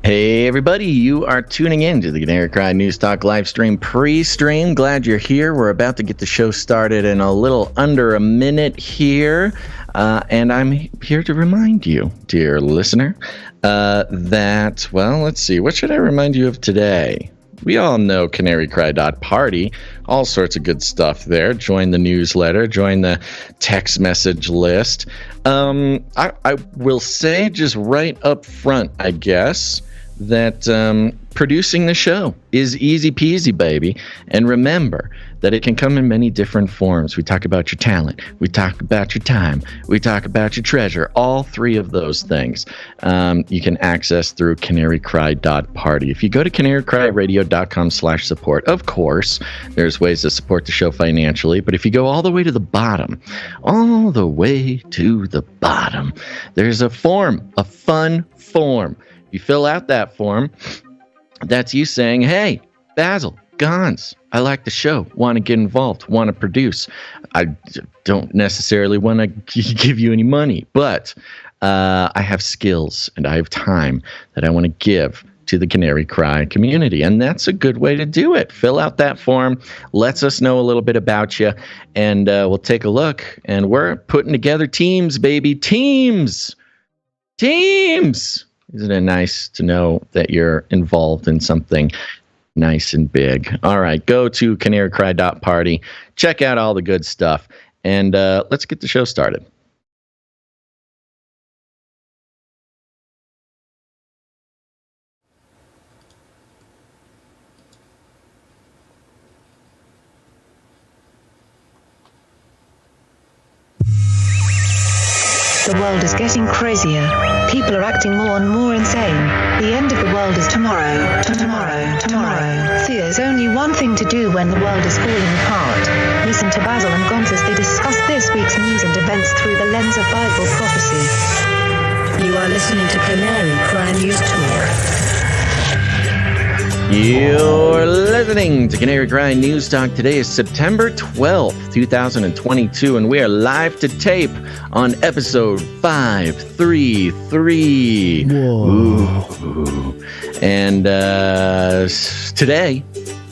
Hey everybody, you are tuning in to the Canary News Talk live stream pre-stream. Glad you're here. We're about to get the show started in a little under a minute here. And I'm here to remind you, dear listener, that, well, let's see, what should I remind you of today? We all know canarycry.party, all sorts of good stuff there. Join the newsletter, join the text message list. I will say just right up front, I guess, that producing the show is easy peasy, baby. And remember that it can come in many different forms. We talk about your talent. We talk about your time. We talk about your treasure. All three of those things you can access through canarycry.party. If you go to canarycryradio.com/support, of course, there's ways to support the show financially. But if you go all the way to the bottom, there's a form, a fun form. If you fill out that form, that's you saying, hey, Basil, Gons, I like the show, want to get involved, want to produce. I don't necessarily want to give you any money, but I have skills and I have time that I want to give to the Canary Cry community, and that's a good way to do it. Fill out that form, lets us know a little bit about you, and we'll take a look, and we're putting together teams, baby. Teams! Isn't it nice to know that you're involved in something nice and big? All right, go to canarycry.party, check out all the good stuff, and let's get the show started. The world is getting crazier. People are acting more and more insane. The end of the world is tomorrow. Tomorrow. There's only one thing to do when the world is falling apart. Listen to Basil and Gonz as they discuss this week's news and events through the lens of Bible prophecy. You are listening to Canary Cry News Talk. You're listening to Canary Cry News Talk. Today is September 12th, 2022, and we are live to tape on episode 533. Whoa. Ooh. And today,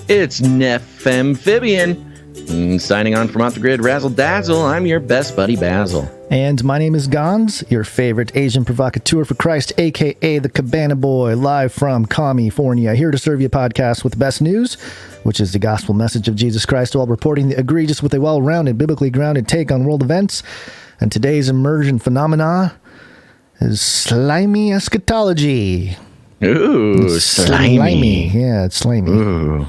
it's NEPH Amphibian. Signing on from Off the Grid, Razzle Dazzle. I'm your best buddy, Basil. And my name is Gons, your favorite Asian provocateur for Christ, a.k.a. the Cabana Boy, live from California, here to serve you a podcast with the best news, which is the gospel message of Jesus Christ, while reporting the egregious with a well-rounded, biblically grounded take on world events. And today's immersion phenomena is slimy eschatology. Ooh, slimy. Yeah, it's slimy. Ooh.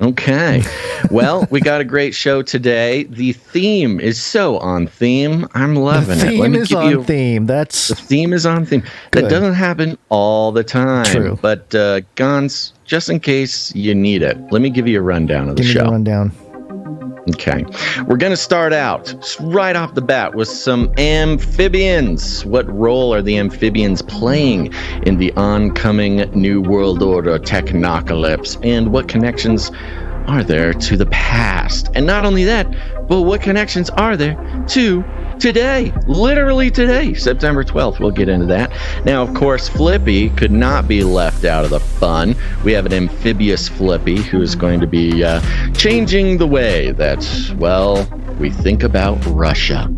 Okay. Well, we got a great show today. The theme is so on theme. I'm loving it. The theme is on theme. The theme is on theme. Good. That doesn't happen all the time. True. But, Gons, just in case you need it, let me give you a rundown of the show. Give me the rundown. Okay. We're going to start out right off the bat with some amphibians. What role are the amphibians playing in the oncoming New World Order technocalypse? And what connections are there to the past? And not only that, but what connections are there to today, literally today, September 12th. We'll get into that. Now, of course, Flippy could not be left out of the fun. We have an amphibious Flippy who's going to be changing the way that, well, we think about Russia.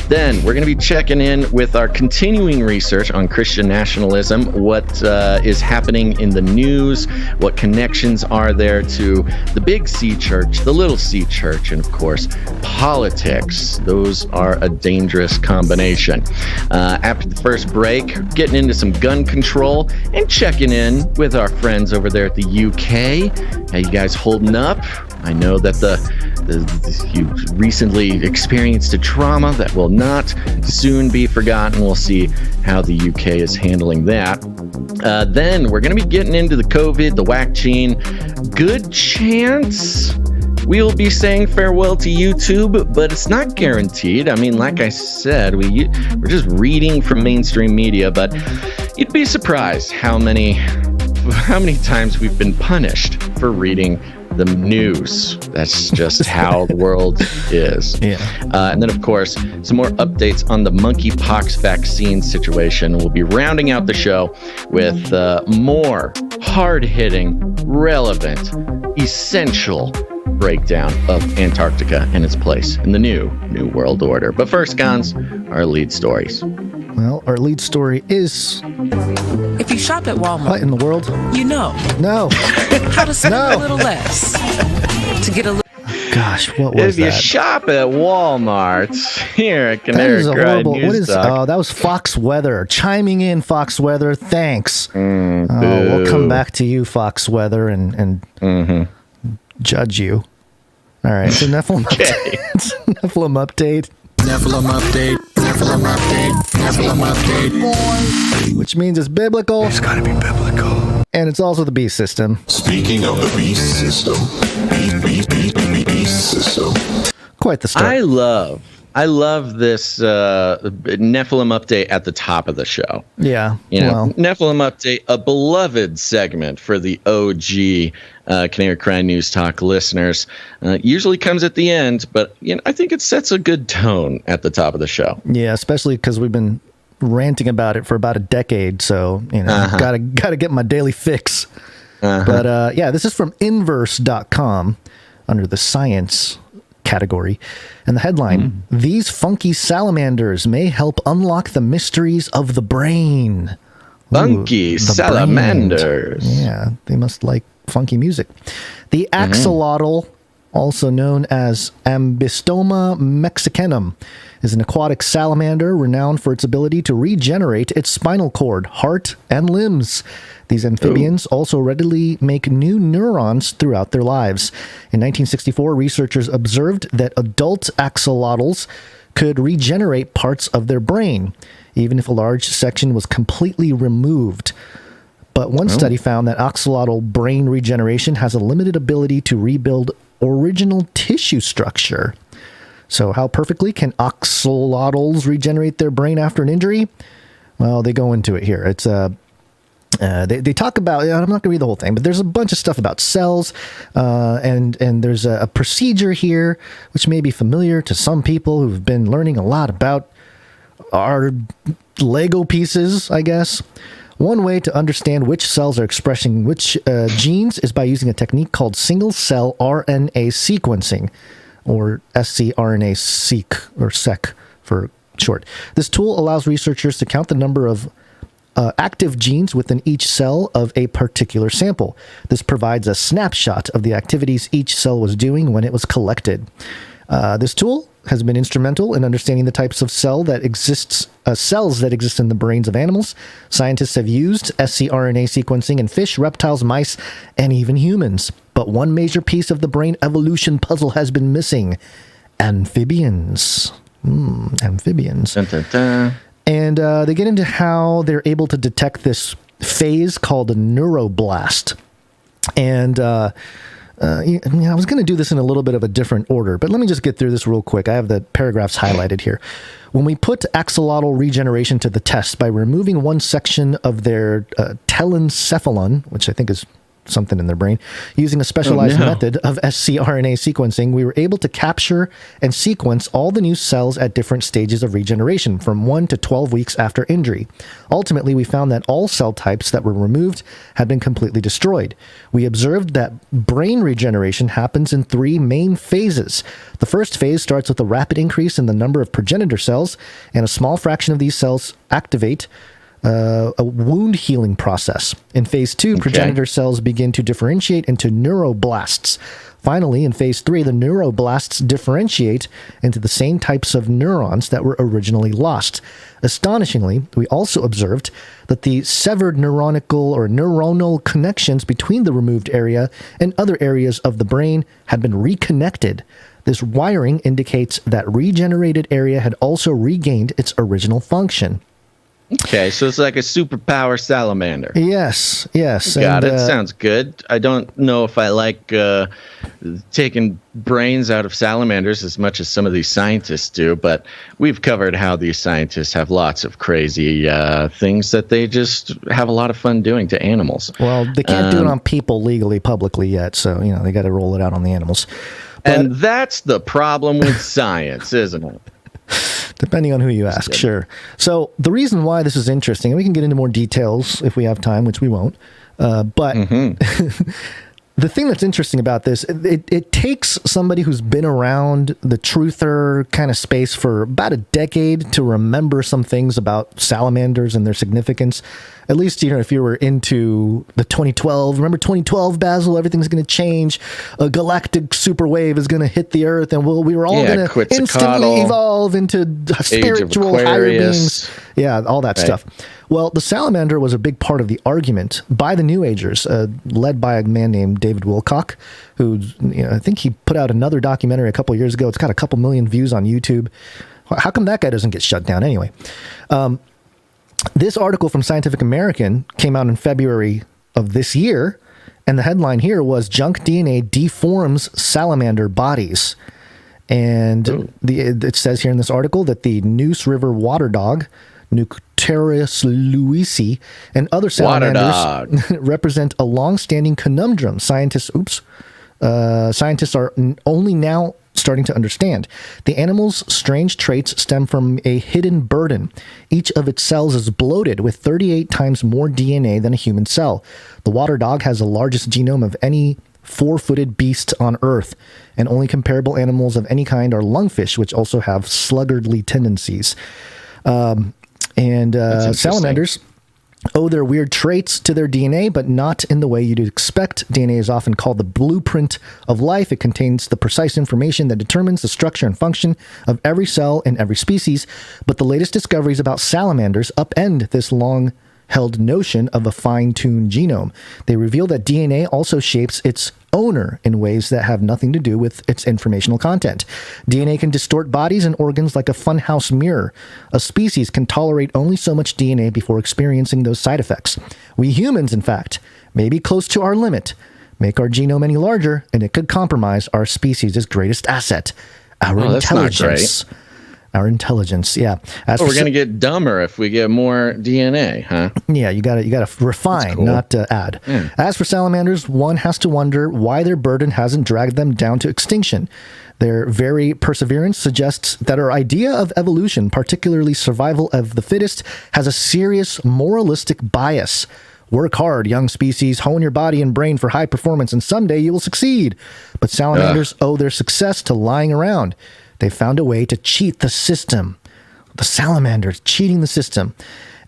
Then we're going to be checking in with our continuing research on Christian nationalism, what is happening in the news, what connections are there to the big C church, the little C church, and of course, politics. Those are a dangerous combination. After the first break, getting into some gun control and checking in with our friends over there at the UK. How you guys holding up? I know that you recently experienced a trauma that will not soon be forgotten. We'll see how the UK is handling that. Then we're going to be getting into the COVID, the vaccine. Good chance we'll be saying farewell to YouTube, but it's not guaranteed. I mean, like I said, we're just reading from mainstream media, but you'd be surprised how many times we've been punished for reading the news. That's just how the world is. Yeah. And then, of course, some more updates on the monkeypox vaccine situation. We'll be rounding out the show with more hard-hitting, relevant, essential breakdown of Antarctica and its place in the new world order. But first, Gons, our lead stories. Well, our lead story is... If you shop at Walmart... What in the world? You know. No. How to spend a little less. To get a little... Gosh, what was that? If you shop at Walmart, here at Canary News Talk. Oh, that was Fox Weather. Chiming in, Fox Weather. Thanks. We'll come back to you, Fox Weather, and judge you. All right, so Nephilim Nephilim update. Which means it's biblical. It's gotta be biblical. And it's also the beast system. Speaking of the beast system, beast system. Quite the story. I love this Nephilim update at the top of the show. Yeah. Nephilim update, a beloved segment for the OG Canary Cry News Talk listeners. Usually comes at the end, but I think it sets a good tone at the top of the show. Yeah, especially because we've been ranting about it for about a decade, so gotta get my daily fix. But this is from inverse.com under the science category, and the headline: These funky salamanders may help unlock the mysteries of the brain. Funky salamanders. Brain. Yeah, they must like funky music. The axolotl, also known as Ambystoma mexicanum, is an aquatic salamander renowned for its ability to regenerate its spinal cord, heart, and limbs. These amphibians also readily make new neurons throughout their lives. In 1964, researchers observed that adult axolotls could regenerate parts of their brain, even if a large section was completely removed. But one study found that axolotl brain regeneration has a limited ability to rebuild original tissue structure. So how perfectly can axolotls regenerate their brain after an injury? Well, they go into it here. It's they talk about, I'm not going to read the whole thing, but there's a bunch of stuff about cells, and there's a procedure here which may be familiar to some people who've been learning a lot about our Lego pieces, I guess. One way to understand which cells are expressing which genes is by using a technique called single-cell RNA sequencing, or scRNA-seq, or SEQ for short. This tool allows researchers to count the number of active genes within each cell of a particular sample. This provides a snapshot of the activities each cell was doing when it was collected. This tool has been instrumental in understanding the types of cells that exist in the brains of animals. Scientists have used scRNA sequencing in fish, reptiles, mice, and even humans. But one major piece of the brain evolution puzzle has been missing: amphibians. Amphibians. Dun, dun, dun. And they get into how they're able to detect this phase called a neuroblast. And I was going to do this in a little bit of a different order, but let me just get through this real quick. I have the paragraphs highlighted here. When we put axolotl regeneration to the test by removing one section of their telencephalon, which I think is something in their brain. Using a specialized no. method of scRNA sequencing, we were able to capture and sequence all the new cells at different stages of regeneration, from 1 to 12 weeks after injury. Ultimately, we found that all cell types that were removed had been completely destroyed. We observed that brain regeneration happens in 3 main phases. The first phase starts with a rapid increase in the number of progenitor cells, and a small fraction of these cells activate a wound healing process. In phase 2, progenitor cells begin to differentiate into neuroblasts. Finally, in phase 3, the neuroblasts differentiate into the same types of neurons that were originally lost. Astonishingly, we also observed that the severed neuronal connections between the removed area and other areas of the brain had been reconnected. This wiring indicates that regenerated area had also regained its original function. Okay, so it's like a superpower salamander. Yes. Got it. Sounds good. I don't know if I like taking brains out of salamanders as much as some of these scientists do, but we've covered how these scientists have lots of crazy things that they just have a lot of fun doing to animals. Well, they can't do it on people legally, publicly yet, so they got to roll it out on the animals. And that's the problem with science, isn't it? Depending on who you ask, sure. So the reason why this is interesting, and we can get into more details if we have time, which we won't, but the thing that's interesting about this, it takes somebody who's been around the truther kind of space for about a decade to remember some things about salamanders and their significance. At least, if you were into the 2012, remember 2012, Basil, everything's going to change. A galactic super wave is going to hit the Earth, and we were all going to instantly evolve into spiritual higher beings. Yeah, all that stuff. Well, the salamander was a big part of the argument by the New Agers, led by a man named David Wilcock, who, I think he put out another documentary a couple years ago. It's got a couple million views on YouTube. How come that guy doesn't get shut down anyway? This article from Scientific American came out in February of this year, and the headline here was "Junk DNA Deforms Salamander Bodies." And it says here in this article that the Neuse River water dog, Nucteris lewisi, and other salamanders represent a long-standing conundrum scientists are only now starting to understand. The animal's strange traits stem from a hidden burden. Each of its cells is bloated with 38 times more DNA than a human cell. The water dog has the largest genome of any 4-footed beast on Earth, and only comparable animals of any kind are lungfish, which also have sluggardly tendencies. Salamanders owe their weird traits to their DNA, but not in the way you'd expect. DNA is often called the blueprint of life. It contains the precise information that determines the structure and function of every cell in every species. But the latest discoveries about salamanders upend this long-held notion of a fine-tuned genome. They reveal that DNA also shapes its owner in ways that have nothing to do with its informational content. DNA can distort bodies and organs like a funhouse mirror. A species can tolerate only so much DNA before experiencing those side effects. We humans, in fact, may be close to our limit. Make our genome any larger, and it could compromise our species' greatest asset, our intelligence. Our intelligence, yeah. We're going to get dumber if we get more DNA, huh? Yeah, you got to refine, not add. Yeah. As for salamanders, one has to wonder why their burden hasn't dragged them down to extinction. Their very perseverance suggests that our idea of evolution, particularly survival of the fittest, has a serious moralistic bias. Work hard, young species, hone your body and brain for high performance, and someday you will succeed. But salamanders owe their success to lying around. They found a way to cheat the system. The salamanders cheating the system.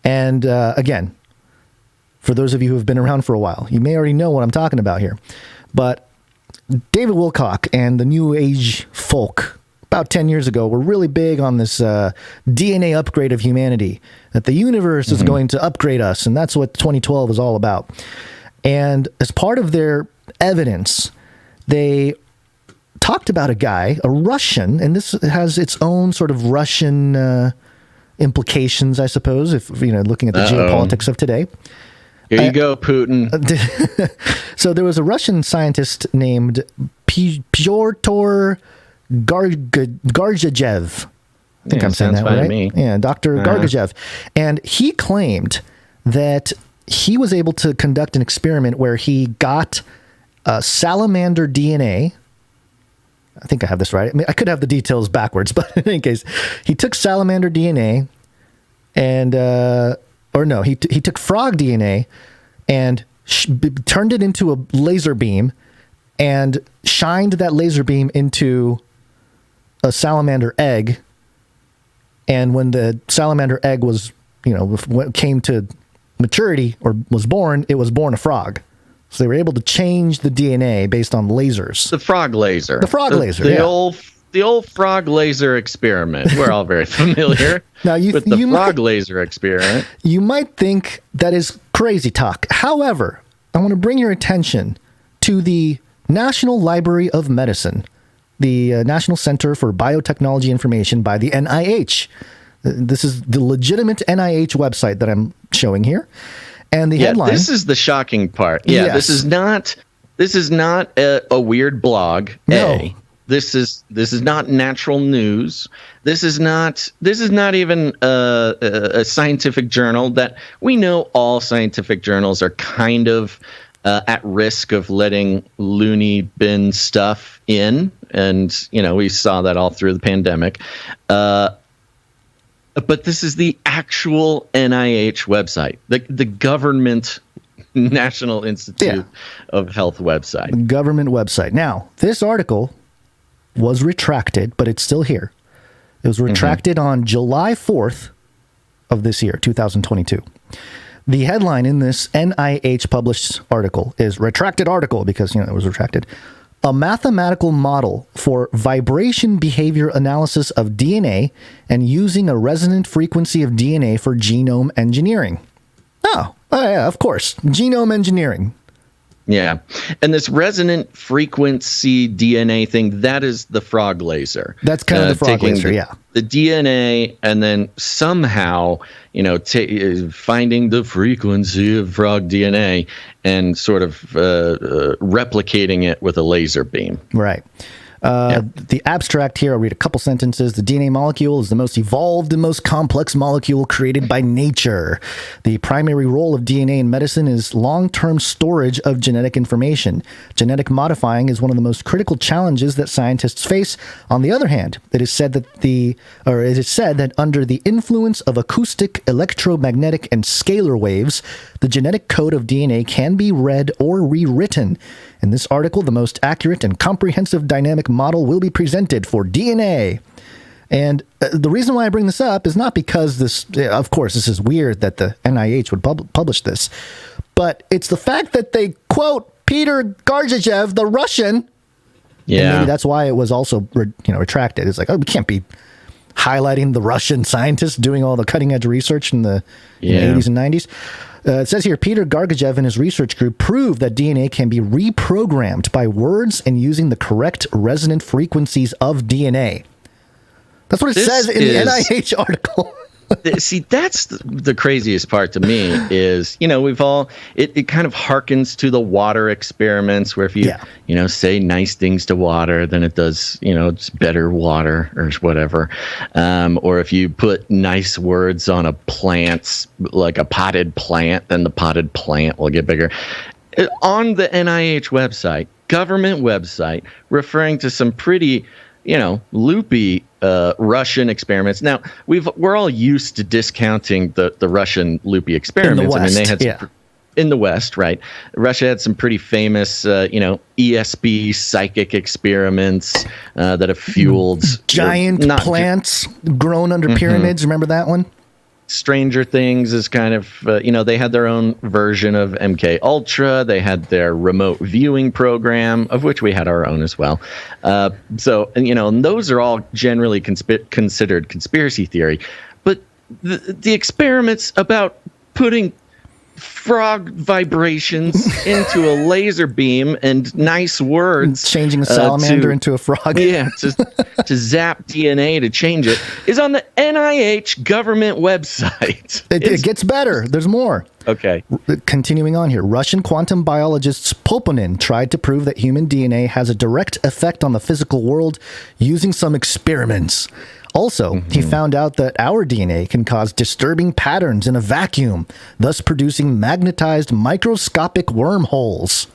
And again, for those of you who have been around for a while, you may already know what I'm talking about here. But David Wilcock and the New Age folk about 10 years ago were really big on this DNA upgrade of humanity, that the universe is going to upgrade us, and that's what 2012 is all about. And as part of their evidence, they talked about a guy, a Russian, and this has its own sort of Russian implications, I suppose, if looking at the geopolitics of today. Here you go, Putin. So there was a Russian scientist named Pyotr Gariaev. I think I'm saying that right. Me. Yeah, Dr. Gariaev. And he claimed that he was able to conduct an experiment where he got salamander DNA. I think I have this right. I mean, I could have the details backwards, but in any case, he took salamander DNA and, he took frog DNA and turned it into a laser beam and shined that laser beam into a salamander egg. And when the salamander egg was, came to maturity or was born, it was born a frog. So they were able to change the DNA based on lasers. The frog laser. The frog laser, The old frog laser experiment. We're all very familiar with the frog laser experiment. You might think that is crazy talk. However, I want to bring your attention to the National Library of Medicine, the National Center for Biotechnology Information by the NIH. This is the legitimate NIH website that I'm showing here. And the headline. This is the shocking part. Yeah, yes. This is not a weird blog. No. This is not natural news. This is not even a scientific journal. That we know all scientific journals are kind of at risk of letting loony bin stuff in, and we saw that all through the pandemic. But this is the actual NIH website, the government National Institute of Health website. The government website. Now, this article was retracted, but it's still here. It was retracted on July 4th of this year, 2022. The headline in this NIH published article is retracted article because, it was retracted. A mathematical model for vibration behavior analysis of DNA and using a resonant frequency of DNA for genome engineering. Oh yeah, of course. Genome engineering. Yeah. And this resonant frequency DNA thing, that is the frog laser. That's kind of the frog laser, yeah. The DNA and then somehow, finding the frequency of frog DNA and sort of replicating it with a laser beam. Right. The abstract here, I'll read a couple sentences. The DNA molecule is the most evolved and most complex molecule created by nature. The primary role of DNA in medicine is long-term storage of genetic information. Genetic modifying is one of the most critical challenges that scientists face. On the other hand, it is said that under the influence of acoustic, electromagnetic, and scalar waves, the genetic code of DNA can be read or rewritten. In this article, the most accurate and comprehensive dynamic model will be presented for DNA. And the reason why I bring this up is not because this is weird that the NIH would publish this, but it's the fact that they quote Peter Gariaev, the Russian. Yeah. And maybe that's why it was also retracted. It's like, we can't be highlighting the Russian scientists doing all the cutting edge research in the 80s and 90s. It says here, Peter Gariaev and his research group proved that DNA can be reprogrammed by words and using the correct resonant frequencies of DNA. That's what it says in the NIH article. See, that's the craziest part to me is, we've all, it kind of harkens to the water experiments where if you, say nice things to water, then it does, it's better water or whatever. Or if you put nice words on a plant, like a potted plant, then the potted plant will get bigger. On the NIH website, government website, referring to some pretty, loopy Russian experiments. Now, we're all used to discounting the Russian loopy experiments. In the West, they had in the West, right? Russia had some pretty famous, ESP psychic experiments that have fueled giant plants grown under pyramids. Remember that one? Stranger Things is kind of, they had their own version of MK Ultra. They had their remote viewing program, of which we had our own as well. And those are all generally considered conspiracy theory. But the experiments about putting frog vibrations into a laser beam and nice words, changing a salamander into a frog, to zap DNA to change it, is on the NIH government website. It gets better. There's more. Okay. Continuing on here, Russian quantum biologist Poponin tried to prove that human DNA has a direct effect on the physical world using some experiments. Also, he found out that our DNA can cause disturbing patterns in a vacuum, thus producing magnetized microscopic wormholes.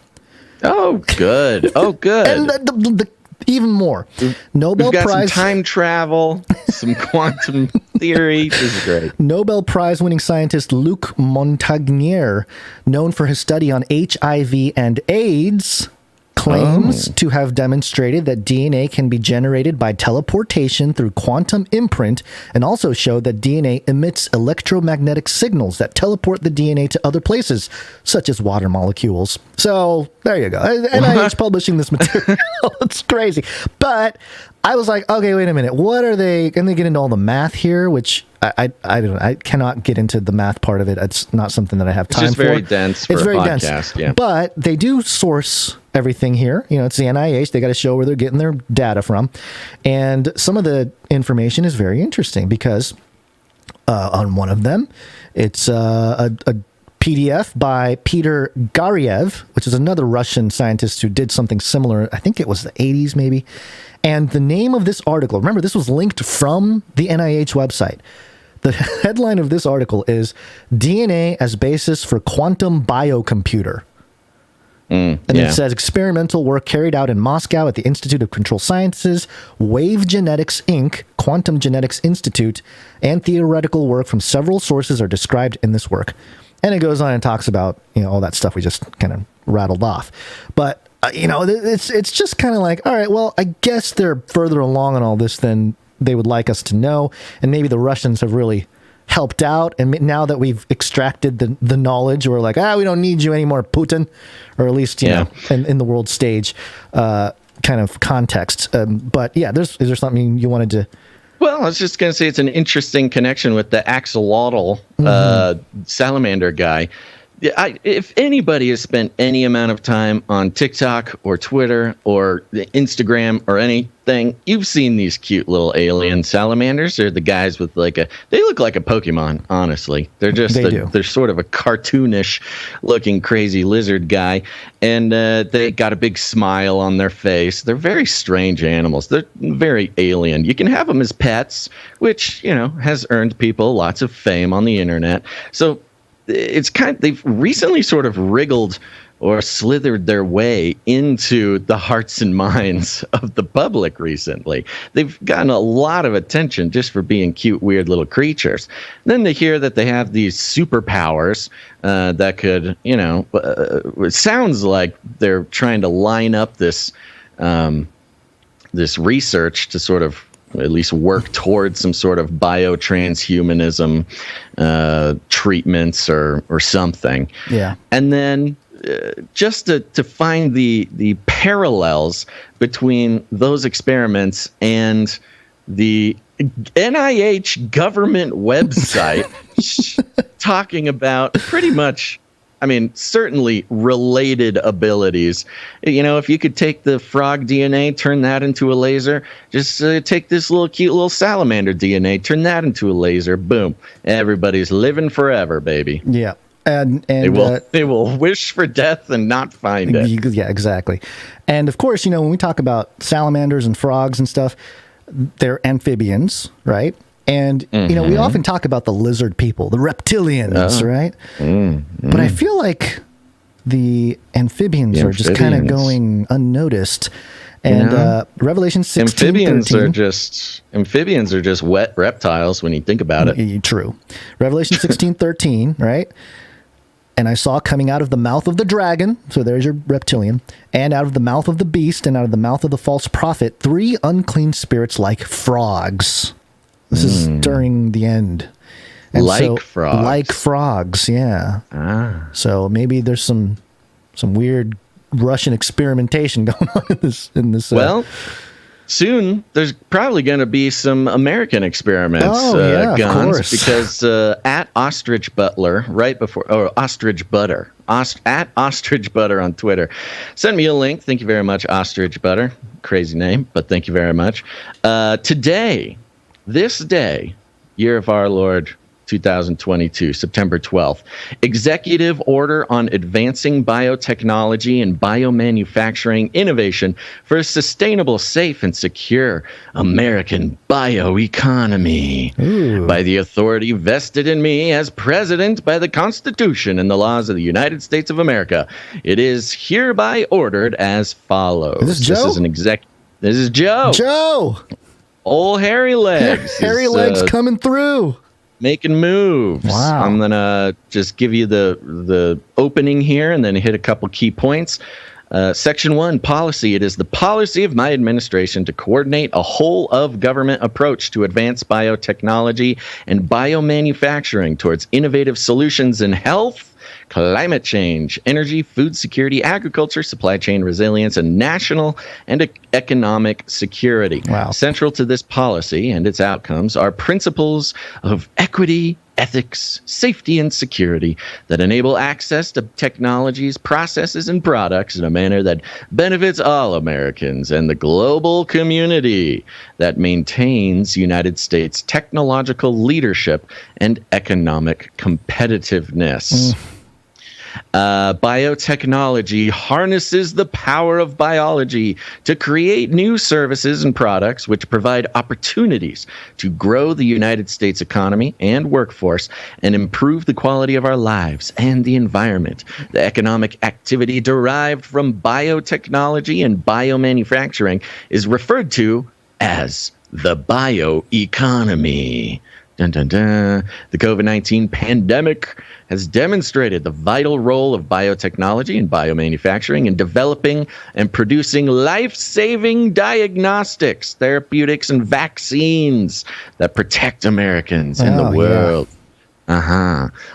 Oh, good. Oh, good. And even more, Nobel We've got Prize some time travel, some quantum theory. This is great. Nobel Prize winning scientist Luc Montagnier, known for his study on HIV and AIDS, claims to have demonstrated that DNA can be generated by teleportation through quantum imprint, and also showed that DNA emits electromagnetic signals that teleport the DNA to other places, such as water molecules. So there you go. NIH publishing this material. It's crazy. But I was like, okay, wait a minute. What are they? And they get into all the math here, which I don't know. I cannot get into the math part of it. It's not something that I have time for. It's just very dense for a podcast. Yeah. But they do source everything here. You know, it's the NIH. They got to show where they're getting their data from. And some of the information is very interesting because on one of them, it's a PDF by Peter Gariaev, which is another Russian scientist who did something similar. I think it was the 80s maybe. And the name of this article, remember, this was linked from the NIH website. The headline of this article is DNA as Basis for Quantum Biocomputer. It says experimental work carried out in Moscow at the Institute of Control Sciences, Wave Genetics Inc., Quantum Genetics Institute, and theoretical work from several sources are described in this work. And it goes on and talks about, all that stuff we just kind of rattled off. But, it's just kind of like, all right, well, I guess they're further along on all this than they would like us to know. And maybe the Russians have really helped out. And now that we've extracted the knowledge, we're like, we don't need you anymore, Putin. Or at least, in the world stage kind of context. But yeah, is there something you wanted to... Well, I was just going to say it's an interesting connection with the Axolotl salamander guy. If anybody has spent any amount of time on TikTok or Twitter or Instagram or anything, you've seen these cute little alien salamanders. They're the guys with they look like a Pokemon, honestly. They're just, they're sort of a cartoonish looking crazy lizard guy. And they got a big smile on their face. They're very strange animals. They're very alien. You can have them as pets, which, has earned people lots of fame on the internet. So it's they've recently sort of wriggled or slithered their way into the hearts and minds of the public recently. They've gotten a lot of attention just for being cute, weird little creatures. Then to hear that they have these superpowers that could, it sounds like they're trying to line up this this research to sort of at least work towards some sort of biotranshumanism treatments or something. Yeah. And then just to find the parallels between those experiments and the NIH government website talking about pretty much, certainly related abilities. If you could take the frog DNA, turn that into a laser, just take this cute little salamander DNA, turn that into a laser, boom. Everybody's living forever, baby. Yeah. And they will wish for death and not find it. Yeah, exactly. And of course, when we talk about salamanders and frogs and stuff, they're amphibians, right? And, we often talk about the lizard people, the reptilians, right? But I feel like the amphibians are just kind of going unnoticed. And Revelation 16:13. Amphibians are just wet reptiles when you think about it. True. Revelation 16:13, right? And I saw coming out of the mouth of the dragon, so there's your reptilian, and out of the mouth of the beast, and out of the mouth of the false prophet, 3 unclean spirits like frogs. This is during the end. And frogs. Like frogs, yeah. So maybe there's some weird Russian experimentation going on in this. Well, soon there's probably going to be some American experiments, guns, because at Ostrich Butler, Ostrich Butter, at Ostrich Butter on Twitter, send me a link. Thank you very much, Ostrich Butter. Crazy name, but thank you very much. Today, this day, year of our Lord 2022, September 12th. Executive Order on Advancing Biotechnology and Biomanufacturing Innovation for a Sustainable, Safe, and Secure American Bioeconomy. By the authority vested in me as President by the Constitution and the laws of the United States of America, it is hereby ordered as follows. Is this Joe? This is Joe. Joe! Old Hairy Legs. Hairy Legs coming through. Making moves. Wow. I'm going to just give you the opening here and then hit a couple key points. Section 1, policy. It is the policy of my administration to coordinate a whole-of-government approach to advance biotechnology and biomanufacturing towards innovative solutions in health, climate change, energy, food security, agriculture, supply chain resilience, and national and economic security. Wow. Central to this policy and its outcomes are principles of equity, ethics, safety, and security that enable access to technologies, processes, and products in a manner that benefits all Americans and the global community, that maintains United States technological leadership and economic competitiveness. Biotechnology harnesses the power of biology to create new services and products which provide opportunities to grow the United States economy and workforce and improve the quality of our lives and the environment. The economic activity derived from biotechnology and biomanufacturing is referred to as the bioeconomy. Dun, dun, dun. The COVID-19 pandemic has demonstrated the vital role of biotechnology and biomanufacturing in developing and producing life-saving diagnostics, therapeutics, and vaccines that protect Americans and the world.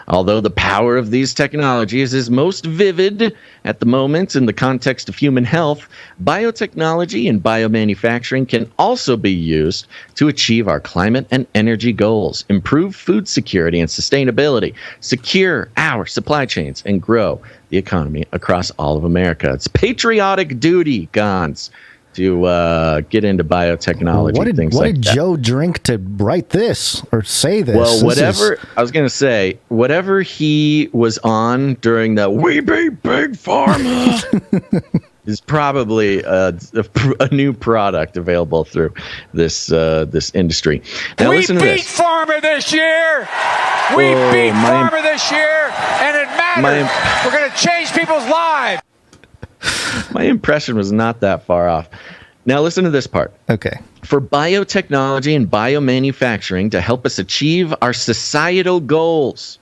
Although the power of these technologies is most vivid at the moment in the context of human health, biotechnology and biomanufacturing can also be used to achieve our climate and energy goals, improve food security and sustainability, secure our supply chains, and grow the economy across all of America. It's patriotic duty, Gons, to get into biotechnology. What did that. Joe drink to write this or say this? Well, I was going to say, whatever he was on during the "We Beat Big Pharma" is probably a new product available through this industry. Now, listen to this. We beat Pharma this year. We beat Pharma this year, and it matters. We're going to change people's lives. My impression was not that far off. Now listen to this part. Okay. For biotechnology and biomanufacturing to help us achieve our societal goals,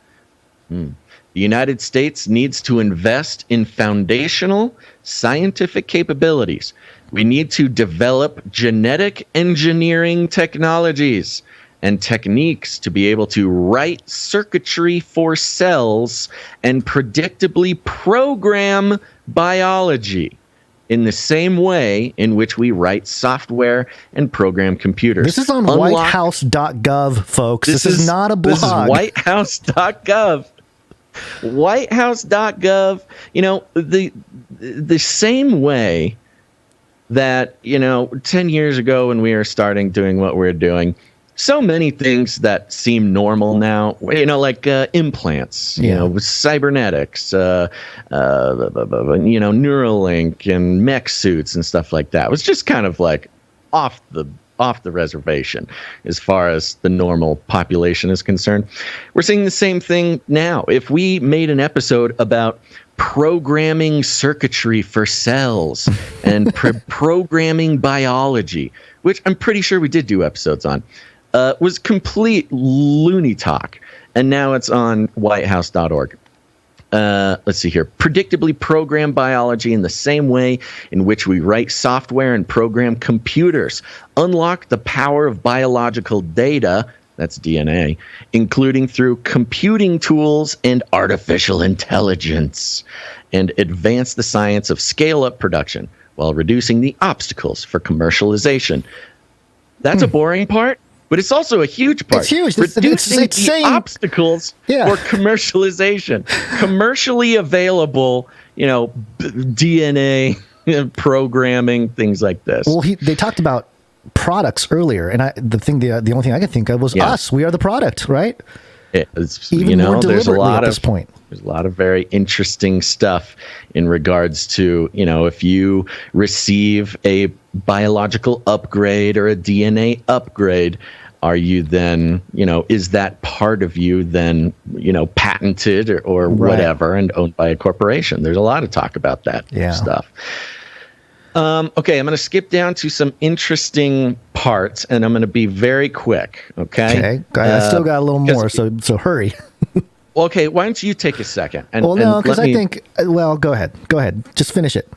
the United States needs to invest in foundational scientific capabilities. We need to develop genetic engineering technologies and techniques to be able to write circuitry for cells and predictably program biology in the same way in which we write software and program computers. This is on whitehouse.gov, folks. This is not a blog. This is whitehouse.gov. Whitehouse.gov, the same way that, 10 years ago when we were starting doing what we're doing, so many things that seem normal now, like implants, with cybernetics, Neuralink and mech suits and stuff like that. It was just kind of like off the reservation as far as the normal population is concerned. We're seeing the same thing now. If we made an episode about programming circuitry for cells and programming biology, which I'm pretty sure we did do episodes on, was complete loony talk. And now it's on whitehouse.org. Let's see here. Predictably program biology in the same way in which we write software and program computers. Unlock the power of biological data, that's DNA, including through computing tools and artificial intelligence. And advance the science of scale-up production while reducing the obstacles for commercialization. That's a boring part. But it's also a huge part. It's huge. Reducing it's the saying, obstacles for commercialization. Commercially available, DNA programming, things like this. Well, they talked about products earlier, and the only thing I could think of was us. We are the product, right? It's, Even more deliberately at this point. There's a lot of very interesting stuff in regards to, if you receive a biological upgrade or a DNA upgrade, are you then, is that part of you then, patented or whatever and owned by a corporation? There's a lot of talk about that stuff. Okay, I'm going to skip down to some interesting parts, and I'm going to be very quick. Okay. I still got a little more, so hurry. Okay, why don't you take a second? Because I think. Well, go ahead. Just finish it.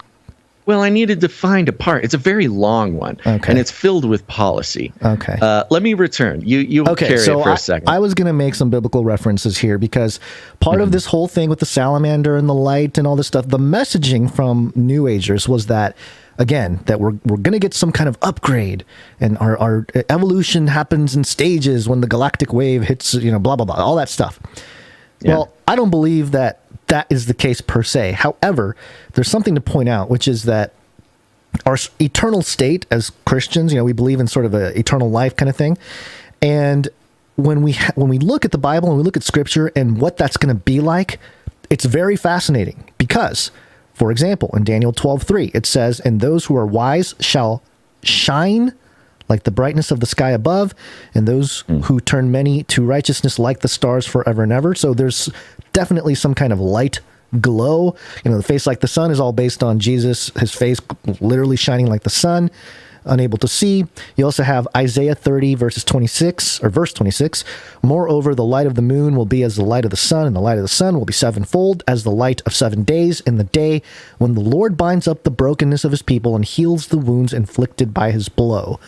Well, I needed to find a part. It's a very long one, and it's filled with policy. Okay. Let me return. You carry it for a second. I was going to make some biblical references here because part of this whole thing with the salamander and the light and all this stuff, the messaging from New Agers was that, again, that we're going to get some kind of upgrade, and our evolution happens in stages when the galactic wave hits, blah, blah, blah, all that stuff. Yeah. Well, I don't believe that is the case per se. However, there's something to point out, which is that our eternal state as Christians, we believe in sort of an eternal life kind of thing. And when we look at the Bible and we look at Scripture and what that's going to be like, it's very fascinating because, for example, in Daniel 12:3, it says, "And those who are wise shall shine like the brightness of the sky above, and those who turn many to righteousness like the stars forever and ever." So there's definitely some kind of light glow. The face like the sun is all based on Jesus, his face literally shining like the sun, unable to see. You also have Isaiah 30 verse 26. "Moreover, the light of the moon will be as the light of the sun, and the light of the sun will be sevenfold as the light of 7 days in the day when the Lord binds up the brokenness of his people and heals the wounds inflicted by his blow."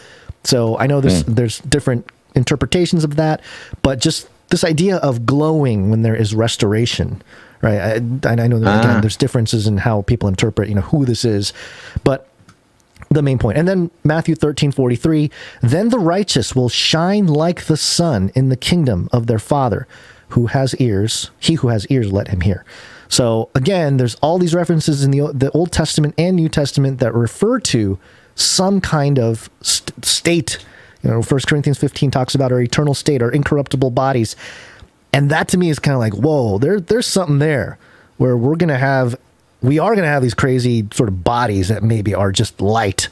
So I know there's different interpretations of that, but just this idea of glowing when there is restoration, right? I know that, again, there's differences in how people interpret, who this is, but the main point. And then Matthew 13:43, "Then the righteous will shine like the sun in the kingdom of their Father. Who has ears, he who has ears, let him hear." So again, there's all these references in the Old Testament and New Testament that refer to some kind of state. 1 Corinthians 15 talks about our eternal state, our incorruptible bodies. And that to me is kind of like, whoa, there's something there where we are going to have these crazy sort of bodies that maybe are just light,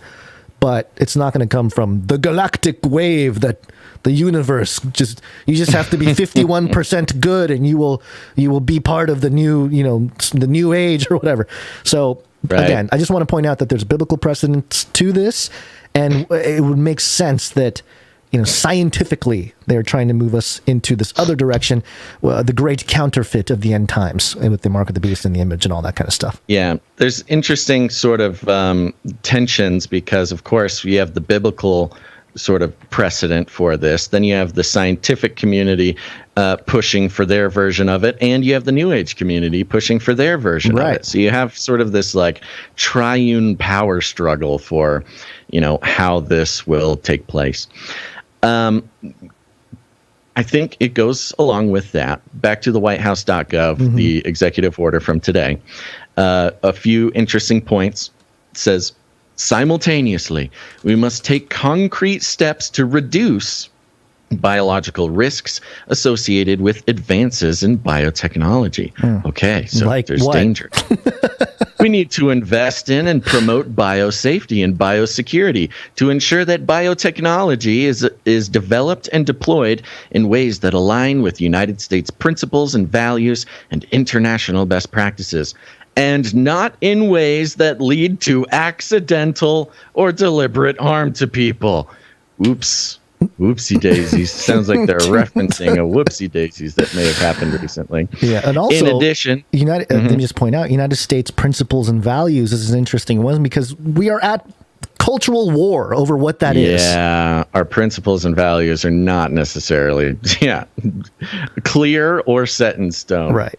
but it's not going to come from the galactic wave that the universe you just have to be 51% good and you will be part of the new, the new age or whatever. So again, I just want to point out that there's biblical precedence to this, and it would make sense that, scientifically, they're trying to move us into this other direction, the great counterfeit of the end times with the mark of the beast and the image and all that kind of stuff. Yeah, there's interesting sort of tensions because, of course, you have the biblical sort of precedent for this. Then you have the scientific community pushing for their version of it, and you have the New Age community pushing for their version of it. So you have sort of this like triune power struggle for, how this will take place. I think it goes along with that. Back to the whitehouse.gov, the executive order from today. A few interesting points. It says, simultaneously, we must take concrete steps to reduce biological risks associated with advances in biotechnology. Okay, so like there's danger. We need to invest in and promote biosafety and biosecurity to ensure that biotechnology is developed and deployed in ways that align with United States principles and values and international best practices, and not in ways that lead to accidental or deliberate harm to people. Oops. Whoopsie daisies. Sounds like they're referencing a whoopsie daisies that may have happened recently. Yeah, and also, in addition, let me just point out, United States principles and values is an interesting one because we are at cultural war over what that is. Yeah, our principles and values are not necessarily clear or set in stone. Right.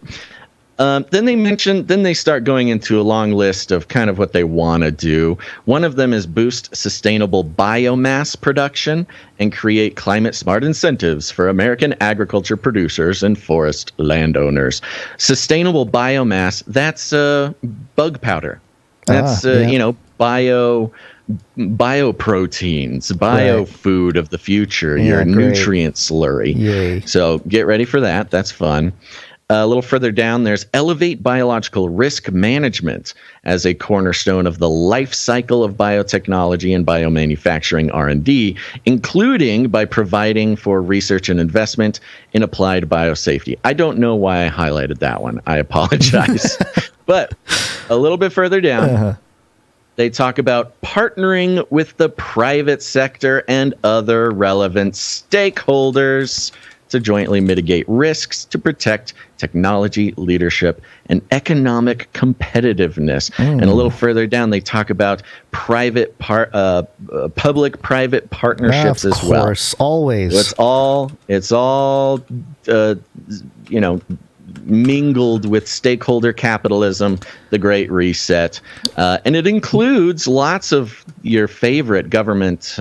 Then they start going into a long list of kind of what they want to do. One of them is boost sustainable biomass production and create climate smart incentives for American agriculture producers and forest landowners. Sustainable biomass, that's bug powder. That's, bio bioproteins, biofood of the future, your nutrient slurry. Yay. So get ready for that. That's fun. A little further down, there's elevate biological risk management as a cornerstone of the life cycle of biotechnology and biomanufacturing R&D, including by providing for research and investment in applied biosafety. I don't know why I highlighted that one. I apologize. But a little bit further down, they talk about partnering with the private sector and other relevant stakeholders to jointly mitigate risks to protect technology leadership and economic competitiveness. And a little further down, they talk about public-private partnerships as well. Of course, always. So it's all mingled with stakeholder capitalism, the Great Reset, and it includes lots of your favorite government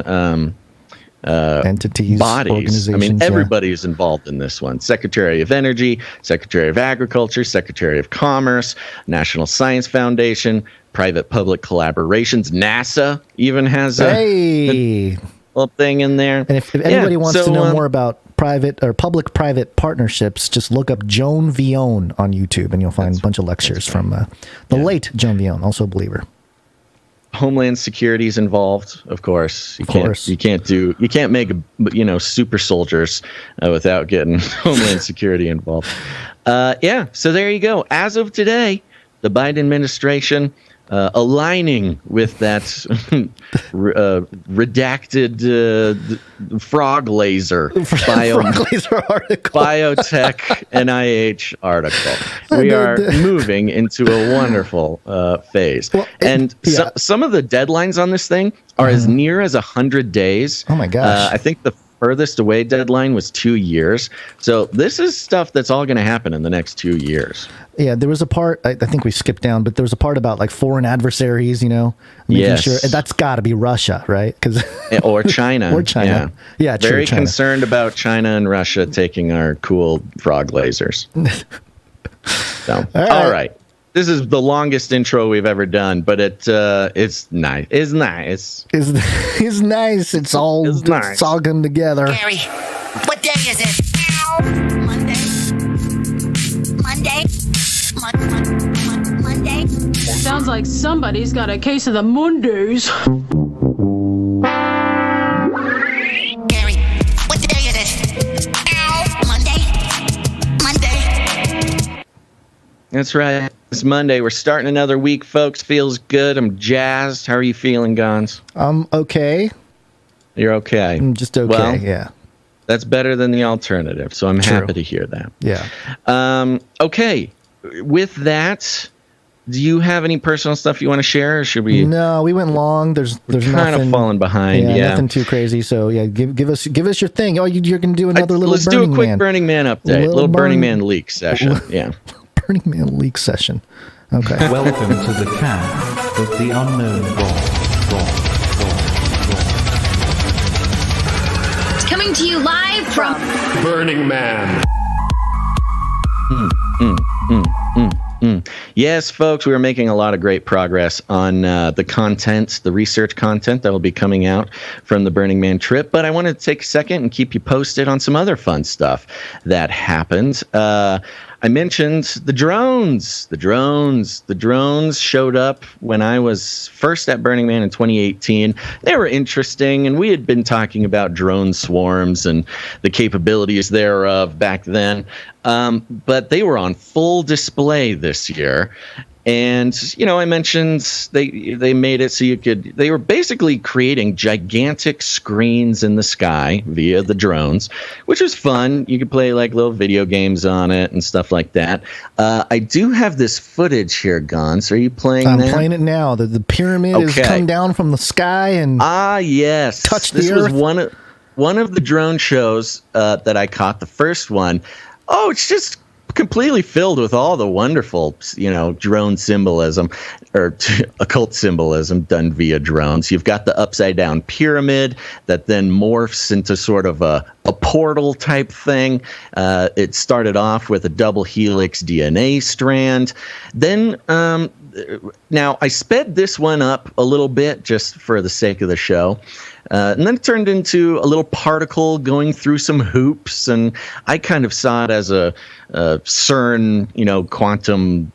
entities, bodies. I mean, everybody's involved in this one. Secretary of Energy, Secretary of Agriculture, Secretary of Commerce, National Science Foundation, private-public collaborations. NASA even has a little thing in there. And if anybody wants to know more about private or public-private partnerships, just look up Joan Vion on YouTube, and you'll find a bunch of lectures from the late Joan Vion, also a believer. Homeland Security is involved, of course. You can't make super soldiers without getting Homeland Security involved. So there you go. As of today, the Biden administration aligning with that redacted frog laser article. Biotech NIH article. We are moving into a wonderful phase. Well, some of the deadlines on this thing are as near as 100 days. Oh my gosh. I think the furthest away deadline was 2 years. So this is stuff that's all going to happen in the next 2 years. Yeah, there was a part, I think we skipped down, but there was a part about like foreign adversaries, making sure that's got to be Russia, right? Or China. Or China. Yeah, very China. Concerned about China and Russia taking our cool frog lasers. All right. This is the longest intro we've ever done, but it's nice. It's nice. It's nice. It's all come together. Gary, what day is it? Monday. Sounds like somebody's got a case of the Mondays. Gary, what day is it? Monday. That's right. It's Monday. We're starting another week, folks. Feels good. I'm jazzed. How are you feeling, Gons? I'm okay. You're okay. I'm just okay, well, yeah. That's better than the alternative, so I'm happy to hear that. Yeah. Okay. With that, do you have any personal stuff you want to share, or should we? No, we went long. There's kind nothing, of falling behind. Yeah, nothing too crazy. So yeah, give us your thing. Oh, you're gonna do another little. Let's do a quick Burning Man update. Little Burning Man leak session. Yeah. Burning Man leak session. Okay. Welcome to the camp of the unknown Coming to you live from Burning Man. Yes, folks, we are making a lot of great progress on the content, the research content that will be coming out from the Burning Man trip. But I want to take a second and keep you posted on some other fun stuff that happened. I mentioned the drones. The drones showed up when I was first at Burning Man in 2018. They were interesting, and we had been talking about drone swarms and the capabilities thereof back then. But they were on full display this year. And, I mentioned they made it so they were basically creating gigantic screens in the sky via the drones, which was fun. You could play like little video games on it and stuff like that. I do have this footage here, Gons. Are you playing that? I'm playing it now. The pyramid has come down from the sky and yes, touched the earth. This was one of the drone shows that I caught, the first one. Oh, it's just completely filled with all the wonderful, drone symbolism or occult symbolism done via drones. You've got the upside down pyramid that then morphs into sort of a portal type thing. It started off with a double helix DNA strand. Then now I sped this one up a little bit just for the sake of the show. And then it turned into a little particle going through some hoops, and I kind of saw it as a CERN, quantum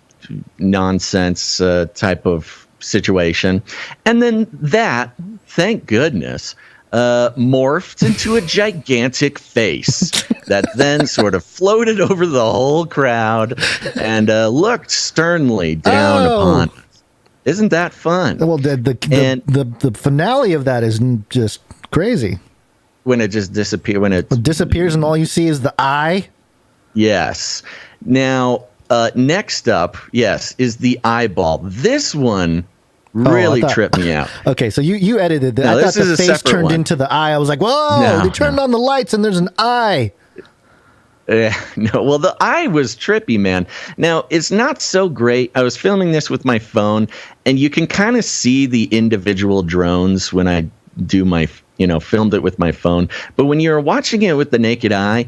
nonsense type of situation. And then that, thank goodness, morphed into a gigantic face that then sort of floated over the whole crowd and looked sternly down upon us. Isn't that fun? Well, the finale of that is just crazy. When it just disappears. When it disappears and all you see is the eye? Yes. Now, next up, is the eyeball. This one really tripped me out. Okay, so you edited that. No, I thought the face turned into the eye. I was like, whoa, they turned on the lights and there's an eye. No, well, the eye was trippy, man. Now, it's not so great. I was filming this with my phone, and you can kind of see the individual drones when I do my, filmed it with my phone. But when you're watching it with the naked eye,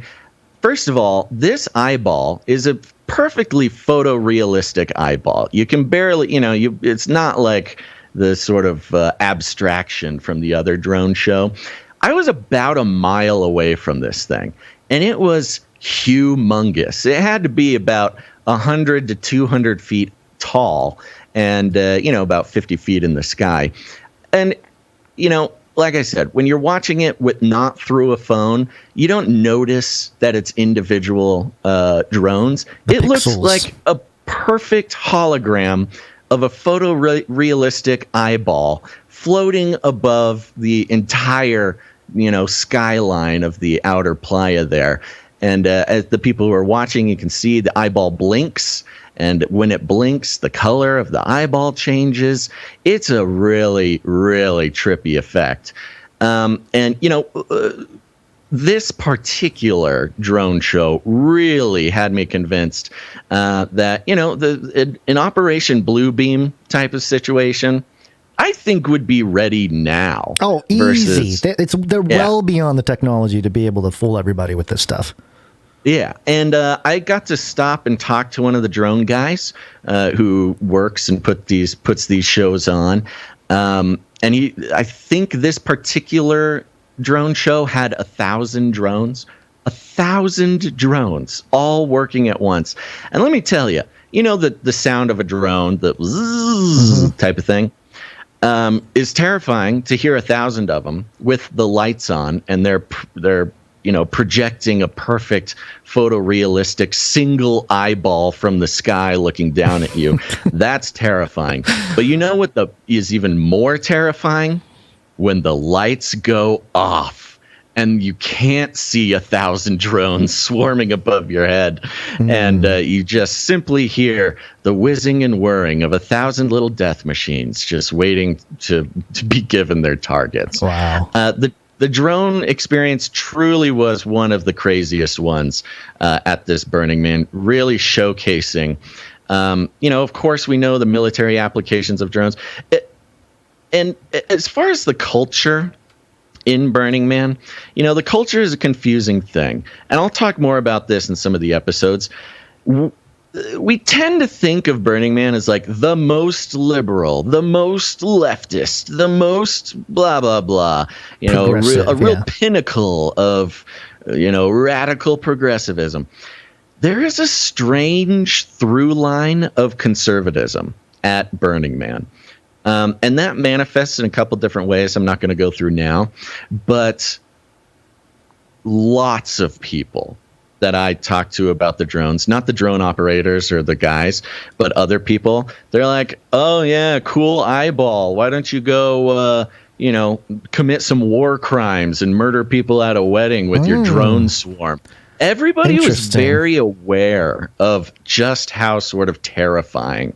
first of all, this eyeball is a perfectly photorealistic eyeball. You can barely, it's not like the sort of abstraction from the other drone show. I was about a mile away from this thing, and it was humongous. It had to be about 100 to 200 feet tall and, about 50 feet in the sky. And, like I said, when you're watching it not through a phone, you don't notice that it's individual drones. It looks like a perfect hologram of a photorealistic eyeball floating above the entire, skyline of the outer playa there. And as the people who are watching, you can see the eyeball blinks. And when it blinks, the color of the eyeball changes. It's a really, really trippy effect. This particular drone show really had me convinced that, an Operation Bluebeam type of situation, I think would be ready now. Oh, easy. They're well beyond the technology to be able to fool everybody with this stuff. Yeah, and I got to stop and talk to one of the drone guys who works and puts these shows on. And I think this particular drone show had 1,000 drones. 1,000 drones all working at once. And let me tell you, the sound of a drone, the zzz type of thing, is terrifying to hear 1,000 of them with the lights on, and they're projecting a perfect photorealistic single eyeball from the sky looking down at you. That's terrifying. But you know what is even more terrifying? When the lights go off and you can't see 1,000 drones swarming above your head. And you just simply hear the whizzing and whirring of 1,000 little death machines just waiting to be given their targets. Wow. The drone experience truly was one of the craziest ones at this Burning Man, really showcasing, of course, we know the military applications of drones. And as far as the culture in Burning Man, the culture is a confusing thing. And I'll talk more about this in some of the episodes. We tend to think of Burning Man as like the most liberal, the most leftist, the most blah, blah, blah, a real pinnacle of, radical progressivism. There is a strange through line of conservatism at Burning Man. And that manifests in a couple different ways I'm not going to go through now. But lots of people that I talk to about the drones, not the drone operators or the guys, but other people, they're like, oh, yeah, cool eyeball. Why don't you go, commit some war crimes and murder people at a wedding with your drone swarm? Everybody was very aware of just how sort of terrifying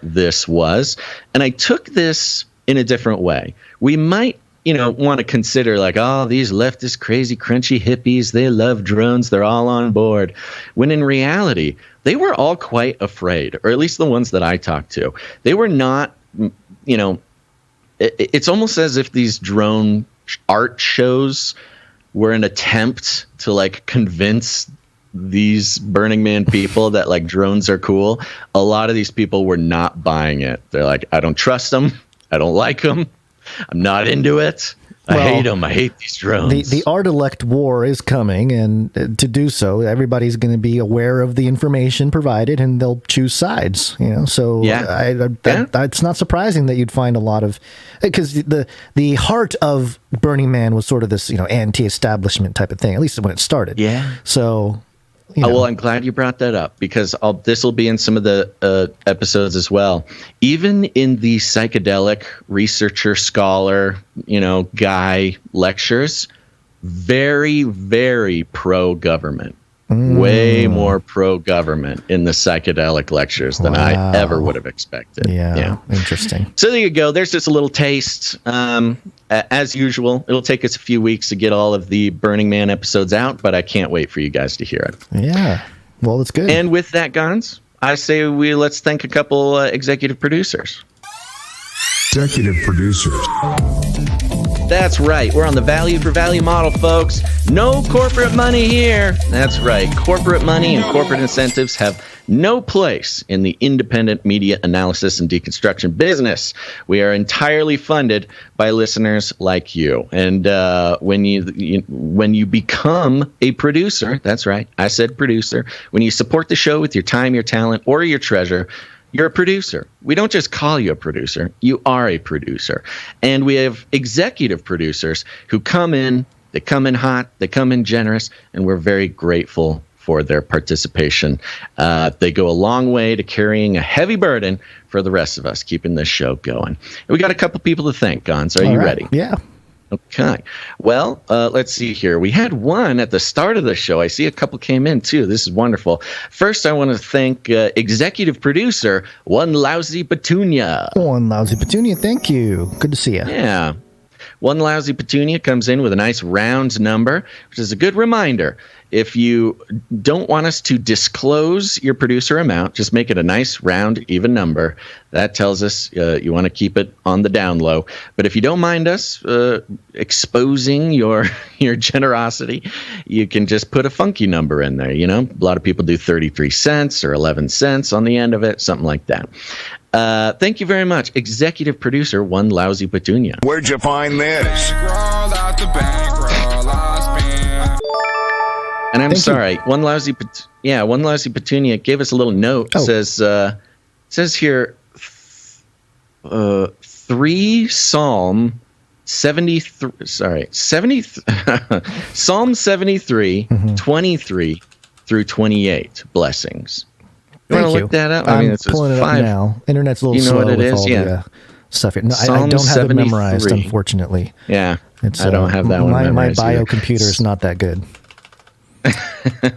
this was. And I took this in a different way. We might want to consider like, oh, these leftist, crazy, crunchy hippies, they love drones. They're all on board. When in reality, they were all quite afraid, or at least the ones that I talked to. They were not, it's almost as if these drone art shows were an attempt to like convince these Burning Man people that like drones are cool, a lot of these people were not buying it. They're like, I don't trust them. I don't like them. I'm not into it. I hate them. I hate these drones. The art-elect war is coming, and to do so, everybody's going to be aware of the information provided, and they'll choose sides. So it's not surprising that you'd find a lot of, because the heart of Burning Man was sort of this anti-establishment type of thing, at least when it started. Yeah. So. Well, I'm glad you brought that up, because this will be in some of the episodes as well. Even in the psychedelic researcher, scholar, guy lectures, very, very pro-government. Way more pro-government in the psychedelic lectures than I ever would have expected. Yeah, interesting. So there you go. There's just a little taste. As usual, it'll take us a few weeks to get all of the Burning Man episodes out, but I can't wait for you guys to hear it. Yeah. Well, that's good. And with that, Gons, I say let's thank a couple executive producers. Executive producers. That's right. We're on the value for value model, folks. No corporate money here. That's right. Corporate money and corporate incentives have no place in the independent media analysis and deconstruction business. We are entirely funded by listeners like you. And when you become a producer, that's right, I said producer, when you support the show with your time, your talent, or your treasure, you're a producer. We don't just call you a producer. You are a producer. And we have executive producers who come in, they come in hot, they come in generous, and we're very grateful for their participation. They go a long way to carrying a heavy burden for the rest of us, keeping this show going. And we got a couple people to thank, Gons. Are you ready? Yeah. Okay. Well, let's see here. We had one at the start of the show. I see a couple came in, too. This is wonderful. First, I want to thank executive producer, One Lousy Petunia. One Lousy Petunia, thank you. Good to see you. Yeah. One Lousy Petunia comes in with a nice round number, which is a good reminder. If you don't want us to disclose your producer amount, just make it a nice round, even number. That tells us you want to keep it on the down low. But if you don't mind us exposing your generosity, you can just put a funky number in there. A lot of people do 33 cents or 11 cents on the end of it, something like that. Thank you very much, executive producer One Lousy Petunia. Where'd you find this? And I'm sorry, One Lousy Petunia gave us a little note. Says here, 3 Psalm 73. Sorry, 70. Psalm 73, 23 through 28 blessings. You want to look that up? I'm pulling it up now. Internet's a little slow what it with is? all the stuff here. No, I don't have 73. It memorized, unfortunately. Yeah, I don't have that one memorized. My biocomputer is not that good.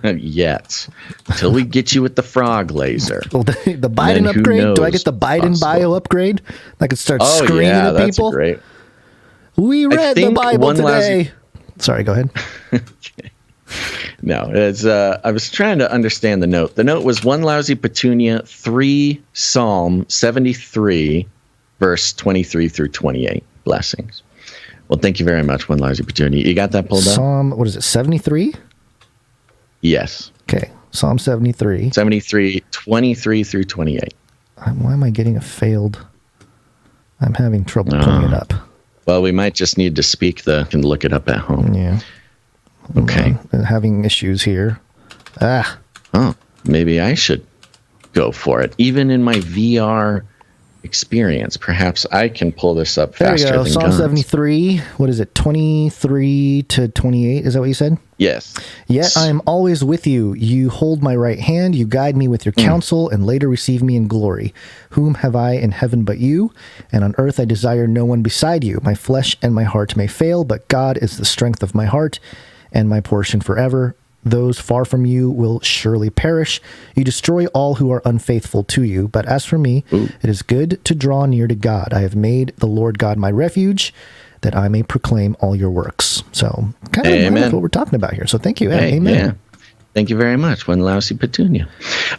Yet, until we get you with the frog laser. Well, the Biden upgrade? Do I get the Biden bio upgrade? I could start screaming at people? Great. We read the Bible today. Sorry, go ahead. Okay. No, it's I was trying to understand the note. The note was One Lousy Petunia, 3 Psalm 73, verse 23 through 28. Blessings. Well, thank you very much, One Lousy Petunia. You got that pulled up? Psalm, what is it, 73? Yes. Okay, Psalm 73. 73, 23 through 28. Why am I getting a failed? I'm having trouble pulling it up. Well, we might just need to speak and look it up at home. Yeah. Okay. Having issues here. Oh, maybe I should go for it. Even in my VR experience, perhaps I can pull this up faster there you go. than Psalm John's. 73. What is it? 23 to 28. Is that what you said? Yes. Yet I am always with you. You hold my right hand. You guide me with your counsel and later receive me in glory. Whom have I in heaven but you? And on earth I desire no one beside you. My flesh and my heart may fail, but God is the strength of my heart and my portion forever. Those far from you will surely perish. You destroy all who are unfaithful to you. But as for me, it is good to draw near to God. I have made the Lord God my refuge, that I may proclaim all your works. So kind of what we're talking about here. So thank you. Amen. Yeah. Thank you very much, One Lousy Petunia.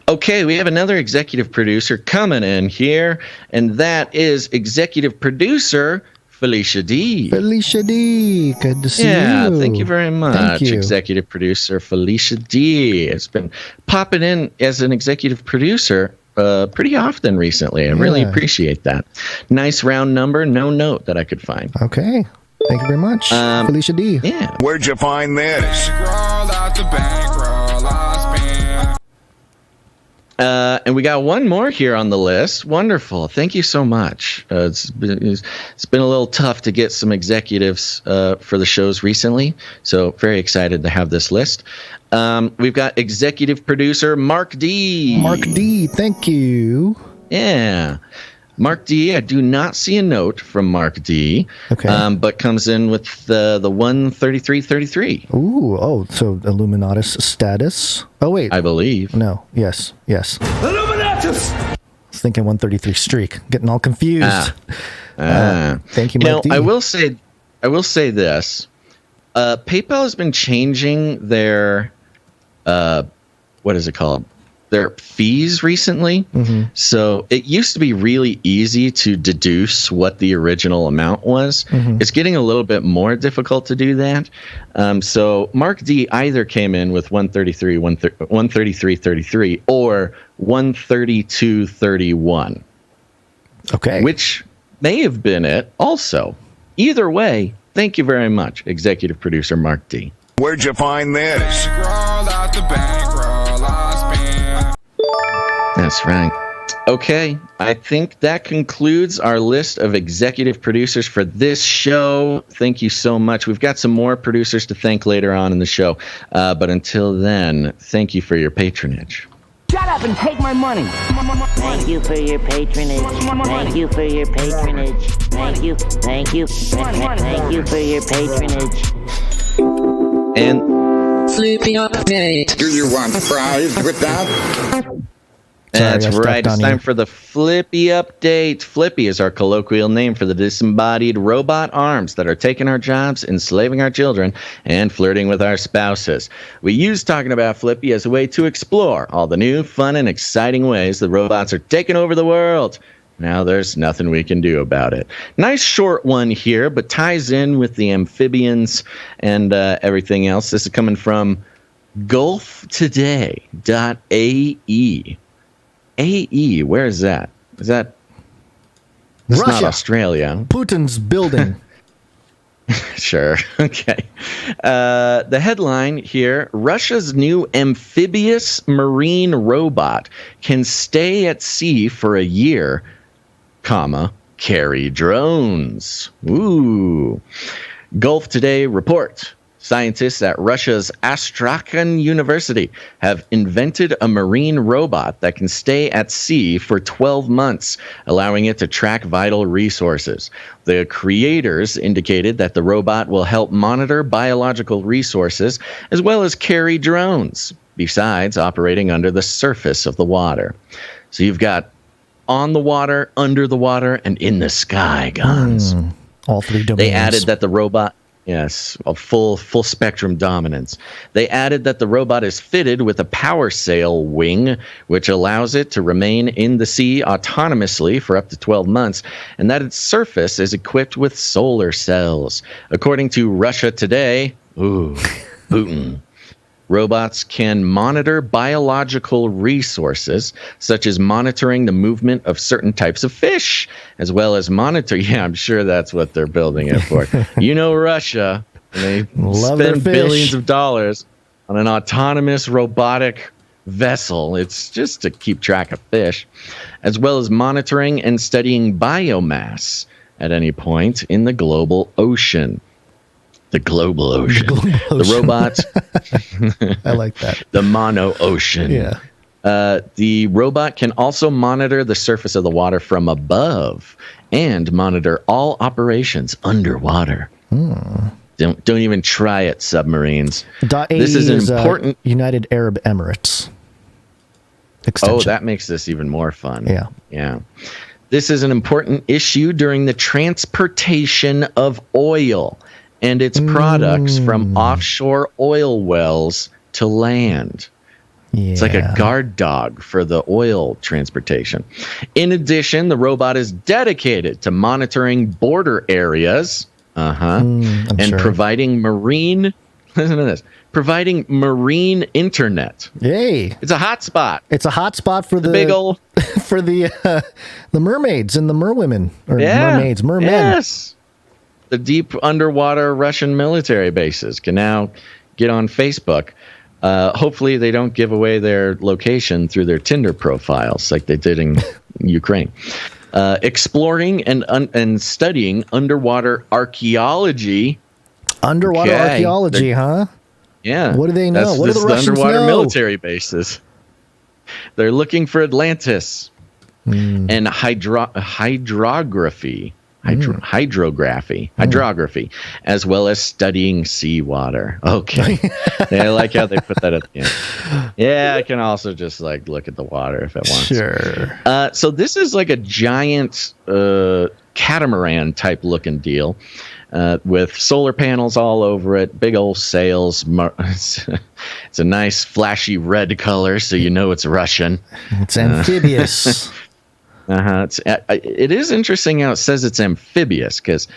Okay, we have another executive producer coming in here, and that is executive producer Felicia D. Felicia D. Good to see you. Yeah, thank you very much, Thank you. executive producer Felicia D. Has been popping in as an executive producer pretty often recently. I really appreciate that. Nice round number, no note that I could find. Okay. Thank you very much, Felicia D. Yeah. Where'd you find this? And we got one more here on the list. Wonderful. Thank you so much. It's been a little tough to get some executives for the shows recently, so very excited to have this list. We've got executive producer Mark D. Mark D, thank you. Yeah. Mark D, I do not see a note from Mark D, but comes in with the 13333. Ooh, so Illuminatus status. Oh, wait. I believe. No, yes. Illuminatus! I was thinking 133 streak. Getting all confused. Thank you, Mark D. I will say this. PayPal has been changing their, what is it called? Their fees recently. Mm-hmm. So it used to be really easy to deduce what the original amount was. Mm-hmm. It's getting a little bit more difficult to do that. So Mark D either came in with 133.33 or 132.31. Okay. Which may have been it also. Either way, thank you very much, executive producer Mark D. Where'd you find this? That's right. Okay, I think that concludes our list of executive producers for this show. Thank you so much. We've got some more producers to thank later on in the show. But until then, thank you for your patronage. Shut up and take my money. Thank you for your patronage. Thank you for your patronage. Thank you for your patronage. And Flippy update. Do you want fries with that? That's right. It's time for the Flippy update. Flippy is our colloquial name for the disembodied robot arms that are taking our jobs, enslaving our children, and flirting with our spouses. We use talking about Flippy as a way to explore all the new, fun, and exciting ways the robots are taking over the world. Now there's nothing we can do about it. Nice short one here, but ties in with the amphibians and everything else. This is coming from gulftoday.ae. AE, where is that? Is that Russia? Not Australia. Putin's building. Sure. Okay. The headline here: Russia's new amphibious marine robot can stay at sea for a year, carry drones. Ooh. Gulf Today report. Scientists at Russia's Astrakhan University have invented a marine robot that can stay at sea for 12 months, allowing it to track vital resources. The creators indicated that the robot will help monitor biological resources as well as carry drones, besides operating under the surface of the water. So you've got on the water, under the water, and in the sky guns. All three domains. They added that the robot... Yes, a full spectrum dominance. They added that the robot is fitted with a power sail wing, which allows it to remain in the sea autonomously for up to 12 months, and that its surface is equipped with solar cells. According to Russia Today, Putin, robots can monitor biological resources, such as monitoring the movement of certain types of fish, as well as monitor. Yeah, I'm sure that's what they're building it for. You know, Russia, they spend billions of dollars on an autonomous robotic vessel. It's just to keep track of fish, as well as monitoring and studying biomass at any point in the global ocean. The global ocean. The robots. I like that. The mono ocean. Yeah. The robot can also monitor the surface of the water from above and monitor all operations underwater. Don't even try it, submarines. This is an important United Arab Emirates extension. Oh, that makes this even more fun. Yeah. This is an important issue during the transportation of oil and its products from offshore oil wells to land. Yeah. It's like a guard dog for the oil transportation. In addition, the robot is dedicated to monitoring border areas and providing marine, listen to this, providing marine internet. Yay. It's a hotspot. It's a hotspot for the big old for the mermaids and the merwomen or mermaids, mermen. Yes. The deep underwater Russian military bases can now get on Facebook. Hopefully they don't give away their location through their Tinder profiles like they did in Ukraine. Exploring and studying underwater archaeology. Underwater archaeology, huh? Yeah. What do they know? What do the Russians underwater know? Military bases. They're looking for Atlantis and hydrography, as well as studying seawater. Okay. I like how they put that at the end. Yeah, I can also just like look at the water if I want. Sure. So this is like a giant catamaran type looking deal. With solar panels all over it, big old sails. It's a nice flashy red color, so you know it's Russian. It's amphibious. It is interesting how it says it's amphibious, because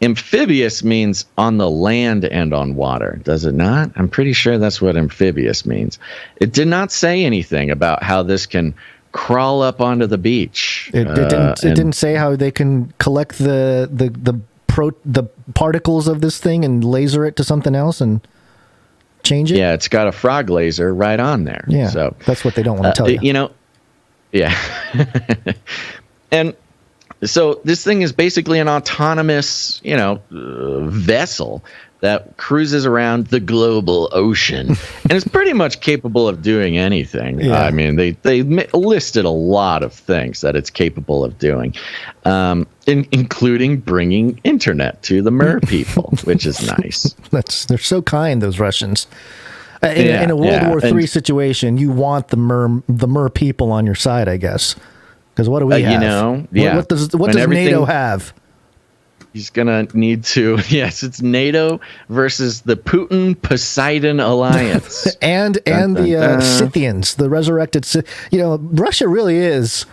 amphibious means on the land and on water, does it not? I'm pretty sure that's what amphibious means. It did not say anything about how this can crawl up onto the beach. It didn't say how they can collect the particles of this thing and laser it to something else and change it. Yeah, it's got a frog laser right on there. Yeah, so that's what they don't want to tell you. You know, yeah. And so this thing is basically an autonomous, vessel that cruises around the global ocean, and it's pretty much capable of doing anything. Yeah. I mean, they listed a lot of things that it's capable of doing, including bringing internet to the mer people, which is nice. They're so kind, those Russians. In a World War III situation, you want the mer people on your side, I guess. Because what do we have? What does NATO have? He's going to need to, it's NATO versus the Putin-Poseidon alliance. and the Scythians, the resurrected, Russia really is,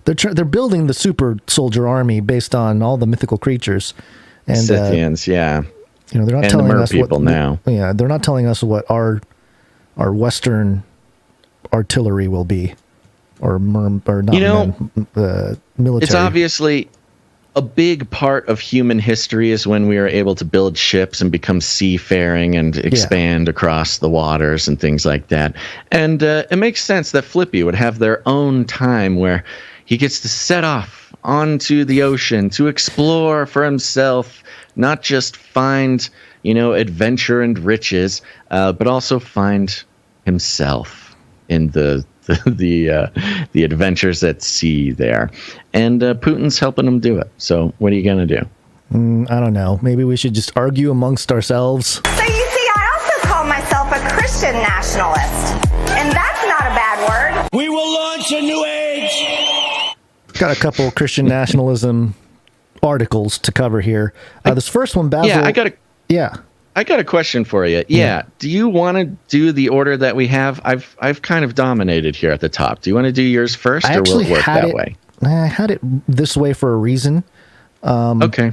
they're building the super soldier army based on all the mythical creatures. And Scythians, they're not telling us people now. Yeah, they're not telling us what our Western artillery will be. Or not military. It's obviously a big part of human history is when we are able to build ships and become seafaring and expand across the waters and things like that. And it makes sense that Flippy would have their own time where he gets to set off onto the ocean to explore for himself, not just find, adventure and riches, but also find himself in the adventures at sea there. And Putin's helping him do it. So what are you going to do? I don't know. Maybe we should just argue amongst ourselves. So you see, I also call myself a Christian nationalist. And that's not a bad word. We will launch a new age. Got a couple Christian nationalism articles to cover here. This first one, Basil. I got a question for you. Yeah. Do you want to do the order that we have? I've kind of dominated here at the top. Do you want to do yours first, or will it work that way? I had it this way for a reason. Okay.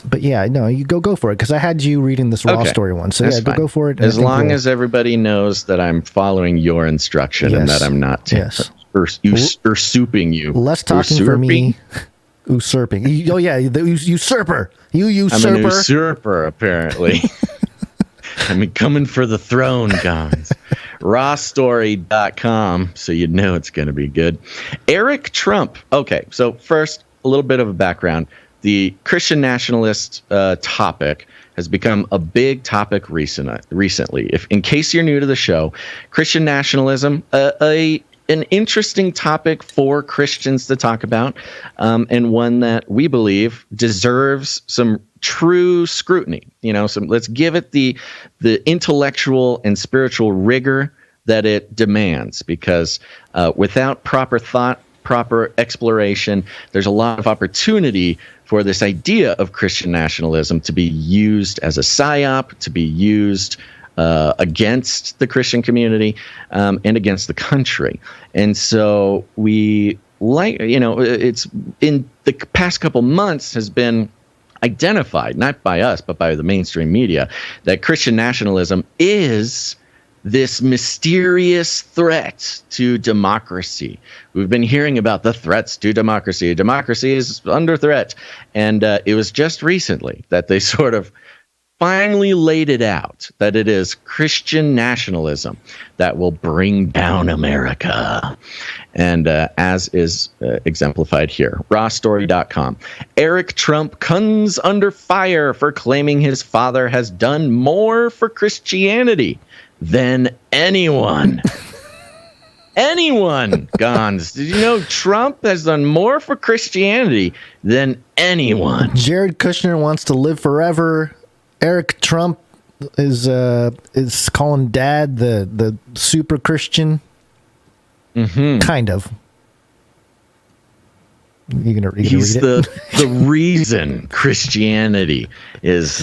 But you go for it, because I had you reading this RawStory one. So That's go for it. As long as everybody knows that I'm following your instruction and that I'm not usurping you. Less talking for me. Usurping. The usurper. You usurper. I'm an usurper, apparently. I'm coming for the throne, guys. RawStory.com, so you know it's going to be good. Eric Trump. Okay, so first, a little bit of a background. The Christian nationalist topic has become a big topic recently. In case you're new to the show, Christian nationalism, an interesting topic for Christians to talk about, and one that we believe deserves some true scrutiny. Let's give it the intellectual and spiritual rigor that it demands, because without proper thought, proper exploration, there's a lot of opportunity for this idea of Christian nationalism to be used as a psyop, to be used against the Christian community and against the country. And so it's in the past couple months has been identified, not by us, but by the mainstream media, that Christian nationalism is this mysterious threat to democracy. We've been hearing about the threats to democracy. Democracy is under threat. And it was just recently that they sort of finally laid it out, that it is Christian nationalism that will bring down America. And as is exemplified here, RawStory.com. Eric Trump comes under fire for claiming his father has done more for Christianity than anyone. Anyone, Gons. Did you know Trump has done more for Christianity than anyone? Jared Kushner wants to live forever. Eric Trump is calling Dad the super Christian. Mm-hmm. Kind of. He's the reason Christianity is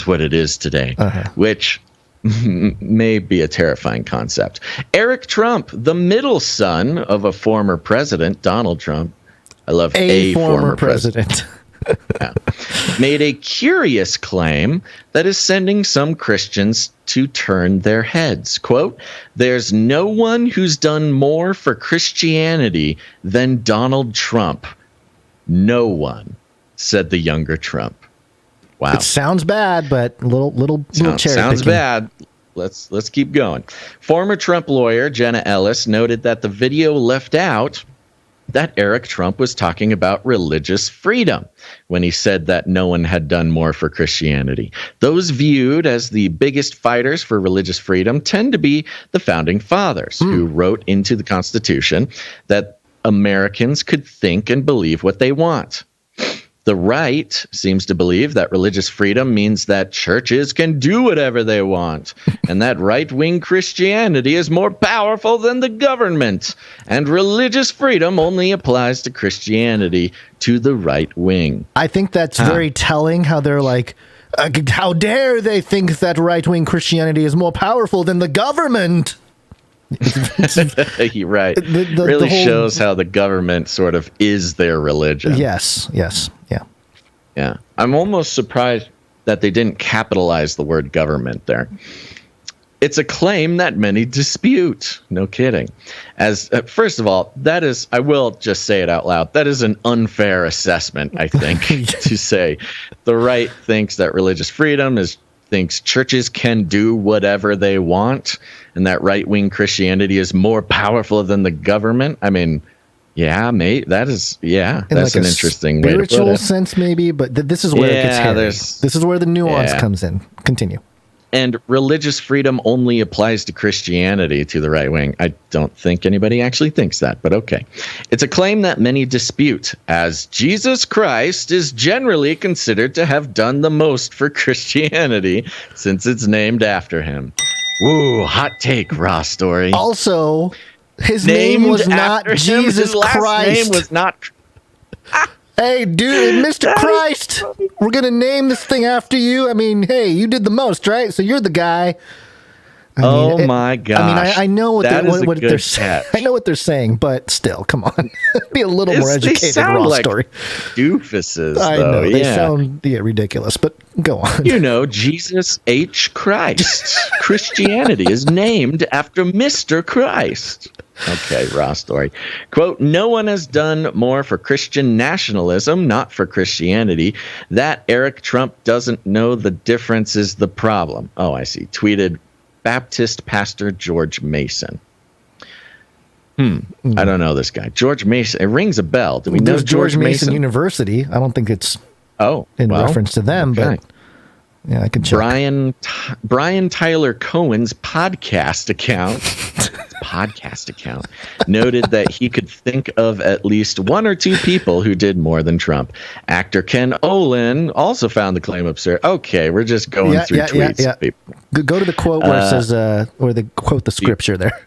what it is today, which may be a terrifying concept. Eric Trump, the middle son of a former president, Donald Trump. I love a former president. Yeah. Made a curious claim that is sending some Christians to turn their heads. Quote, "There's no one who's done more for Christianity than Donald Trump. No one," said the younger Trump. Wow. It sounds bad, but little cherry sounds picking. Bad. Let's keep going. Former Trump lawyer Jenna Ellis noted that the video left out that Eric Trump was talking about religious freedom when he said that no one had done more for Christianity. Those viewed as the biggest fighters for religious freedom tend to be the founding fathers who wrote into the Constitution that Americans could think and believe what they want. The right seems to believe that religious freedom means that churches can do whatever they want, and that right-wing Christianity is more powerful than the government, and religious freedom only applies to Christianity to the right wing. I think that's very telling how they're like, how dare they think that right-wing Christianity is more powerful than the government? You're right. Really shows how the government sort of is their religion. Yes. Yeah. I'm almost surprised that they didn't capitalize the word government there. It's a claim that many dispute. No kidding. As first of all, that is, I will just say it out loud, that is an unfair assessment, I think, to say the right thinks that religious freedom thinks churches can do whatever they want, and that right-wing Christianity is more powerful than the government. I mean, yeah, mate, that's like an interesting way to put it. Spiritual sense, maybe, but this is where it gets hairy. This is where the nuance comes in. Continue. And religious freedom only applies to Christianity to the right wing. I don't think anybody actually thinks that, but okay. It's a claim that many dispute, as Jesus Christ is generally considered to have done the most for Christianity since it's named after him. Woo, hot take, RawStory. Also, his name was not Jesus Christ. His last name was not... Hey, dude, Mr. Christ, we're going to name this thing after you. I mean, hey, you did the most, right? So you're the guy. My gosh. I know what they're saying. I know what they're saying, but still, come on. Be a little more educated, they sound RawStory. Like doofuses, I though. know. They sound ridiculous, but go on. Jesus H. Christ. Christianity is named after Mr. Christ. Okay, RawStory. Quote, "No one has done more for Christian nationalism, not for Christianity. That Eric Trump doesn't know the difference is the problem." Oh, I see. Tweeted Baptist pastor George Mason. I don't know this guy. George Mason. It rings a bell. Do we know George Mason University? I don't think it's reference to them, but yeah, I can check. Brian Tyler Cohen's podcast account noted that he could think of at least one or two people who did more than Trump. Actor Ken Olin also found the claim absurd. Okay, we're just going through tweets. Yeah. Go to the quote where it says, where they quote the scripture there.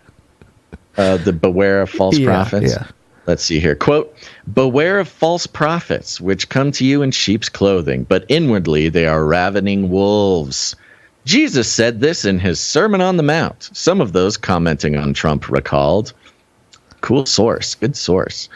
The beware of false prophets. Yeah. Let's see here. Quote, "Beware of false prophets, which come to you in sheep's clothing, but inwardly they are ravening wolves." Jesus said this in his Sermon on the Mount. Some of those commenting on Trump recalled. Cool source. Good source.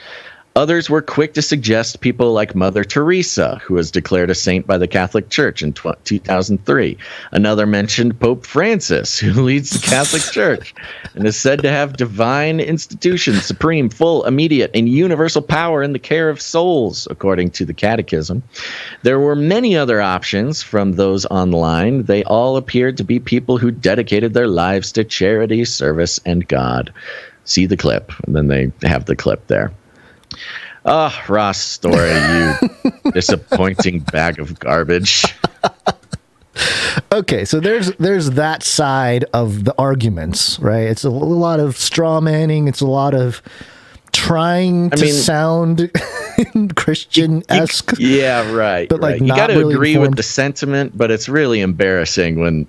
Others were quick to suggest people like Mother Teresa, who was declared a saint by the Catholic Church in 2003. Another mentioned Pope Francis, who leads the Catholic Church and is said to have divine institutions, supreme, full, immediate, and universal power in the care of souls, according to the Catechism. There were many other options from those online. They all appeared to be people who dedicated their lives to charity, service, and God. See the clip, and then they have the clip there. Oh, RawStory, you disappointing bag of garbage. Okay, so there's that side of the arguments, right? It's a lot of straw manning. It's a lot of trying to sound Christian-esque. Yeah, right. But right. You got to agree with the sentiment, but it's really embarrassing when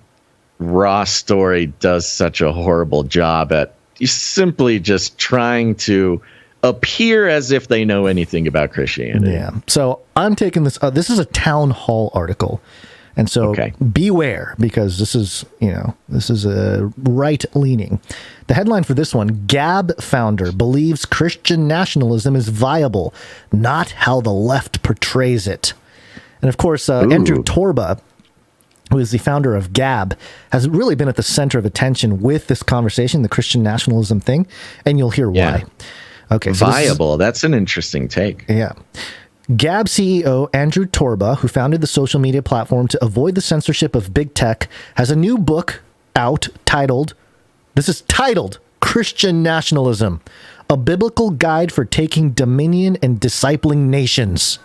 RawStory does such a horrible job at simply just trying to appear as if they know anything about Christianity. Yeah. So I'm taking this. This is a TownHall article, and so beware, because this is a right leaning. The headline for this one: Gab founder believes Christian nationalism is viable, not how the left portrays it. And of course, Andrew Torba, who is the founder of Gab, has really been at the center of attention with this conversation, the Christian nationalism thing, and you'll hear why. Okay, so viable. That's an interesting take. Yeah. Gab CEO Andrew Torba, who founded the social media platform to avoid the censorship of big tech, has a new book out titled Christian Nationalism, a biblical guide for taking dominion and discipling nations.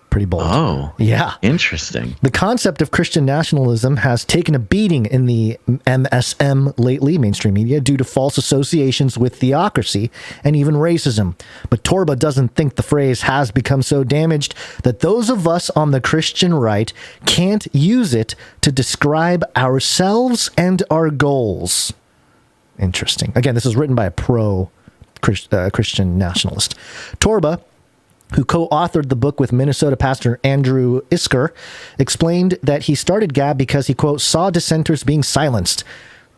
Pretty bold. Oh, yeah. Interesting. The concept of Christian nationalism has taken a beating in the MSM lately, mainstream media, due to false associations with theocracy and even racism. But Torba doesn't think the phrase has become so damaged that those of us on the Christian right can't use it to describe ourselves and our goals. Interesting. Again, this is written by a pro-Christian nationalist. Torba, who co-authored the book with Minnesota pastor Andrew Isker, explained that he started Gab because he, quote, saw dissenters being silenced,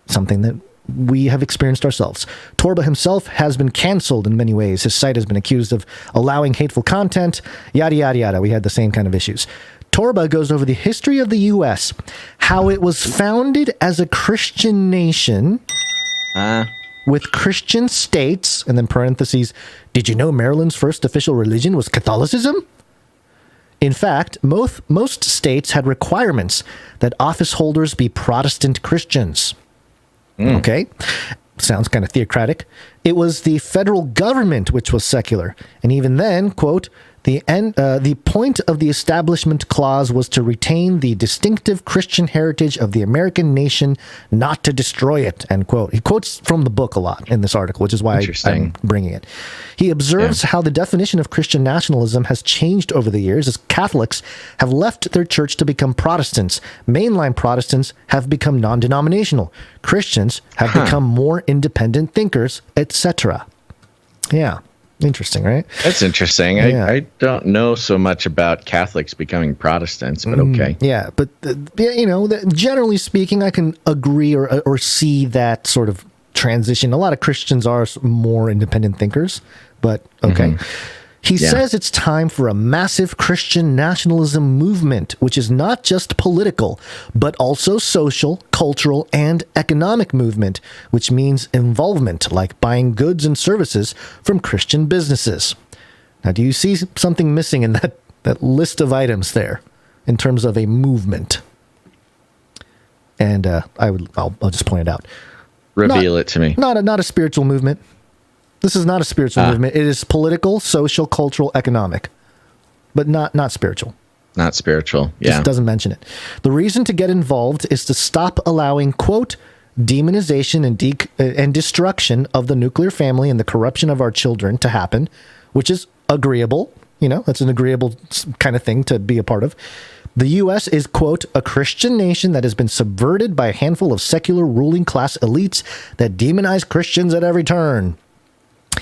something that we have experienced ourselves. Torba himself has been canceled in many ways. His site has been accused of allowing hateful content, yada, yada, yada. We had the same kind of issues. Torba goes over the history of the U.S., how it was founded as a Christian nation, with Christian states, and then parentheses, did you know Maryland's first official religion was Catholicism? In fact, most states had requirements that office holders be Protestant Christians. Okay, sounds kind of theocratic. It was the federal government which was secular, and even then, quote, the point of the Establishment Clause was to retain the distinctive Christian heritage of the American nation, not to destroy it, end quote. He quotes from the book a lot in this article, which is why I'm bringing it. He observes how the definition of Christian nationalism has changed over the years as Catholics have left their church to become Protestants. Mainline Protestants have become non-denominational. Christians have become more independent thinkers, etc. Yeah. Interesting, right? That's interesting. Yeah. I don't know so much about Catholics becoming Protestants, but okay. Yeah, but generally speaking, I can agree or see that sort of transition. A lot of Christians are more independent thinkers, but okay. He says it's time for a massive Christian nationalism movement, which is not just political, but also social, cultural, and economic movement, which means involvement, like buying goods and services from Christian businesses. Now, do you see something missing in that list of items there in terms of a movement? And I'll just point it out. Reveal it to me. Not a spiritual movement. This is not a spiritual movement. It is political, social, cultural, economic, but not spiritual. Not spiritual, yeah. Just doesn't mention it. The reason to get involved is to stop allowing, quote, demonization and destruction of the nuclear family and the corruption of our children to happen, which is agreeable. That's an agreeable kind of thing to be a part of. The U.S. is, quote, a Christian nation that has been subverted by a handful of secular ruling class elites that demonize Christians at every turn.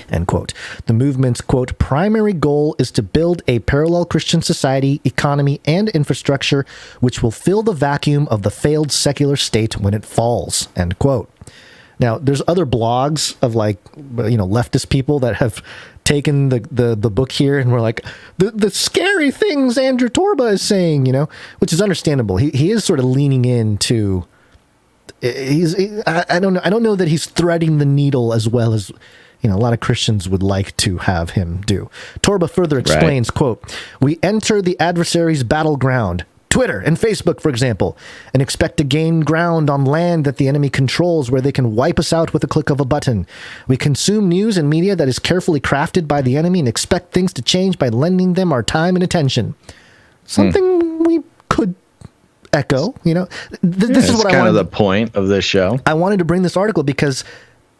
End quote. The movement's, quote, primary goal is to build a parallel Christian society, economy, and infrastructure which will fill the vacuum of the failed secular state when it falls, end quote. Now, there's other blogs of leftist people that have taken the book here and were like, the scary things Andrew Torba is saying, which is understandable. He is sort of leaning into, I don't know that he's threading the needle as well as, a lot of Christians would like to have him do. Torba further explains, quote, we enter the adversary's battleground, Twitter and Facebook, for example, and expect to gain ground on land that the enemy controls where they can wipe us out with a click of a button. We consume news and media that is carefully crafted by the enemy and expect things to change by lending them our time and attention. Something we could echo, This is what I wanted. Kind of the point of this show. I wanted to bring this article because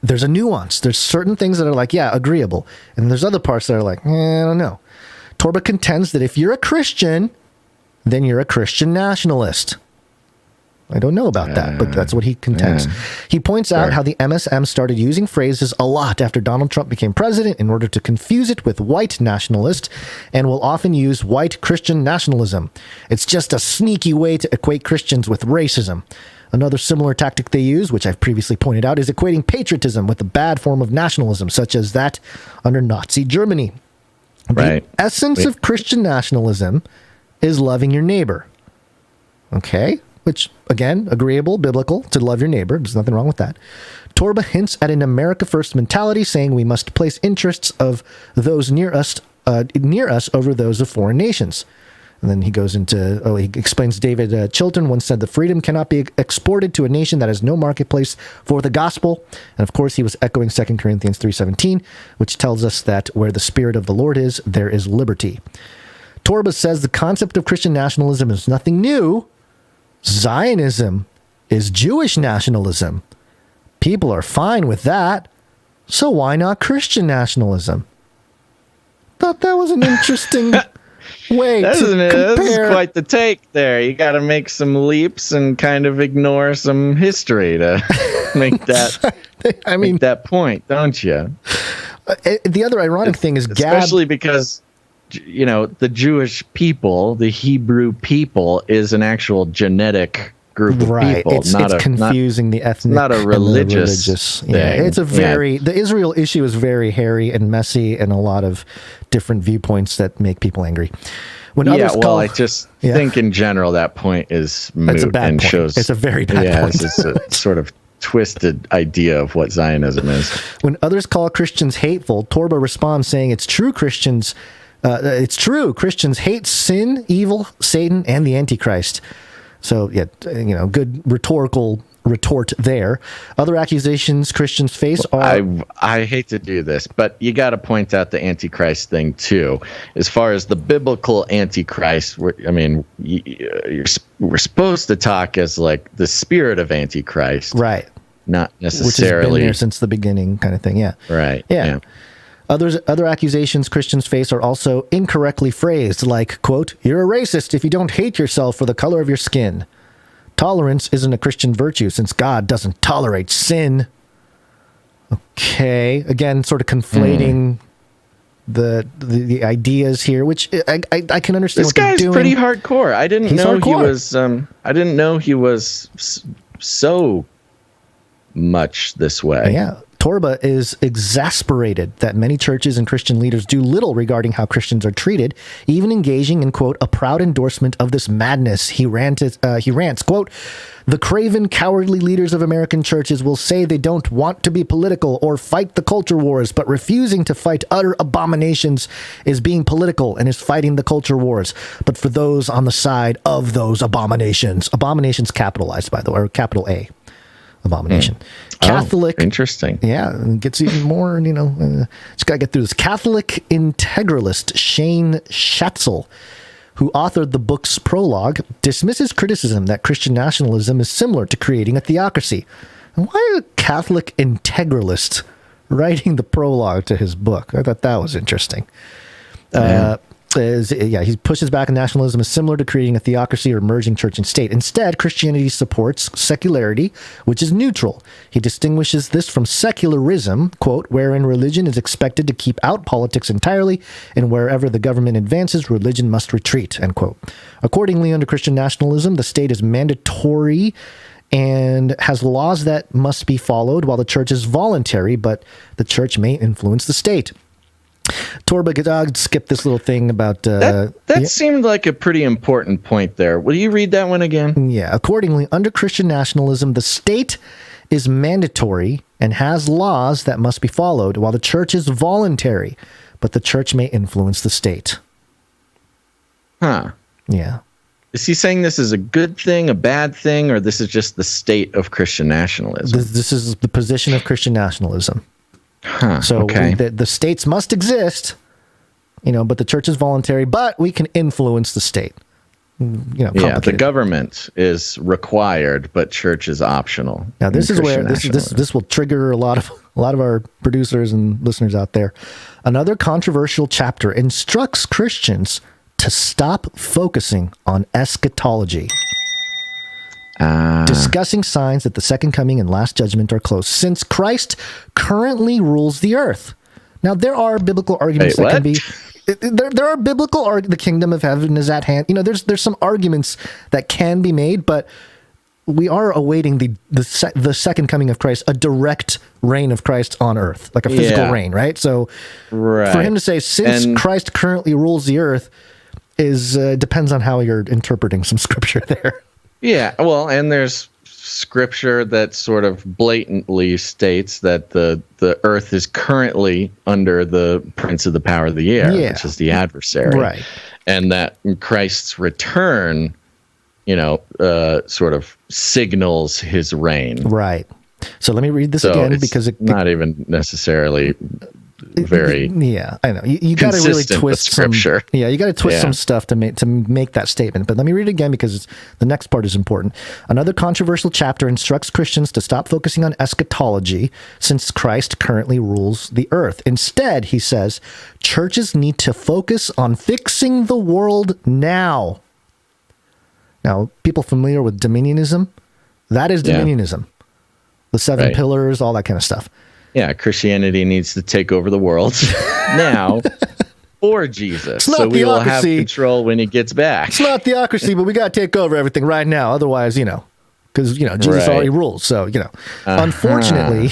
there's a nuance. There's certain things that are like, yeah, agreeable. And there's other parts that are like, I don't know. Torba contends that if you're a Christian, then you're a Christian nationalist. I don't know about that, but that's what he contends. He points out how the MSM started using phrases a lot after Donald Trump became president in order to confuse it with white nationalist, and will often use white Christian nationalism. It's just a sneaky way to equate Christians with racism. Another similar tactic they use, which I've previously pointed out, is equating patriotism with a bad form of nationalism, such as that under Nazi Germany. The essence of Christian nationalism is loving your neighbor. Okay? Which, again, agreeable, biblical, to love your neighbor. There's nothing wrong with that. Torba hints at an America First mentality, saying we must place interests of those near us over those of foreign nations. And then he goes into, he explains David Chilton once said that freedom cannot be exported to a nation that has no marketplace for the gospel. And of course, he was echoing 2 Corinthians 3:17, which tells us that where the Spirit of the Lord is, there is liberty. Torba says the concept of Christian nationalism is nothing new. Zionism is Jewish nationalism. People are fine with that. So why not Christian nationalism? Thought that was an interesting way to compare. This is quite the take there. You got to make some leaps and kind of ignore some history to make that make that point, don't you? The other ironic thing is especially because the Jewish people, the Hebrew people, is an actual genetic group of people. It's confusing the ethnic, not a religious thing. Yeah, it's a the Israel issue is very hairy and messy, and a lot of different viewpoints that make people angry. I just think in general that point is moot. It's a bad point. It's a very bad point. It's a sort of twisted idea of what Zionism is. When others call Christians hateful, Torba responds saying it's true Christians hate sin, evil, Satan, and the Antichrist. So, good rhetorical retort there. Other accusations Christians face are... I hate to do this, but you got to point out the Antichrist thing, too. As far as the biblical Antichrist, we're supposed to talk as like the spirit of Antichrist. Right. Not necessarily... Which has been there since the beginning kind of thing, yeah. Right. Yeah. Other accusations Christians face are also incorrectly phrased, like, quote, you're a racist if you don't hate yourself for the color of your skin. Tolerance isn't a Christian virtue since God doesn't tolerate sin. Okay, again, sort of conflating the ideas here, which I can understand. This guy's pretty hardcore. I didn't know he was so much this way. Yeah. Torba is exasperated that many churches and Christian leaders do little regarding how Christians are treated, even engaging in, quote, a proud endorsement of this madness. He rants, quote, the craven, cowardly leaders of American churches will say they don't want to be political or fight the culture wars, but refusing to fight utter abominations is being political and is fighting the culture wars. But for those on the side of those abominations capitalized, by the way, or capital A. Abomination. Catholic. Interesting. Yeah, and gets even more, just got to get through this. Catholic integralist Shane Schatzel, who authored the book's prologue, dismisses criticism that Christian nationalism is similar to creating a theocracy. And why a Catholic integralist writing the prologue to his book? I thought that was interesting. he pushes back on nationalism is similar to creating a theocracy or merging church and state. Instead, Christianity supports secularity, which is neutral. He distinguishes this from secularism, quote, wherein religion is expected to keep out politics entirely, and wherever the government advances, religion must retreat, end quote. Accordingly, under Christian nationalism, the state is mandatory and has laws that must be followed, while the church is voluntary, but the church may influence the state. Torba, I'll skip this little thing about... that seemed like a pretty important point there. Will you read that one again? Yeah. Accordingly, under Christian nationalism, the state is mandatory and has laws that must be followed, while the church is voluntary, but the church may influence the state. Huh. Yeah. Is he saying this is a good thing, a bad thing, or this is just the state of Christian nationalism? This is the position of Christian nationalism. Huh, so okay. the states must exist, but the church is voluntary, but we can influence the state. Yeah, the government is required, but church is optional. Now, this is where this will trigger a lot of our producers and listeners out there. Another controversial chapter instructs Christians to stop focusing on eschatology. Discussing signs that the second coming and last judgment are close, since Christ currently rules the earth. Now, there are biblical arguments that can be... There are biblical the kingdom of heaven is at hand. There's some arguments that can be made, but we are awaiting the second coming of Christ, a direct reign of Christ on earth, like a physical reign, right? So for him to say, since Christ currently rules the earth, depends on how you're interpreting some scripture there. Yeah, well, and there's scripture that sort of blatantly states that the earth is currently under the prince of the power of the air, which is the adversary. Right. And that Christ's return, sort of signals his reign. Right. So let me read this again because it's not even necessarily very I know you got to really twist scripture. You got to twist some stuff to make that statement. But let me read it again because the next part is important. Another controversial chapter instructs Christians to stop focusing on eschatology, since Christ currently rules the earth. Instead, he says, churches need to focus on fixing the world now. Now, people familiar with dominionism, that is dominionism. The seven pillars, all that kind of stuff. Yeah, Christianity needs to take over the world now for Jesus. So we will have control when he gets back. It's not theocracy, but we got to take over everything right now. Otherwise, because, Jesus already rules. So, unfortunately,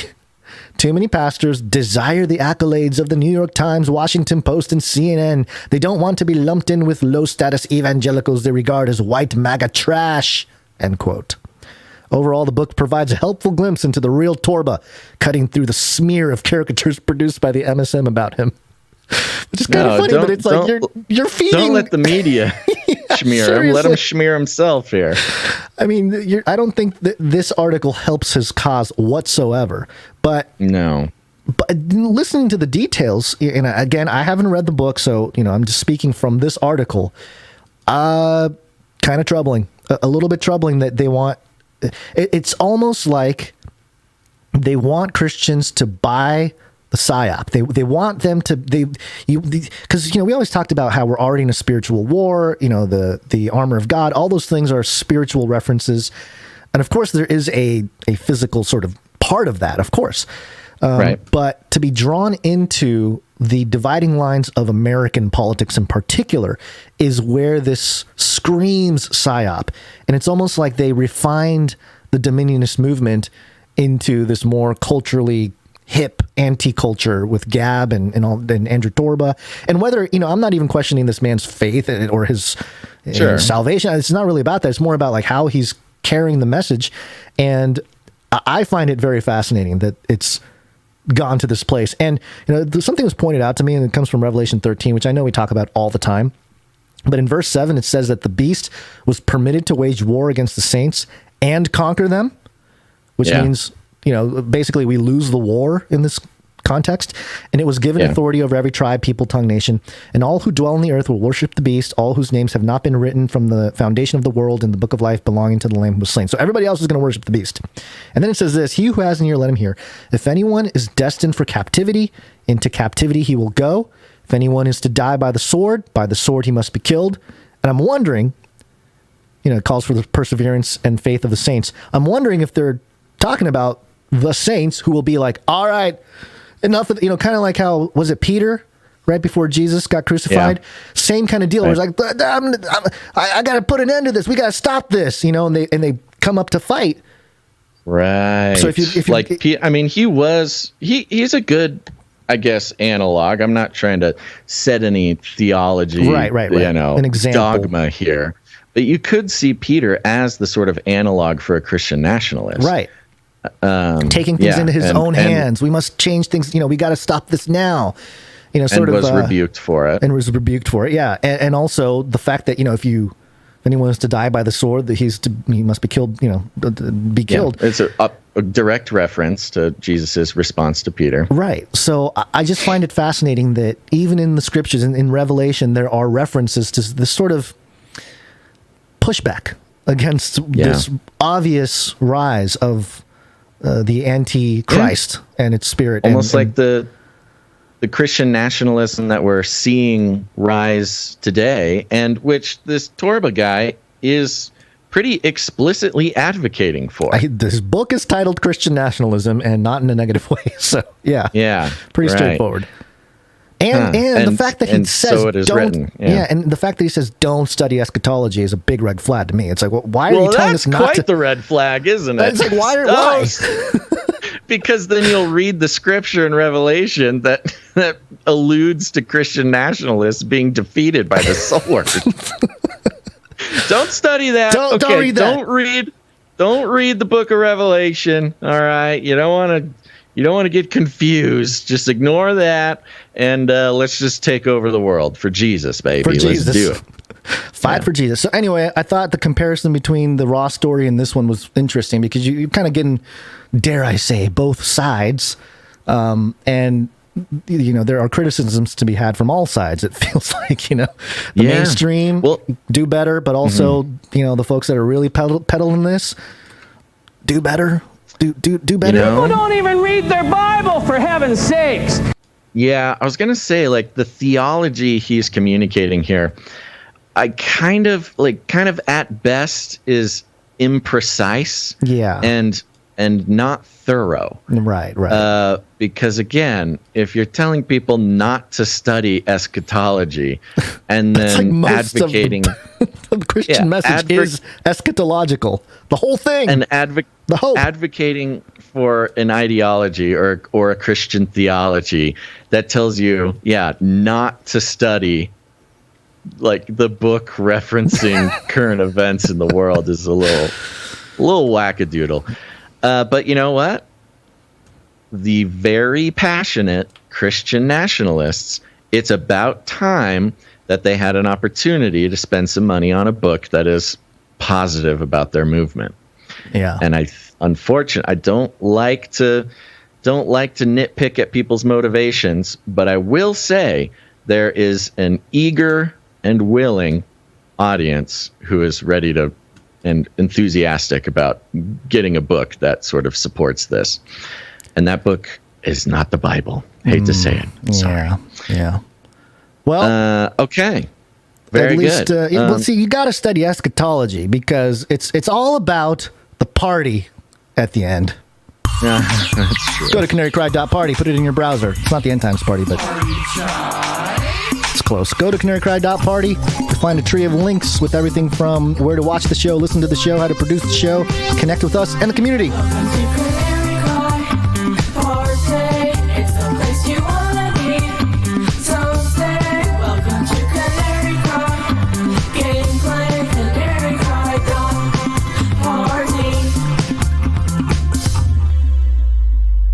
too many pastors desire the accolades of the New York Times, Washington Post, and CNN. They don't want to be lumped in with low-status evangelicals they regard as white MAGA trash, end quote. Overall, the book provides a helpful glimpse into the real Torba, cutting through the smear of caricatures produced by the MSM about him. Which is kind of funny, but it's like you're feeding... Don't let the media smear him. Let him smear himself here. I mean, I don't think that this article helps his cause whatsoever. But no. But listening to the details, again, I haven't read the book, so I'm just speaking from this article. Kind of troubling. A little bit troubling that they want... It's almost like they want Christians to buy the psyop. They want them to because we always talked about how we're already in a spiritual war. The armor of God. All those things are spiritual references, and of course there is a physical sort of part of that, of course. Right. But to be drawn into the dividing lines of American politics in particular is where this screams psyop. And it's almost like they refined the dominionist movement into this more culturally hip anti-culture with Gab and Andrew Torba. And whether, I'm not even questioning this man's faith or his salvation. It's not really about that. It's more about like how he's carrying the message. And I find it very fascinating that it's gone to this place. And something was pointed out to me, and it comes from Revelation 13, which I know we talk about all the time. But in verse 7, it says that the beast was permitted to wage war against the saints and conquer them, which means, basically we lose the war in this context. And it was given authority over every tribe, people, tongue, nation, and all who dwell on the earth will worship the beast, all whose names have not been written from the foundation of the world in the book of life belonging to the Lamb who was slain. So everybody else is going to worship the beast. And then it says this, he who has an ear, let him hear. If anyone is destined for captivity, into captivity he will go. If anyone is to die by the sword he must be killed. And I'm wondering, it calls for the perseverance and faith of the saints. I'm wondering if they're talking about the saints who will be like, all right, enough of, kind of like how, was it Peter right before Jesus got crucified? Yeah. Same kind of deal. Right. It was like, I got to put an end to this. We got to stop this, and they come up to fight. Right. So he's a good, I guess, analog. I'm not trying to set any theology, right. An example. Dogma here. But you could see Peter as the sort of analog for a Christian nationalist. Right. Taking things into his own hands. We must change things. We got to stop this now. Was rebuked for it. And was rebuked for it, yeah. And also the fact that, if anyone is to die by the sword, that he must be killed, be killed. Yeah, it's a direct reference to Jesus's response to Peter. Right. So I just find it fascinating that even in the scriptures, in Revelation, there are references to this sort of pushback against this obvious rise of the Antichrist and its spirit. Almost like the Christian nationalism that we're seeing rise today, and which this Torba guy is pretty explicitly advocating for. This book is titled Christian Nationalism, and not in a negative way. So, yeah, pretty straightforward. And the fact that he says, so it is written. Yeah, and the fact that he says don't study eschatology is a big red flag to me. It's like, why are you telling us not to? That's quite the red flag, isn't it? It's like, why? Because then you'll read the scripture in Revelation that alludes to Christian nationalists being defeated by the sword. Don't study that. Don't read that. Don't read the book of Revelation. All right, you don't want to get confused. Just ignore that, and let's just take over the world for Jesus, baby. For Jesus. Let's do it. Fight for Jesus. So anyway, I thought the comparison between the RawStory and this one was interesting because you're kind of getting, dare I say, both sides. And, there are criticisms to be had from all sides. It feels like, the mainstream do better, but also, the folks that are really peddling this do better. Do better. People don't even read their Bible, for heaven's sakes. Yeah, I was going to say, like, the theology he's communicating here, I kind of at best is imprecise. Yeah. And not thorough. Right. Because again, if you're telling people not to study eschatology and then like advocating the Christian message is eschatological. The whole thing. And the hope. Advocating for an ideology or a Christian theology that tells you, not to study like the book referencing current events in the world is a little wackadoodle. But you know what? The very passionate Christian nationalists, it's about time that they had an opportunity to spend some money on a book that is positive about their movement. Yeah. And unfortunately, I don't like to nitpick at people's motivations, but I will say there is an eager and willing audience who is ready to and enthusiastic about getting a book that sort of supports this. And that book is not the Bible. Hate to say it. Sorry. Yeah. Well, okay. Very good. Well, see, you got to study eschatology because it's all about the party at the end. Yeah, that's true. Go to canarycry.party. Put it in your browser. It's not the end times party, but it's close. Go to canarycry.party to find a tree of links with everything from where to watch the show, listen to the show, how to produce the show, connect with us and the community.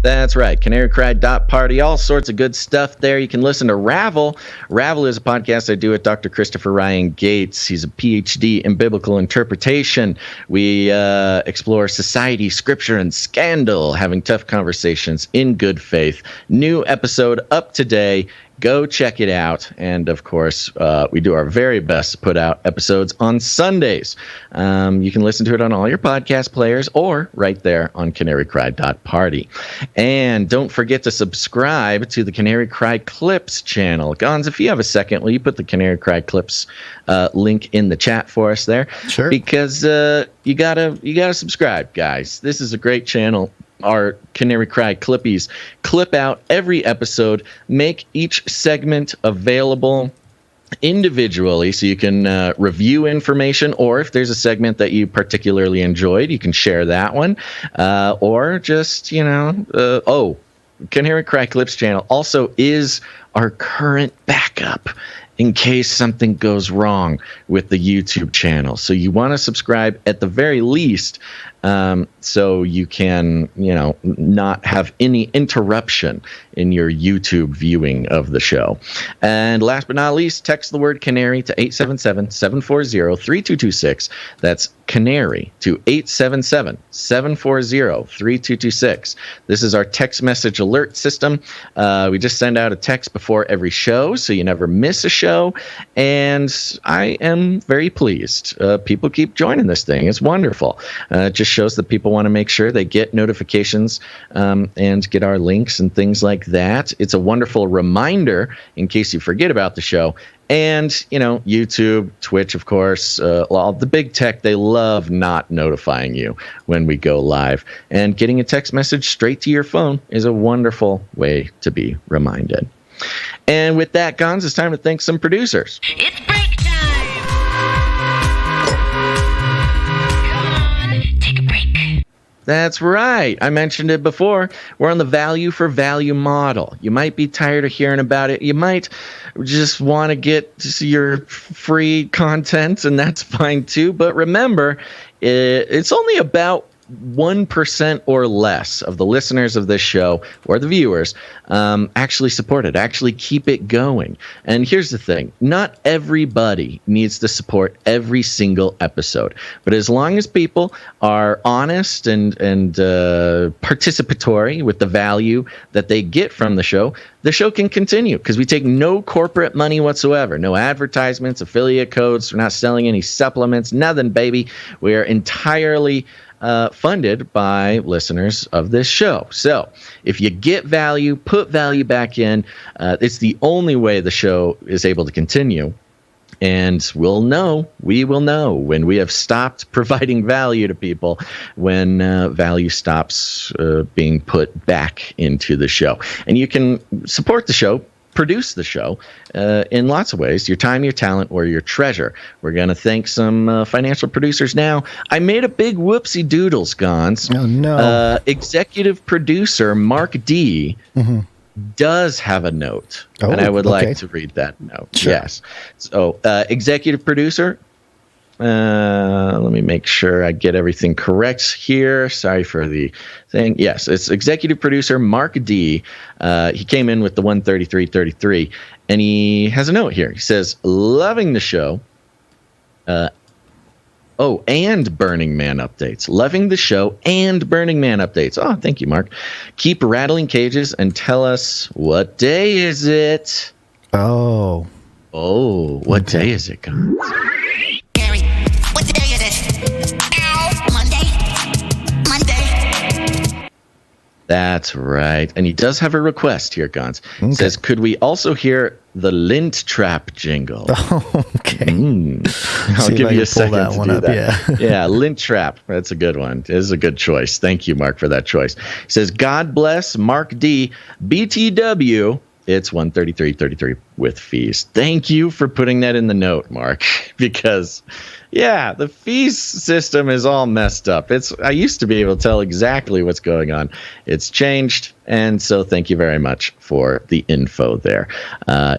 That's right. Canarycry.party. All sorts of good stuff there. You can listen to Ravel. Ravel is a podcast I do with Dr. Christopher Ryan Gates. He's a PhD in biblical interpretation. We explore society, scripture, and scandal, having tough conversations in good faith. New episode up today. Go check it out. And, of course, we do our very best to put out episodes on Sundays. You can listen to it on all your podcast players or right there on canarycry.party. And don't forget to subscribe to the Canary Cry Clips channel. Gons, if you have a second, will you put the Canary Cry Clips link in the chat for us there? Sure. Because you gotta subscribe, guys. This is a great channel. Our Canary Cry Clippies clip out every episode, make each segment available individually so you can review information, or if there's a segment that you particularly enjoyed, you can share that one, or just, Canary Cry Clips channel also is our current backup in case something goes wrong with the YouTube channel. So you want to subscribe at the very least, so you can, not have any interruption in your YouTube viewing of the show. And last but not least, text the word Canary to 877-740-3226. That's Canary to 877-740-3226. This is our text message alert system. We just send out a text before every show, so you never miss a show. And I am very pleased. People keep joining this thing. It's wonderful. It just shows that people want to make sure they get notifications and get our links and things like that. It's a wonderful reminder in case you forget about the show. And, YouTube, Twitch, of course, all the big tech, they love not notifying you when we go live. And getting a text message straight to your phone is a wonderful way to be reminded. And with that, Gons, it's time to thank some producers. It's break time! Come on, take a break. That's right. I mentioned it before. We're on the value for value model. You might be tired of hearing about it. You might just want to get your free content, and that's fine too. But remember, it's only about 1% or less of the listeners of this show or the viewers actually support it, actually keep it going. And here's the thing. Not everybody needs to support every single episode. But as long as people are honest and participatory with the value that they get from the show can continue because we take no corporate money whatsoever. No advertisements, affiliate codes. We're not selling any supplements, nothing, baby. We are entirely funded by listeners of this show. So if you get value, put value back in. It's the only way the show is able to continue. And we will know when we have stopped providing value to people, when value stops being put back into the show. And you can support the show, produce the show in lots of ways: your time, your talent, or your treasure. We're going to thank some financial producers now. I made a big whoopsie doodles, Gons. Oh, no. Executive producer Mark D. does have a note, and I would like to read that note. Sure. Yes. So executive producer, let me make sure I get everything correct here. Sorry for the thing. Yes, it's executive producer Mark D. He came in with the 133.33, and he has a note here. He says, loving the show. And Burning Man updates. Loving the show and Burning Man updates. Oh, thank you, Mark. Keep rattling cages and tell us, what day is it? Oh, what day is it, guys? Gary, what day is it? Monday. That's right. And he does have a request here, Gons. He says, could we also hear the Lint Trap jingle? Okay. I'll give you a second to do that. Yeah. Yeah, Lint Trap. That's a good one. It is a good choice. Thank you, Mark, for that choice. He says, God bless Mark D. BTW. It's 133.33 with fees. Thank you for putting that in the note, Mark, because, yeah, the fees system is all messed up. I used to be able to tell exactly what's going on. It's changed, and so thank you very much for the info there.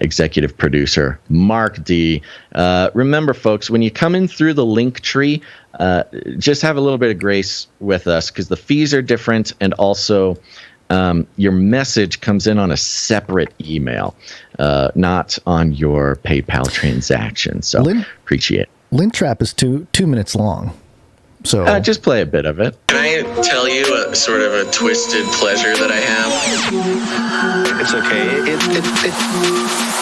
Executive producer Mark D. Remember, folks, when you come in through the link tree, just have a little bit of grace with us because the fees are different, and also your message comes in on a separate email, not on your PayPal transaction. So appreciate it. Lint Trap is two minutes long. So just play a bit of it. Can I tell you a sort of a twisted pleasure that I have? It's okay.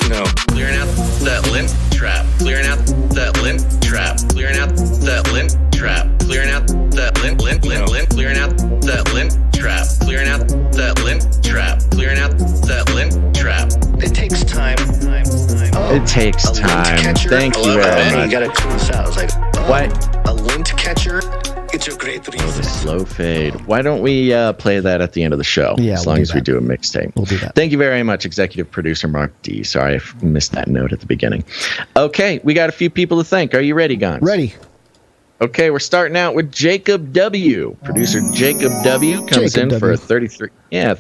No. Clearing out that lint trap. Clearing out that lint trap. Clearing out that lint trap. Clearing out that lint. Clearing out that lint trap. Clearing out that lint trap. Clearing out that lint trap. It takes time. It takes time. Thank you very much. You gotta tune this out. It's like, what? A lint catcher? It's a great reason. Slow fade. Why don't we play that at the end of the show? Yeah, as long as we do a mixtape. We'll do that. Thank you very much, executive producer Mark D. Sorry I missed that note at the beginning. Okay, we got a few people to thank. Are you ready, Gons? Ready. Okay, we're starting out with Jacob W. Producer Jacob W. comes in for 33. And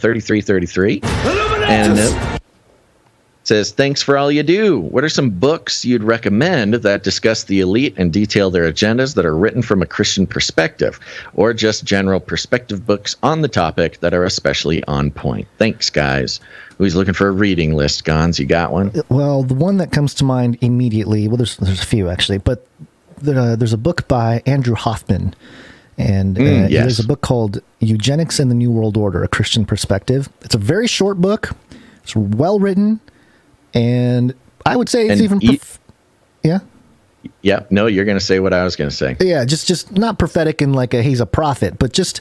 says, thanks for all you do. What are some books you'd recommend that discuss the elite and detail their agendas that are written from a Christian perspective, or just general perspective books on the topic that are especially on point? Thanks, guys. Who's looking for a reading list, Gons? You got one? Well, the one that comes to mind immediately, well, there's a few actually, but there's a book by Andrew Hoffman, and there's a book called Eugenics and the New World Order, A Christian Perspective. It's a very short book. It's well written. And I would say it's yeah. No, you're going to say what I was going to say. Yeah, just not prophetic in like he's a prophet, but just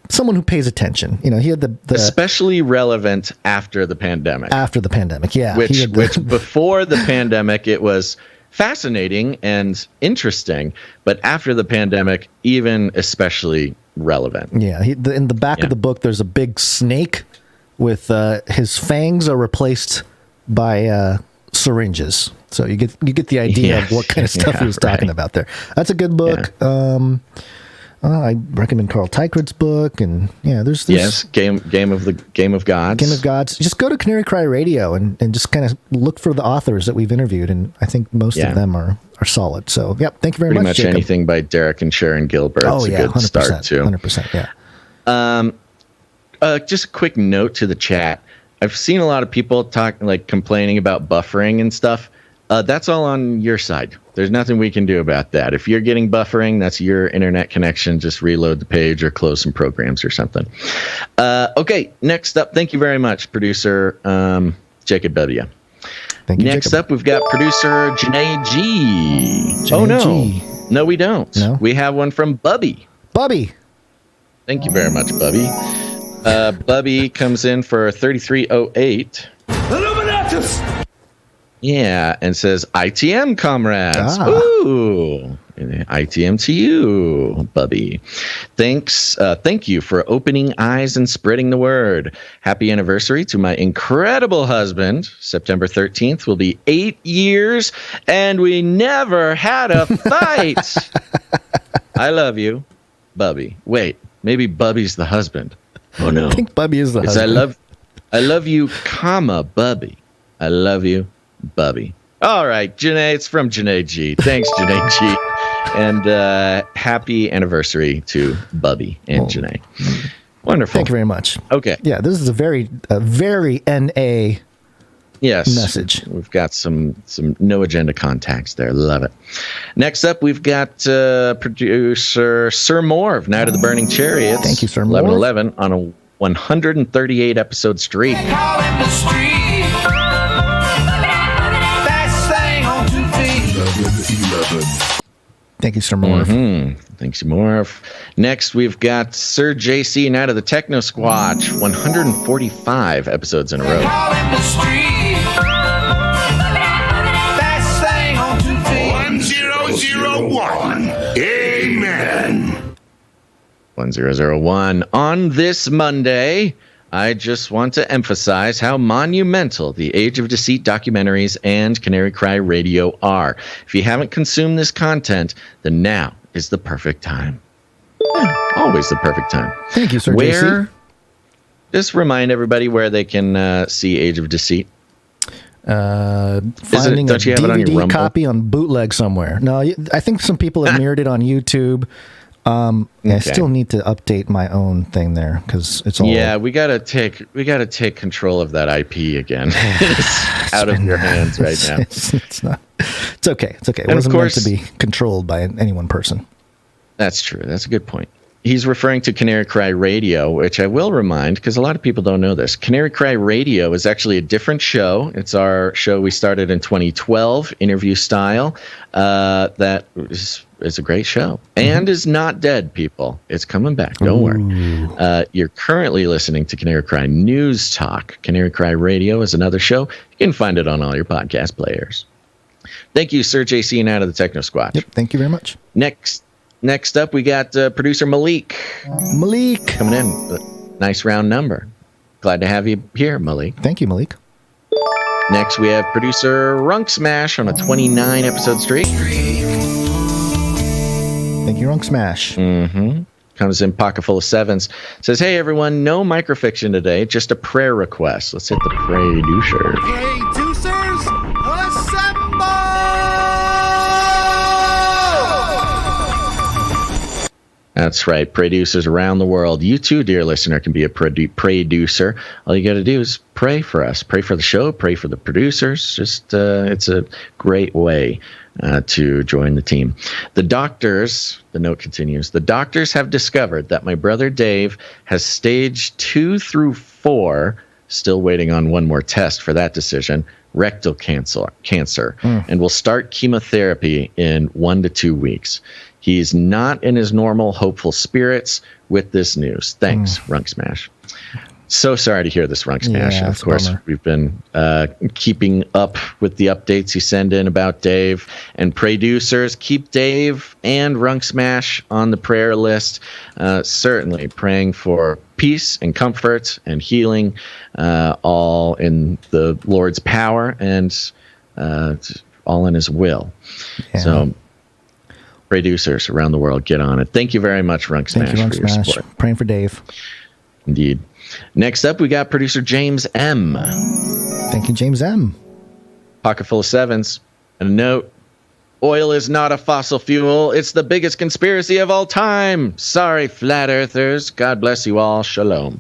someone who pays attention. You know, he had the especially relevant after the pandemic. After the pandemic, yeah. Which before the pandemic, it was fascinating and interesting, but after the pandemic, even especially relevant. Yeah, in the back of the book, there's a big snake with his fangs are replaced by syringes, so you get the idea of what kind of stuff he was talking about there. That's a good book. I recommend Carl Teichard's book, and there's Game of Gods. Just go to Canary Cry Radio and just kind of look for the authors that we've interviewed, and I think most of them are solid. So thank you very much. Pretty much anything by Derek and Sharon Gilbert. Oh, a good 100%, start too. 100%. Just a quick note to the chat. I've seen a lot of people complaining about buffering and stuff. That's all on your side. There's nothing we can do about that. If you're getting buffering, that's your internet connection. Just reload the page or close some programs or something. Okay, next up, thank you very much, producer Jacob W. Thank you, next Jacob. up, we've got producer Janae G. Janae G. No, we don't. No? We have one from Bubby. Thank you very much, Bubby. Bubby comes in for 3308. Illuminatus! Yeah, and says, ITM, comrades. Ooh, ITM to you, Bubby. Thanks. Thank you for opening eyes and spreading the word. Happy anniversary to my incredible husband. September 13th will be 8 years, and we never had a fight. I love you, Bubby. Wait, maybe Bubby's the husband. Oh no! I think Bubby is the husband. I love you, comma, Bubby. I love you, Bubby. All right, Janae. It's from Janae G. Thanks, Janae G. And happy anniversary to Bubby and Janae. Wonderful. Thank you very much. Okay. Yeah, this is a very NA message. We've got some no agenda contacts there. Love it. Next up, we've got producer Sir Moore of Night of the Burning Chariots. Thank you, Sir Moore. 1111 on a 138 episode streak. Thank you, Sir Moore. Thanks, Moore. Next, we've got Sir JC Night of the Techno Squatch, 145 episodes in a row. 1001. Amen. 1001. On this Monday, I just want to emphasize how monumental the Age of Deceit documentaries and Canary Cry Radio are. If you haven't consumed this content, then now is the perfect time. Always the perfect time. Thank you, Sir JC. Just remind everybody where they can see Age of Deceit. Finding don't you have it on your DVD Rumble? copy on bootleg somewhere. No, I think some people have mirrored it on YouTube. I still need to update my own thing there because it's all. Yeah, we gotta take control of that IP again. It's out of your hands right now. It's not. It's okay. It's okay. It And wasn't of course, meant to be controlled by any one person. That's true. That's a good point. He's referring to Canary Cry Radio, which I will remind, because a lot of people don't know this. Canary Cry Radio is actually a different show. It's our show we started in 2012, interview style. That is a great show and is not dead, people. It's coming back. Don't worry. You're currently listening to Canary Cry News Talk. Canary Cry Radio is another show. You can find it on all your podcast players. Thank you, Sir JC and out of the Techno Squatch. Yep, thank you very much. Next up, we got producer Malik. Malik. Coming in. Nice round number. Glad to have you here, Malik. Thank you, Malik. Next, we have producer Runk Smash on a 29-episode streak. Thank you, Runk Smash. Mm-hmm. Comes in pocket full of sevens. Says, hey, everyone, no microfiction today, just a prayer request. Let's hit the producer. Producers, assemble! That's right. Producers around the world. You too, dear listener, can be a producer. All you got to do is pray for us. Pray for the show. Pray for the producers. Just it's a great way to join the team. The doctors, the note continues, the doctors have discovered that my brother Dave has stage 2 through 4, still waiting on one more test for that decision, rectal cancer, and will start chemotherapy in 1 to 2 weeks. He's not in his normal hopeful spirits with this news. Thanks, Runk Smash. So sorry to hear this, Runk Smash. Yeah, of course, we've been keeping up with the updates you send in about Dave. And producers, keep Dave and Runk Smash on the prayer list. Certainly praying for peace and comfort and healing, all in the Lord's power and all in his will. Yeah. So producers around the world, get on it. Thank you very much, Runk Smash, for your support. Praying for Dave. Indeed. Next up, we got producer James M. Thank you, James M. Pocket full of sevens. And a note, oil is not a fossil fuel. It's the biggest conspiracy of all time. Sorry, flat earthers. God bless you all. Shalom.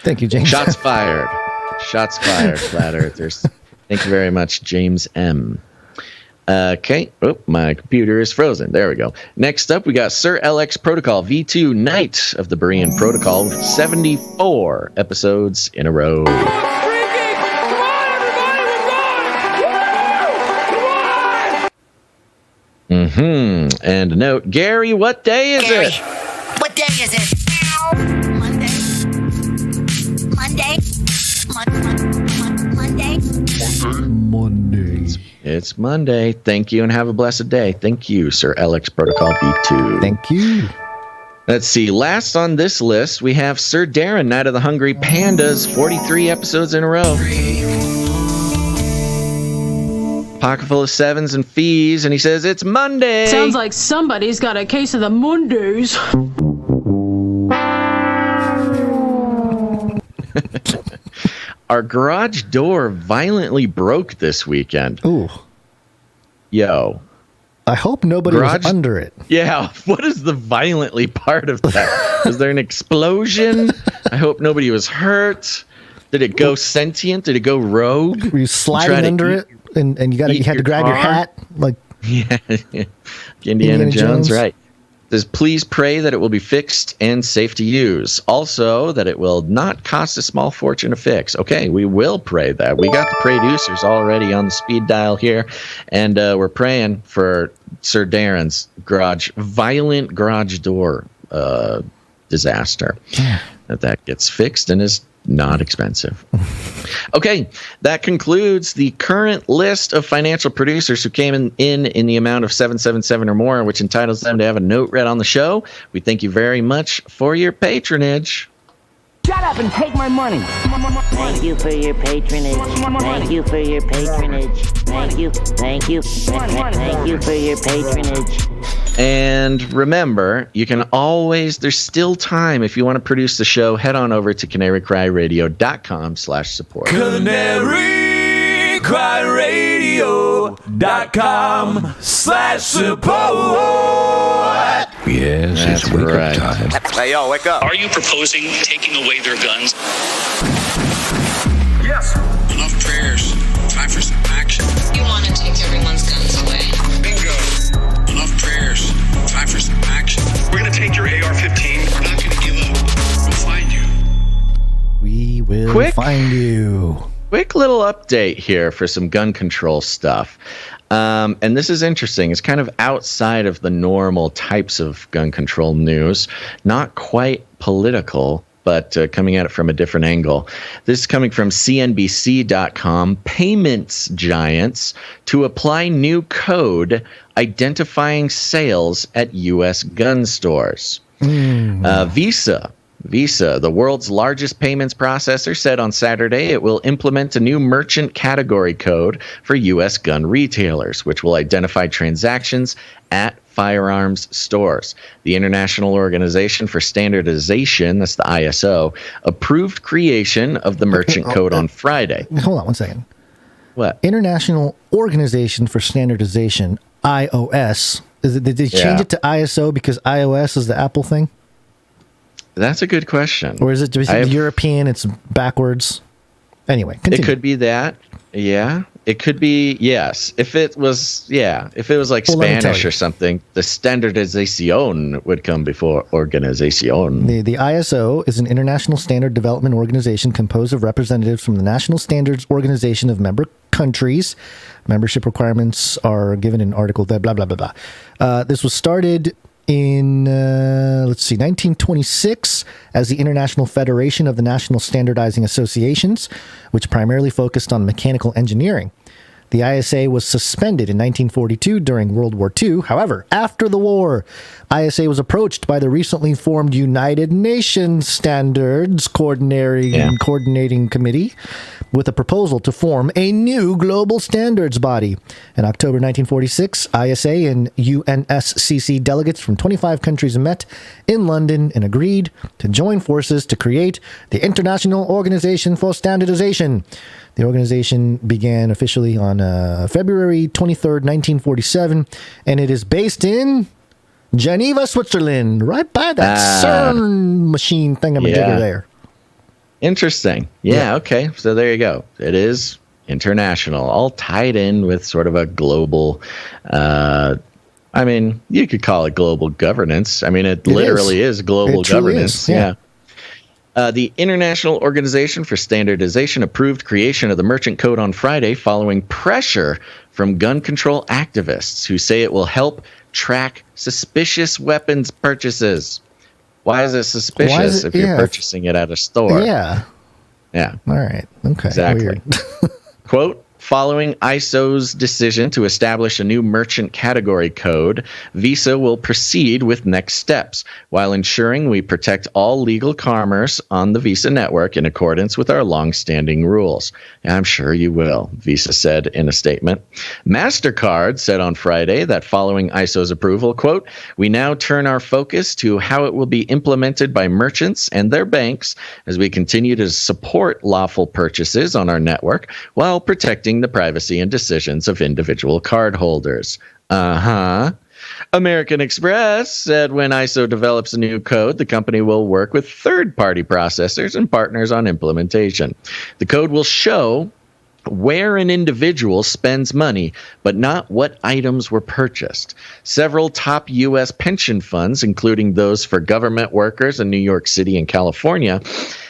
Thank you, James. Shots fired. Shots fired, flat earthers. Thank you very much, James M. Okay. Oh, my computer is frozen. There we go. Next up, we got Sir LX Protocol V2 Knight of the Berean Protocol with 74 episodes in a row. Mm-hmm. And a note, Gary, what day is Gary, it? What day is it? Monday. It's Monday. Thank you and have a blessed day. Thank you, Sir LX Protocol V2. Thank you. Let's see. Last on this list, we have Sir Darren, Night of the Hungry Pandas, 43 episodes in a row. Pocket full of sevens and fees, and he says, it's Monday. Sounds like somebody's got a case of the Mondays. Our garage door violently broke this weekend. Ooh. Yo. I hope nobody was under it. Yeah. What is the violently part of that? Was there an explosion? I hope nobody was hurt. Did it go sentient? Did it go rogue? Were you sliding under it? And you had to grab your hat? Like yeah. Indiana Jones, right. Says, please pray that it will be fixed and safe to use. Also, that it will not cost a small fortune to fix. Okay, we will pray that. We got the producers already on the speed dial here, and we're praying for Sir Darren's violent garage door disaster. Yeah. That gets fixed and is not expensive. Okay, that concludes the current list of financial producers who came in the amount of 777 or more, which entitles them to have a note read on the show. We thank you very much for your patronage. Shut up and take my money. Thank you for your patronage. Thank you for your patronage. Thank you for your patronage. And remember, you can always, there's still time if you want to produce the show, head on over to canarycryradio.com/support. Canarycryradio.com/support. Yes, that's it's wake right. up time. Hey, yo, wake up. Are you proposing taking away their guns? Yes. Enough prayers. Time for some action. You want to take everyone's guns away. Bingo. Enough prayers. Time for some action. We're find you? Quick little update here for some gun control stuff. And this is interesting. It's kind of outside of the normal types of gun control news. Not quite political, but coming at it from a different angle. This is coming from CNBC.com. Payments giants to apply new code identifying sales at U.S. gun stores. Visa, the world's largest payments processor, said on Saturday it will implement a new merchant category code for U.S. gun retailers, which will identify transactions at firearms stores. The International Organization for Standardization, that's the ISO, approved creation of the merchant code on Friday. Hold on 1 second. What? International Organization for Standardization, iOS. Did they change it to ISO because iOS is the Apple thing? That's a good question. Or is it just European? It's backwards. Anyway, continue. It could be that. Yeah. It could be, yes. If it was like Spanish or something, the standardization would come before organization. The ISO is an international standard development organization composed of representatives from the National Standards Organization of member countries. Membership requirements are given in Article blah, blah, blah, blah. This was started in, 1926 as the International Federation of the National Standardizing Associations, which primarily focused on mechanical engineering. The ISA was suspended in 1942 during World War II. However, after the war, ISA was approached by the recently formed United Nations Standards Coordinating Committee with a proposal to form a new global standards body. In October 1946, ISA and UNSCC delegates from 25 countries met in London and agreed to join forces to create the International Organization for Standardization. The organization began officially on February 23rd, 1947, and it is based in Geneva, Switzerland, right by that CERN machine thingamajigger there. Interesting. Yeah, okay. So there you go. It is international, all tied in with sort of a global, you could call it global governance. It literally is global governance. Yeah. The International Organization for Standardization approved creation of the merchant code on Friday following pressure from gun control activists who say it will help track suspicious weapons purchases. Why is it suspicious if you're purchasing it at a store? Yeah. Yeah. All right. Okay. Exactly. Weird. Quote, following ISO's decision to establish a new merchant category code, Visa will proceed with next steps while ensuring we protect all legal commerce on the Visa network in accordance with our long-standing rules. I'm sure you will, Visa said in a statement. MasterCard said on Friday that following ISO's approval, quote, we now turn our focus to how it will be implemented by merchants and their banks as we continue to support lawful purchases on our network while protecting the privacy and decisions of individual cardholders. American Express said when ISO develops a new code, the company will work with third-party processors and partners on implementation. The code will show where an individual spends money, but not what items were purchased. Several top U.S. pension funds, including those for government workers in New York City and California,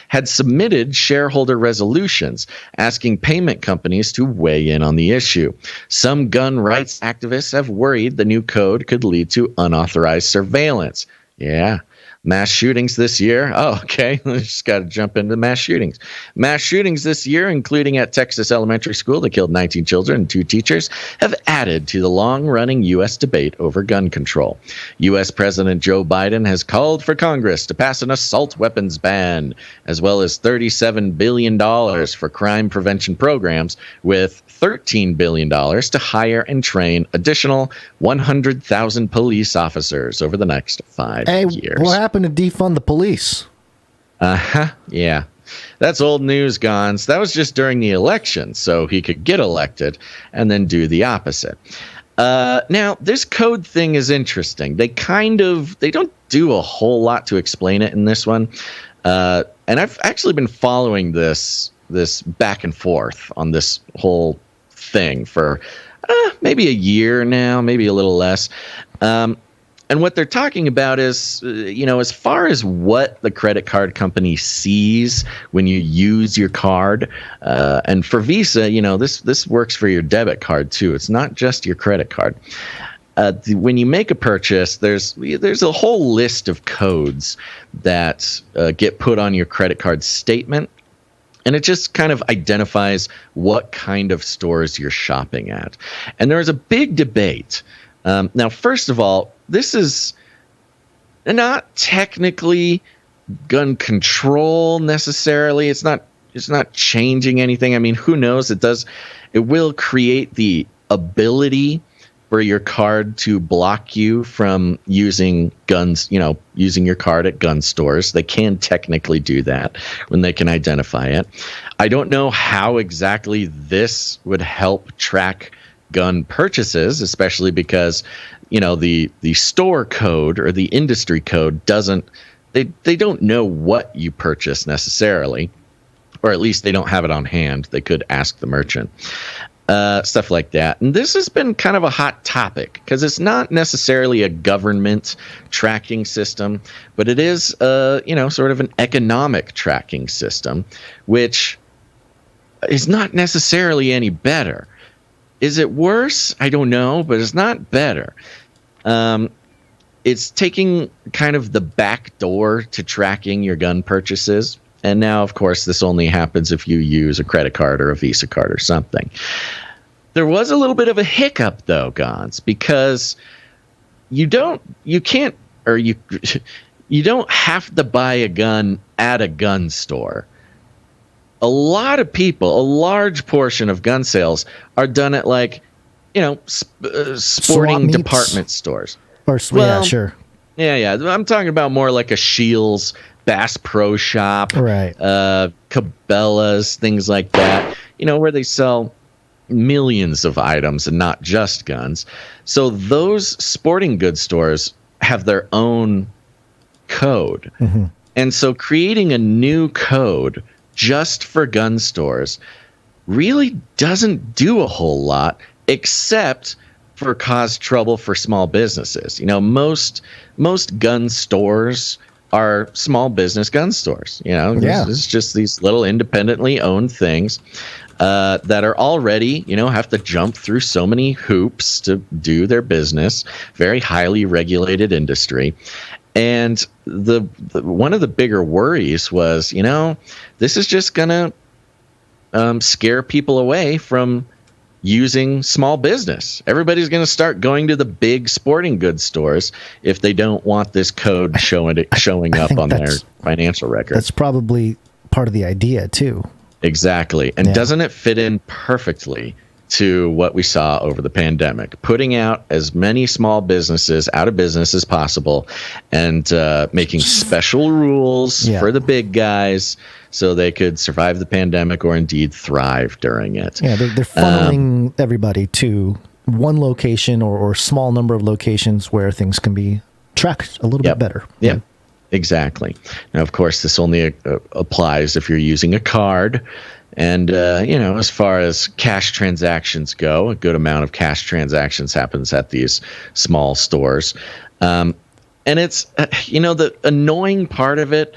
had submitted shareholder resolutions asking payment companies to weigh in on the issue. Some gun rights activists have worried the new code could lead to unauthorized surveillance. Yeah. Mass shootings this year. Oh, okay. Just got to jump into mass shootings. Mass shootings this year, including at Texas Elementary School that killed 19 children and 2 teachers, have added to the long-running U.S. debate over gun control. U.S. President Joe Biden has called for Congress to pass an assault weapons ban, as well as $37 billion for crime prevention programs, with $13 billion to hire and train additional 100,000 police officers over the next 5 years. What happened to defund the police? Yeah. That's old news, Gons. That was just during the election, so he could get elected and then do the opposite. Now, this code thing is interesting. They don't do a whole lot to explain it in this one. And I've actually been following this back and forth on this whole thing for maybe a year now, maybe a little less. And what they're talking about is, as far as what the credit card company sees when you use your card, and for Visa, this works for your debit card too. It's not just your credit card. When you make a purchase, there's a whole list of codes that get put on your credit card statement, and it just kind of identifies what kind of stores you're shopping at. And there's a big debate. Now, first of all, this is not technically gun control necessarily. It's not changing anything. I mean, who knows? It will create the ability for your card to block you from using guns, using your card at gun stores. They can technically do that when they can identify it. I don't know how exactly this would help track gun purchases, especially because, the store code or the industry code they don't know what you purchase necessarily, or at least they don't have it on hand. They could ask the merchant. Stuff like that. And this has been kind of a hot topic because it's not necessarily a government tracking system, but it is, sort of an economic tracking system, which is not necessarily any better. Is it worse? I don't know, but it's not better. It's taking kind of the back door to tracking your gun purchases. And now, of course, this only happens if you use a credit card or a Visa card or something. There was a little bit of a hiccup, though, Gons, because you don't have to buy a gun at a gun store. A lot of people, a large portion of gun sales are done at sporting department stores. Yeah, sure. Yeah. I'm talking about more like a Scheels, Bass Pro Shop, right? Cabela's, things like that. Where they sell millions of items and not just guns. So those sporting goods stores have their own code, and so creating a new code just for gun stores really doesn't do a whole lot, except for cause trouble for small businesses. Most gun stores are small business gun stores. It's just these little independently owned things that are already, have to jump through so many hoops to do their business. Very highly regulated industry. And the one of the bigger worries was, this is just gonna scare people away from using small business. Everybody's going to start going to the big sporting goods stores if they don't want this code showing up on their financial record. That's probably part of the idea too. Exactly. And doesn't it fit in perfectly to what we saw over the pandemic? Putting out as many small businesses out of business as possible and making special rules for the big guys so they could survive the pandemic or indeed thrive during it. Yeah, they're funneling everybody to one location or small number of locations where things can be tracked a little bit better. Yeah, exactly. Now, of course, this only applies if you're using a card. And, as far as cash transactions go, a good amount of cash transactions happens at these small stores. And it's, the annoying part of it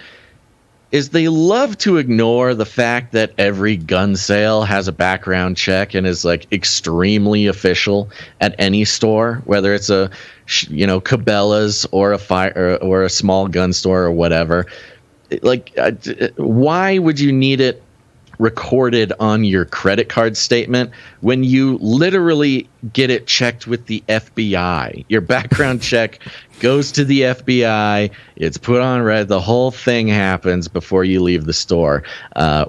is they love to ignore the fact that every gun sale has a background check and is extremely official at any store, whether it's a, Cabela's or a small gun store or whatever. Why would you need it recorded on your credit card statement when you literally get it checked with the FBI? Your background check goes to the FBI. It's put on red. The whole thing happens before you leave the store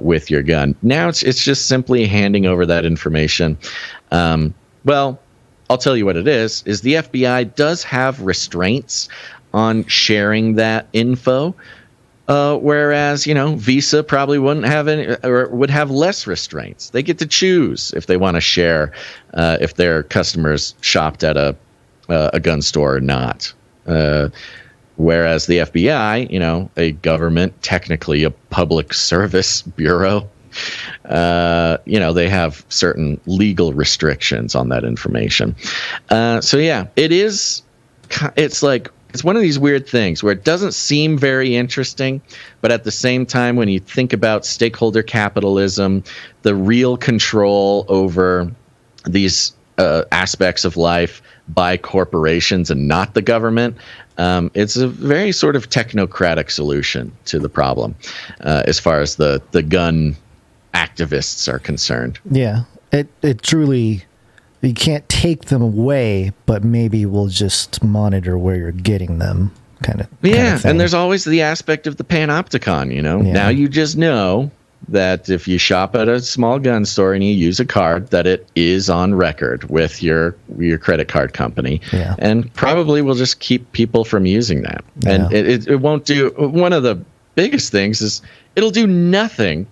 with your gun. Now it's just simply handing over that information. Well, I'll tell you what it is the FBI does have restraints on sharing that info. Whereas, Visa probably wouldn't have any, or would have less restraints. They get to choose if they want to share if their customers shopped at a gun store or not. Whereas the FBI, a government, technically a public service bureau, they have certain legal restrictions on that information. It is it's one of these weird things where it doesn't seem very interesting, but at the same time, when you think about stakeholder capitalism, the real control over these aspects of life by corporations and not the government, it's a very sort of technocratic solution to the problem as far as the gun activists are concerned. Yeah, it truly, you can't take them away, but maybe we'll just monitor where you're getting them, kind of thing. And there's always the aspect of the panopticon, Now you just know that if you shop at a small gun store and you use a card, that it is on record with your credit card company, and probably will just keep people from using that. And it won't do. One of the biggest things is it'll do nothing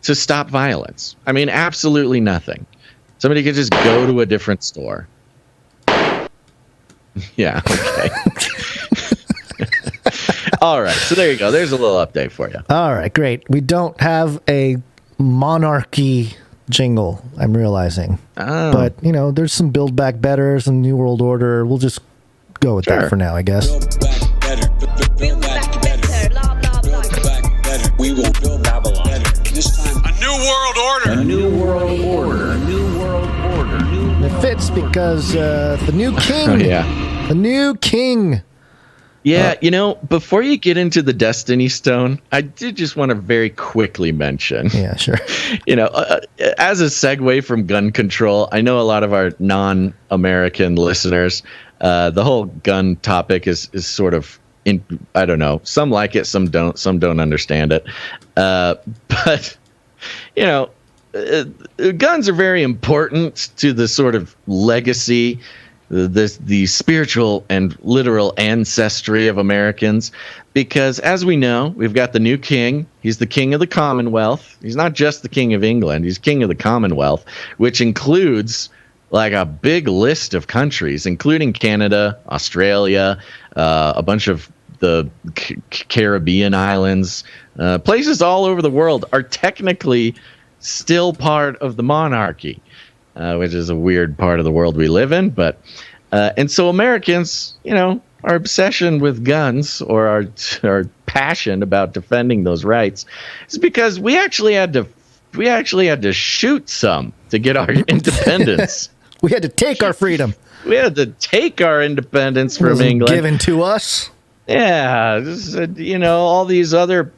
to stop violence. I mean, absolutely nothing. Somebody could just go to a different store. Yeah. Okay. All right, so there you go. There's a little update for you. All right, great. We don't have a Monarchy jingle, I'm realizing. Oh. But, there's some Build Back Betters and New World Order. We'll just go with that for now, I guess. Build back better. Build back better. Build back better. We will build Babylon better. This time, a new world order. A new world order. A new world order. It fits because the new king. Oh, yeah. The new king. Yeah, before you get into the Destiny Stone, I did just want to very quickly mention. Yeah, sure. As a segue from gun control, I know a lot of our non-American listeners, the whole gun topic is sort of, I don't know, some like it, some don't understand it. But, guns are very important to the sort of legacy, the spiritual and literal ancestry of Americans, because as we know, we've got the new king. He's the king of the Commonwealth. He's not just the king of England. He's king of the Commonwealth, which includes like a big list of countries, including Canada, Australia, a bunch of the Caribbean islands, places all over the world are technically still part of the monarchy. Which is a weird part of the world we live in, but and so Americans, our obsession with guns or our passion about defending those rights is because we actually had to shoot some to get our independence. We had to take our freedom. We had to take our independence from England, given to us. Yeah, all these other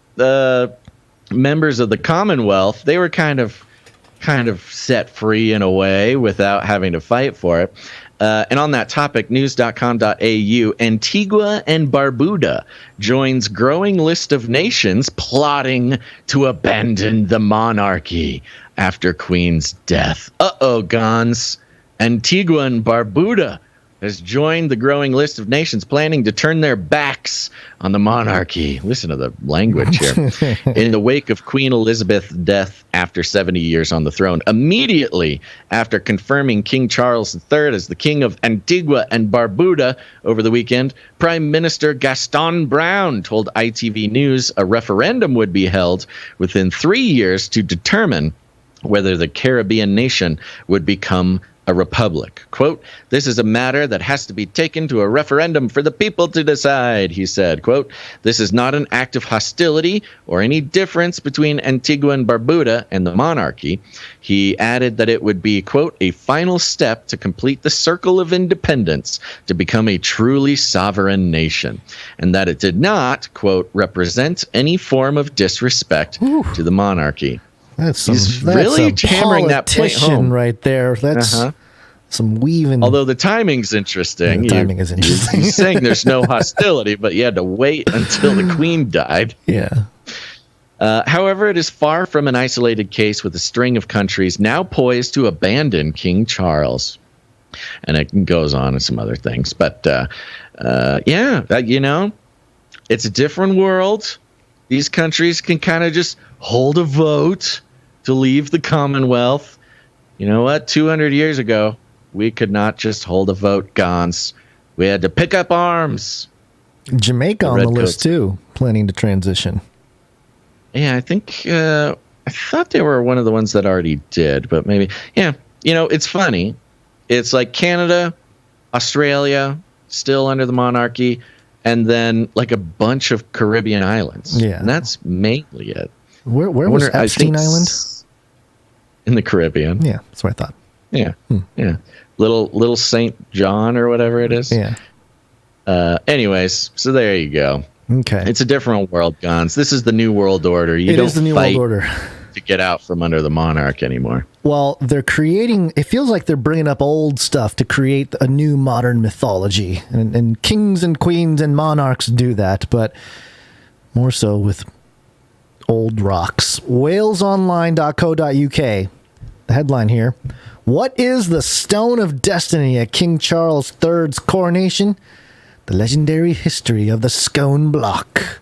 members of the Commonwealth, they were kind of set free in a way without having to fight for it. And on that topic, news.com.au, Antigua and Barbuda joins growing list of nations plotting to abandon the monarchy after Queen's death. Uh-oh, Gons. Antigua and Barbuda has joined the growing list of nations planning to turn their backs on the monarchy. Listen to the language here. In the wake of Queen Elizabeth's death after 70 years on the throne, immediately after confirming King Charles III as the king of Antigua and Barbuda over the weekend, Prime Minister Gaston Brown told ITV News a referendum would be held within 3 years to determine whether the Caribbean nation would become a republic. Quote, "This is a matter that has to be taken to a referendum for the people to decide," he said. Quote, "This is not an act of hostility or any difference between Antigua and Barbuda and the monarchy." He added that it would be, quote, "a final step to complete the circle of independence to become a truly sovereign nation," and that it did not, quote, "represent any form of disrespect to the monarchy." He's really hammering that point home right there. That's some weaving. Although the timing's interesting. Yeah, the timing is interesting. He's saying there's no hostility, but you had to wait until the Queen died. Yeah. However, it is far from an isolated case with a string of countries now poised to abandon King Charles. And it goes on and some other things. But, it's a different world. These countries can kind of just hold a vote to leave the Commonwealth. You know what? 200 years ago, we could not just hold a vote, Gons. We had to pick up arms. Jamaica on the list, too, planning to transition. Yeah, I think, I thought they were one of the ones that already did, but maybe, yeah. It's funny. It's like Canada, Australia, still under the monarchy, and then like a bunch of Caribbean islands. Yeah. And that's mainly it. Where was Epstein Island? In the Caribbean. Yeah, that's what I thought. Yeah. Yeah. Little St. John or whatever it is. Yeah. Anyways, so there you go. Okay. It's a different world, Gons. This is the New World Order. You don't is the New fight World Order to get out from under the monarch anymore. Well, they're creating, it feels like they're bringing up old stuff to create a new modern mythology. And kings and queens and monarchs do that, but more so with old rocks. Walesonline.co.uk. The headline here. What is the Stone of Destiny at King Charles III's coronation? The legendary history of the Scone Block.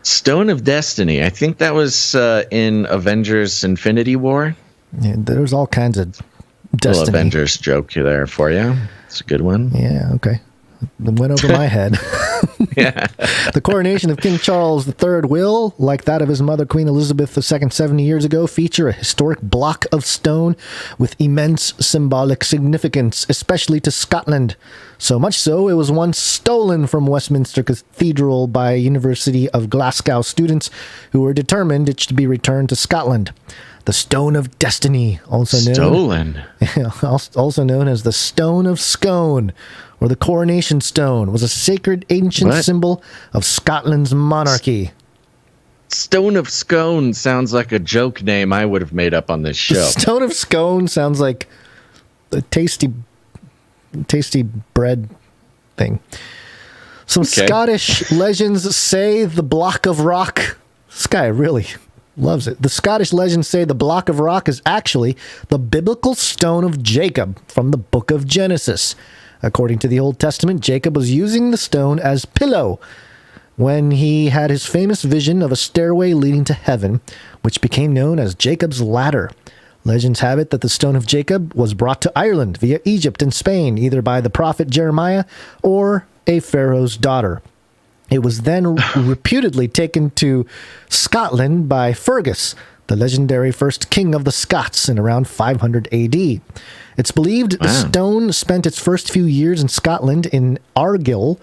Stone of Destiny. I think that was in Avengers Infinity War. Yeah, there's all kinds of destiny. Little Avengers joke there for you. It's a good one. Yeah, okay. It went over my head. Yeah. The coronation of King Charles III will, like that of his mother Queen Elizabeth II 70 years ago, feature a historic block of stone with immense symbolic significance, especially to Scotland. So much so, it was once stolen from Westminster Cathedral by University of Glasgow students who were determined it should be returned to Scotland. The Stone of Destiny, also known as the Stone of Scone, or the Coronation Stone, was a sacred ancient symbol of Scotland's monarchy. Stone of Scone sounds like a joke name I would have made up on this show. The Stone of Scone sounds like a tasty bread thing. Some Scottish legends say the block of rock. This guy really loves it. The Scottish legends say the block of rock is actually the biblical stone of Jacob from the book of Genesis. According to the Old Testament, Jacob was using the stone as pillow when he had his famous vision of a stairway leading to heaven, which became known as Jacob's Ladder. Legends have it that the Stone of Jacob was brought to Ireland via Egypt and Spain, either by the prophet Jeremiah or a pharaoh's daughter. It was then reputedly taken to Scotland by Fergus, the legendary first king of the Scots, in around 500 AD. It's believed the stone spent its first few years in Scotland in Argyll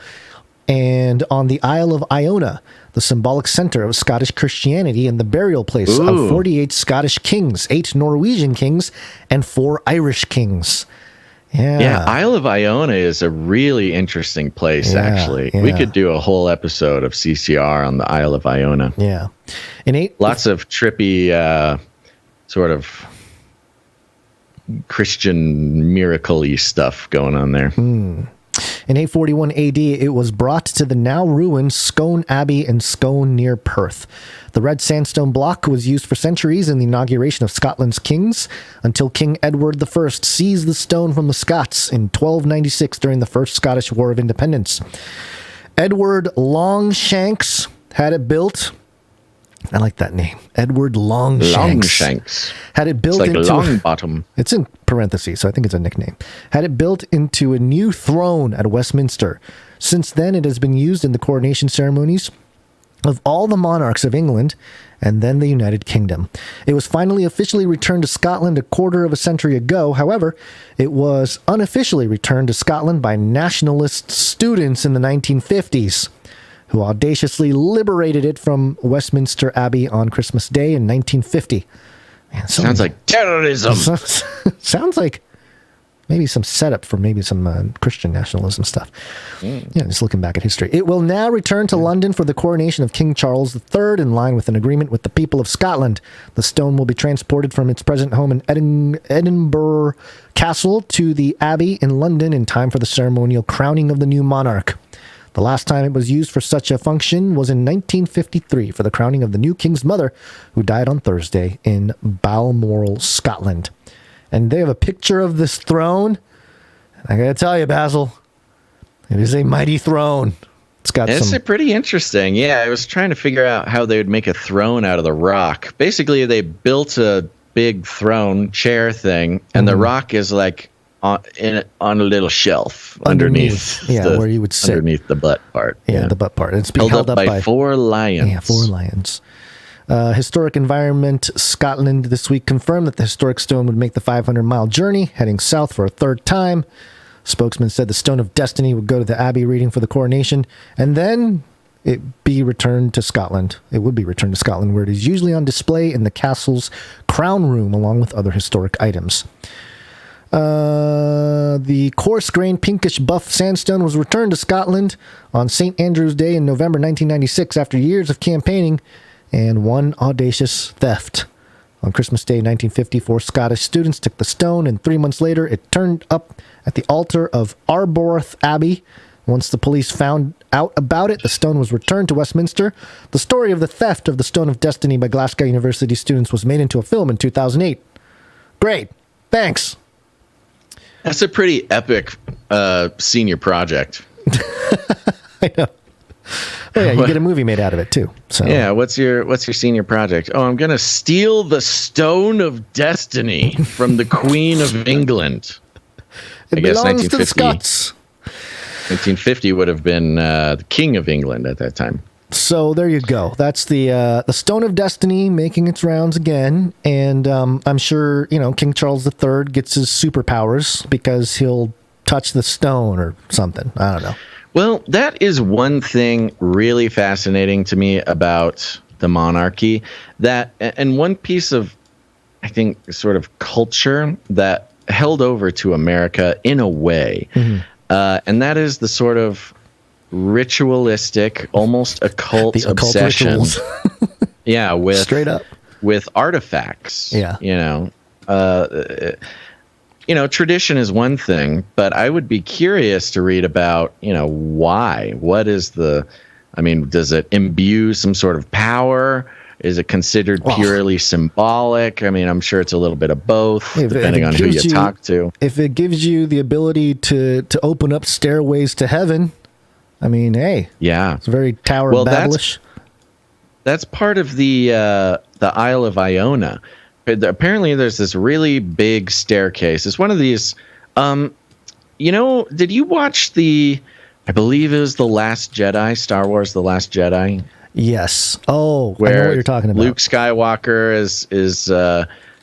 and on the Isle of Iona, the symbolic center of Scottish Christianity and the burial place of 48 Scottish kings, 8 Norwegian kings, and 4 Irish kings. Yeah, Isle of Iona is a really interesting place, actually. We could do a whole episode of CCR on the Isle of Iona. Yeah. Lots of trippy sort of Christian miracle-y stuff going on there. In 841 AD, it was brought to the now ruined Scone Abbey in Scone near Perth. The red sandstone block was used for centuries in the inauguration of Scotland's kings until King Edward I seized the stone from the Scots in 1296 during the First Scottish War of Independence. Edward Longshanks had it built. I like that name. Edward Longshanks. Had it built into Longbottom. It's in parentheses, so I think it's a nickname. Had it built into a new throne at Westminster. Since then, it has been used in the coronation ceremonies of all the monarchs of England and then the United Kingdom. It was finally officially returned to Scotland a quarter of a century ago. However, it was unofficially returned to Scotland by nationalist students in the 1950s. Who audaciously liberated it from Westminster Abbey on Christmas Day in 1950. Man, sounds like terrorism. Sounds like maybe some setup for maybe some Christian nationalism stuff. Yeah, just looking back at history. It will now return to London for the coronation of King Charles III in line with an agreement with the people of Scotland. The stone will be transported from its present home in Edinburgh Castle to the Abbey in London in time for the ceremonial crowning of the new monarch. The last time it was used for such a function was in 1953 for the crowning of the new king's mother, who died on Thursday in Balmoral, Scotland. And they have a picture of this throne. I gotta tell you, Basil, it is a mighty throne. It's pretty interesting. Yeah, I was trying to figure out how they would make a throne out of the rock. Basically, they built a big throne chair thing, and the rock is like on a little shelf underneath where you would sit underneath the butt part. The butt part. It's being held up by 4 lions. Yeah, 4 lions. Historic Environment Scotland this week confirmed that the historic stone would make the 500-mile journey, heading south for a third time. Spokesman said the Stone of Destiny would go to the Abbey reading for the coronation, and then it would be returned to Scotland, where it is usually on display in the castle's crown room, along with other historic items. The coarse-grained pinkish buff sandstone was returned to Scotland on St. Andrew's Day in November 1996 after years of campaigning and one audacious theft. On Christmas Day 1954, Scottish students took the stone, and 3 months later it turned up at the altar of Arbroath Abbey. Once the police found out about it, the stone was returned to Westminster. The story of the theft of the Stone of Destiny by Glasgow University students was made into a film in 2008. Great. Thanks. That's a pretty epic senior project. I know. Oh yeah, you get a movie made out of it too. So yeah, what's your senior project? Oh, I'm gonna steal the Stone of Destiny from the Queen of England. It belongs to the Scots. 1950 would have been the King of England at that time. So there you go. That's the Stone of Destiny making its rounds again, and I'm sure King Charles III gets his superpowers because he'll touch the stone or something. I don't know. Well, that is one thing really fascinating to me about the monarchy, and one piece of, I think, sort of culture that held over to America in a way. Mm-hmm. And that is the sort of ritualistic, almost occult obsession. Yeah, with straight up with artifacts. Yeah, tradition is one thing, but I would be curious to read about why. What is does it imbue some sort of power? Is it considered purely symbolic? I mean, I'm sure it's a little bit of both, depending on who you talk to. If it gives you the ability to open up stairways to heaven, I mean, hey, yeah, it's very Tower of Babelish. That's part of the Isle of Iona. Apparently, there's this really big staircase. It's one of these. Did you watch I believe it was The Last Jedi, Star Wars: The Last Jedi? Yes. Oh, where I know what you're talking about. Luke Skywalker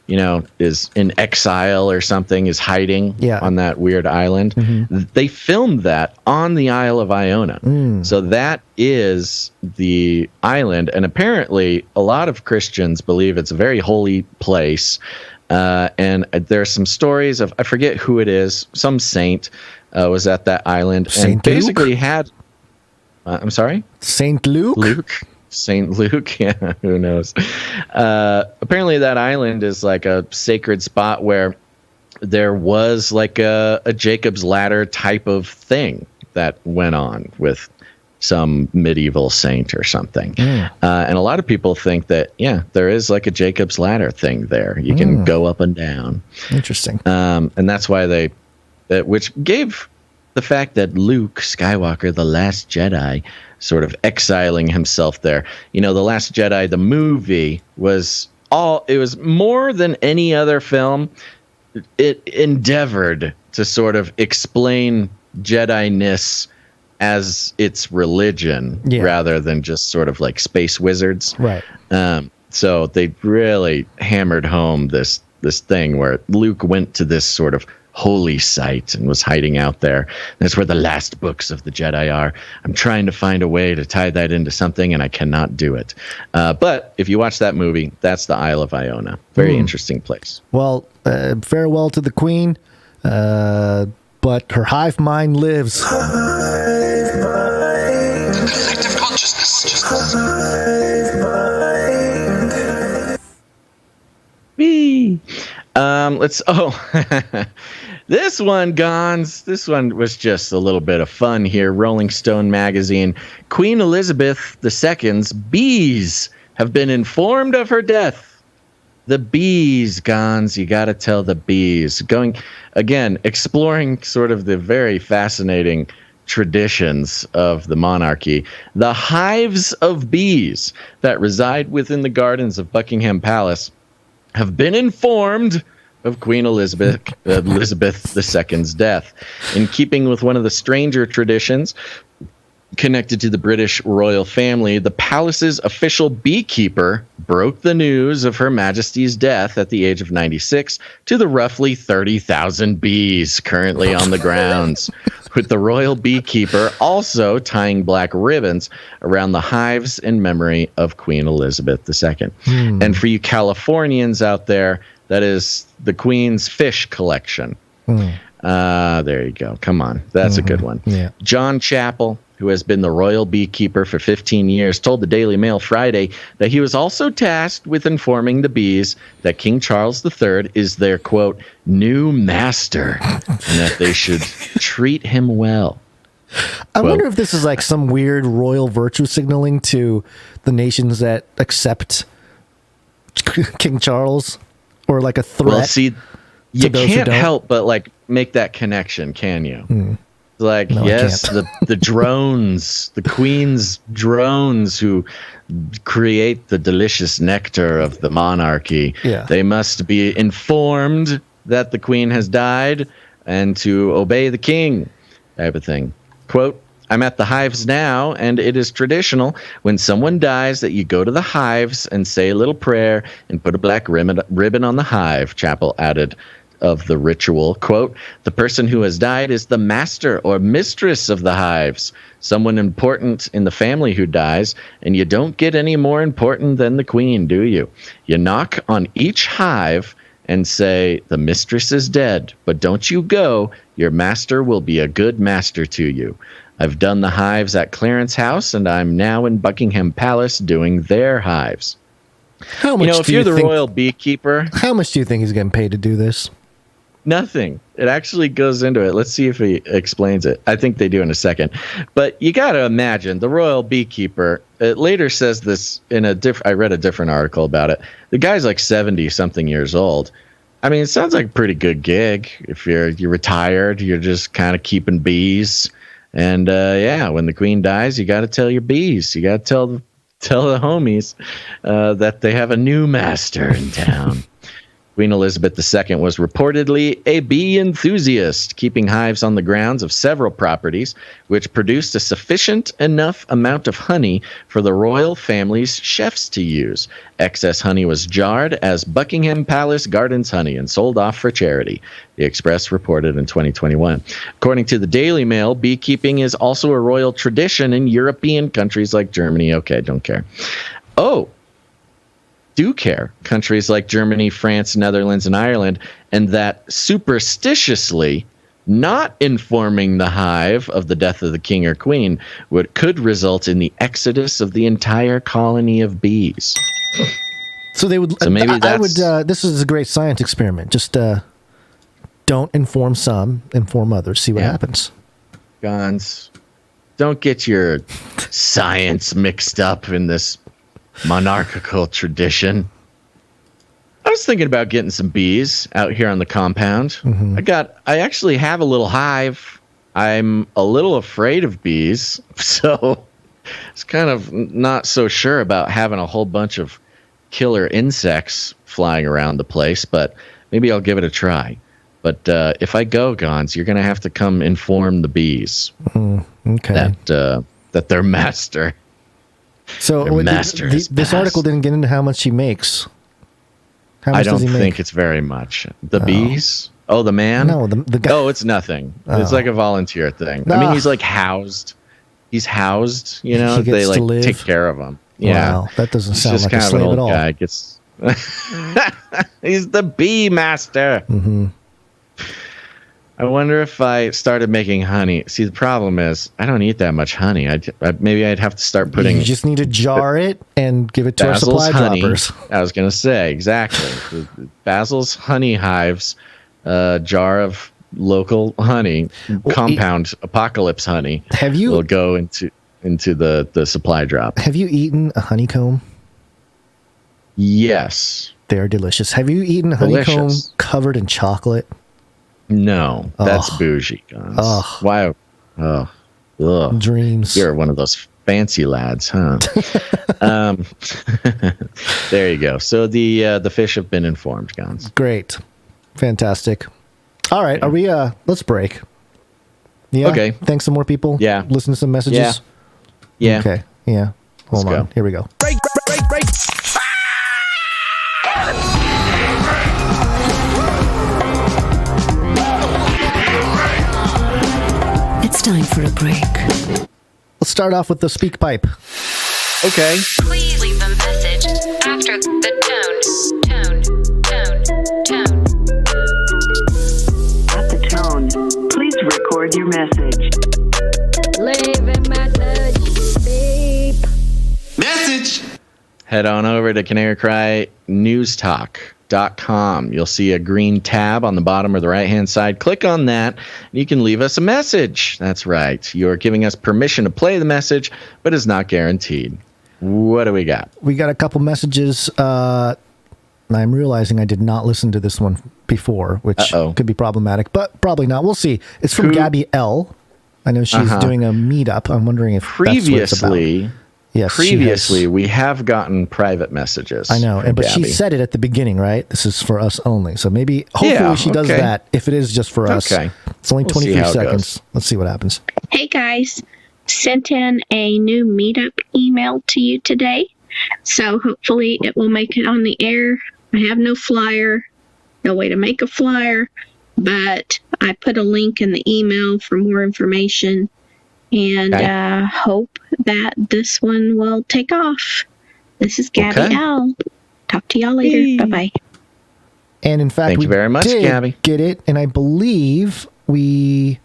is in exile or something, is hiding on that weird island. Mm-hmm. They filmed that on the Isle of Iona. So that is the island. And apparently a lot of Christians believe it's a very holy place. And there's some stories of, I forget who it is, some saint was at that island and basically had... I'm sorry? Saint Luke? St. Luke, yeah, who knows? Apparently that island is like a sacred spot where there was like a Jacob's Ladder type of thing that went on with some medieval saint or something. And a lot of people think that, there is like a Jacob's Ladder thing there. You can go up and down. Interesting. And that's why which gave... the fact that Luke Skywalker, the Last Jedi, sort of exiling himself there. The Last Jedi, the movie, it was more than any other film. It endeavored to sort of explain Jedi-ness as its religion rather than just sort of like space wizards. Right. So they really hammered home this thing where Luke went to this sort of holy site and was hiding out there. That's where the last books of the Jedi are. I'm trying to find a way to tie that into something, and I cannot do it. But if you watch that movie, that's the Isle of Iona. Very interesting place. Well, farewell to the Queen, but her hive mind lives. Collective consciousness. Whee! This one, Gons. This one was just a little bit of fun here. Rolling Stone magazine. Queen Elizabeth II's bees have been informed of her death. The bees, Gons. You got to tell the bees. Going, again, exploring sort of the very fascinating traditions of the monarchy. The hives of bees that reside within the gardens of Buckingham Palace have been informed of Queen Elizabeth II's death. In keeping with one of the stranger traditions, Connected to the British royal family, the palace's official beekeeper broke the news of Her Majesty's death at the age of 96 to the roughly 30,000 bees currently on the grounds, with the royal beekeeper also tying black ribbons around the hives in memory of Queen Elizabeth II. And for you Californians out there, that is the Queen's fish collection. There you go. Come on. That's a good one. Yeah. John Chappell, who has been the royal beekeeper for 15 years, told the Daily Mail Friday that he was also tasked with informing the bees that King Charles III is their, quote, new master, and that they should treat him well. I wonder if this is like some weird royal virtue signaling to the nations that accept King Charles, or like a threat. Well, see, you can't help but like make that connection, can you? Like, no, yes, the drones, the Queen's drones who create the delicious nectar of the monarchy. Yeah. They must be informed that the Queen has died and to obey the king, type of thing. Quote, I'm at the hives now, and it is traditional when someone dies that you go to the hives and say a little prayer and put a black ribbon on the hive, Chappell added of the ritual. Quote, the person who has died is the master or mistress of the hives, someone important in the family who dies, and you don't get any more important than the queen, do you? You knock on each hive and say, the mistress is dead, but don't you go. Your master will be a good master to you. I've done the hives at Clarence House, and I'm now in Buckingham Palace doing their hives. How much if you're the royal beekeeper... How much do you think he's getting paid to do this? Nothing. It actually goes into it. Let's see if he explains it. I think they do in a second. But you got to imagine the royal beekeeper. It later says this in I read a different article about it. The guy's like 70-something years old. I mean, it sounds like a pretty good gig. If you're retired, you're just kind of keeping bees. And when the queen dies, you got to tell your bees. You got to tell the homies that they have a new master in town. Queen Elizabeth II was reportedly a bee enthusiast, keeping hives on the grounds of several properties, which produced a sufficient enough amount of honey for the royal family's chefs to use. Excess honey was jarred as Buckingham Palace Gardens honey and sold off for charity, the Express reported in 2021. According to the Daily Mail, beekeeping is also a royal tradition in European countries like Germany. Okay, don't care. Do care, countries like Germany, France, Netherlands, and Ireland, and that superstitiously not informing the hive of the death of the king or queen could result in the exodus of the entire colony of bees. So they would. So maybe this is a great science experiment. Just don't inform some, inform others. See what happens. Gons, don't get your science mixed up in this monarchical tradition. I was thinking about getting some bees out here on the compound. Mm-hmm. I actually have a little hive. I'm a little afraid of bees, so it's kind of not so sure about having a whole bunch of killer insects flying around the place, but maybe I'll give it a try. But if I go, Gons, you're going to have to come inform the bees that their master. So this article didn't get into how much he makes. How much I don't does he make? think it's very much. The bees? Oh, the man? No, the guy. Oh, it's nothing. It's like a volunteer thing. I mean, he's like housed. He's housed, you know, they like take care of him. Yeah. Wow, that doesn't sound like a slave at all. Guy he's the bee master. Mm-hmm. I wonder if I started making honey. See, the problem is I don't eat that much honey. Maybe I'd have to start putting. You just need to jar it and give it to our supply droppers. I was going to say exactly. Basil's honey hives, jar of local honey, compound apocalypse honey. Will go into the supply drop. Have you eaten a honeycomb? Yes, they're delicious. Have you eaten honeycomb covered in chocolate? No, that's bougie, Gons. Why? Dreams. You're one of those fancy lads, huh? There you go. So the fish have been informed, Gons. Great, fantastic. All right, are we? Let's break. Yeah. Okay. Thanks some more people. Yeah. Listen to some messages. Yeah. Yeah. Okay. Yeah. Hold on. Go. Here we go. Break. It's time for a break. Let's start off with the speak pipe. Okay. Please leave a message after the tone. At the tone, please record your message. Leave a message. Beep. Message. Head on over to canarycrynewstalk.com. You'll see a green tab on the bottom or the right-hand side. Click on that, and you can leave us a message. That's right. You're giving us permission to play the message, but it's not guaranteed. What do we got? We got a couple messages. I'm realizing I did not listen to this one before, which could be problematic, but probably not. We'll see. It's from Gabby L. I know she's doing a meetup. I'm wondering if that's what it's about. Yes, previously, we have gotten private messages. I know, but Gabby. she said it at the beginning, right? This is for us only. So maybe, hopefully she does that. If it is just for us. It's only 23 seconds. Let's see what happens. Hey guys, sent in a new meetup email to you today. So hopefully it will make it on the air. I have no flyer, no way to make a flyer, but I put a link in the email for more information. And hope that this one will take off. This is Gabby L. Talk to y'all later. Bye-bye. And in fact, Thank you very much, Gabby. Get it, and I believe we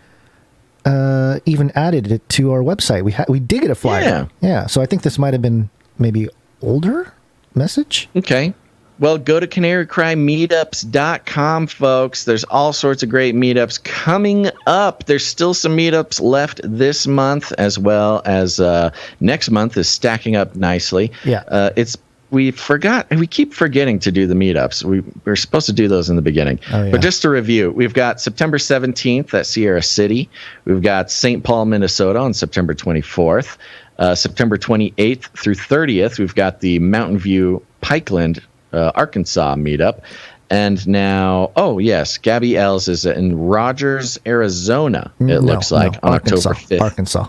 even added it to our website. We did get a flyer. Yeah. So I think this might have been maybe older message. Okay. Well, go to canarycrymeetups.com, folks. There's all sorts of great meetups coming up. There's still some meetups left this month, as well as next month is stacking up nicely. Yeah. We keep forgetting to do the meetups. We're supposed to do those in the beginning. Oh, yeah. But just to review, we've got September 17th at Sierra City. We've got St. Paul, Minnesota on September 24th. September 28th through 30th, we've got the Mountain View Pikeland Arkansas meetup. And now, Gabby L's is in Rogers, Arizona, looks like, on Arkansas, October 5th. Arkansas.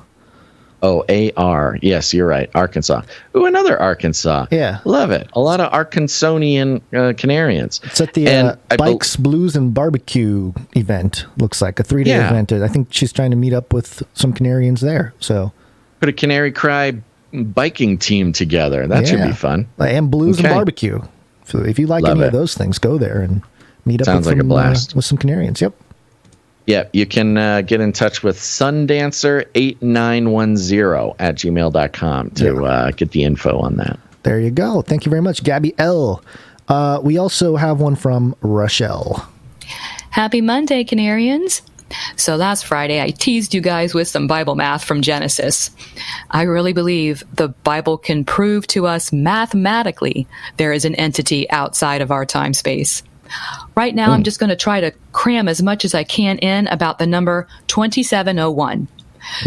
Oh, AR. Yes, you're right. Arkansas. Ooh, another Arkansas. Yeah. Love it. A lot of Arkansonian Canarians. It's at the Bikes, Blues, and Barbecue event, looks like. A 3-day event. I think she's trying to meet up with some Canarians there. So put a Canary Cry biking team together. That should be fun. And Blues and Barbecue. So if you like any of those things, go there and meet up with a blast. With some Canarians. Yep. Yeah, you can get in touch with sundancer8910 at gmail.com to get the info on that. There you go. Thank you very much, Gabby L. We also have one from Rochelle. Happy Monday, Canarians. So last Friday, I teased you guys with some Bible math from Genesis. I really believe the Bible can prove to us mathematically there is an entity outside of our time space. Right now, I'm just going to try to cram as much as I can in about the number 2701.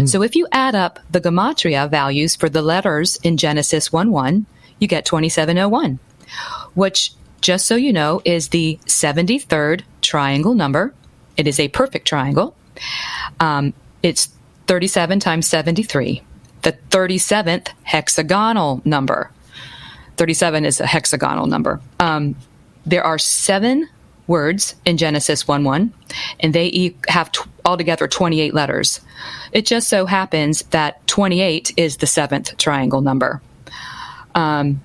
So if you add up the gematria values for the letters in Genesis 1:1, you get 2701, which, just so you know, is the 73rd triangle number. It is a perfect triangle. It's 37 times 73, the 37th hexagonal number. 37 is a hexagonal number. There are 7 words in Genesis 1:1, and they have altogether 28 letters. It just so happens that 28 is the 7th triangle number. Now,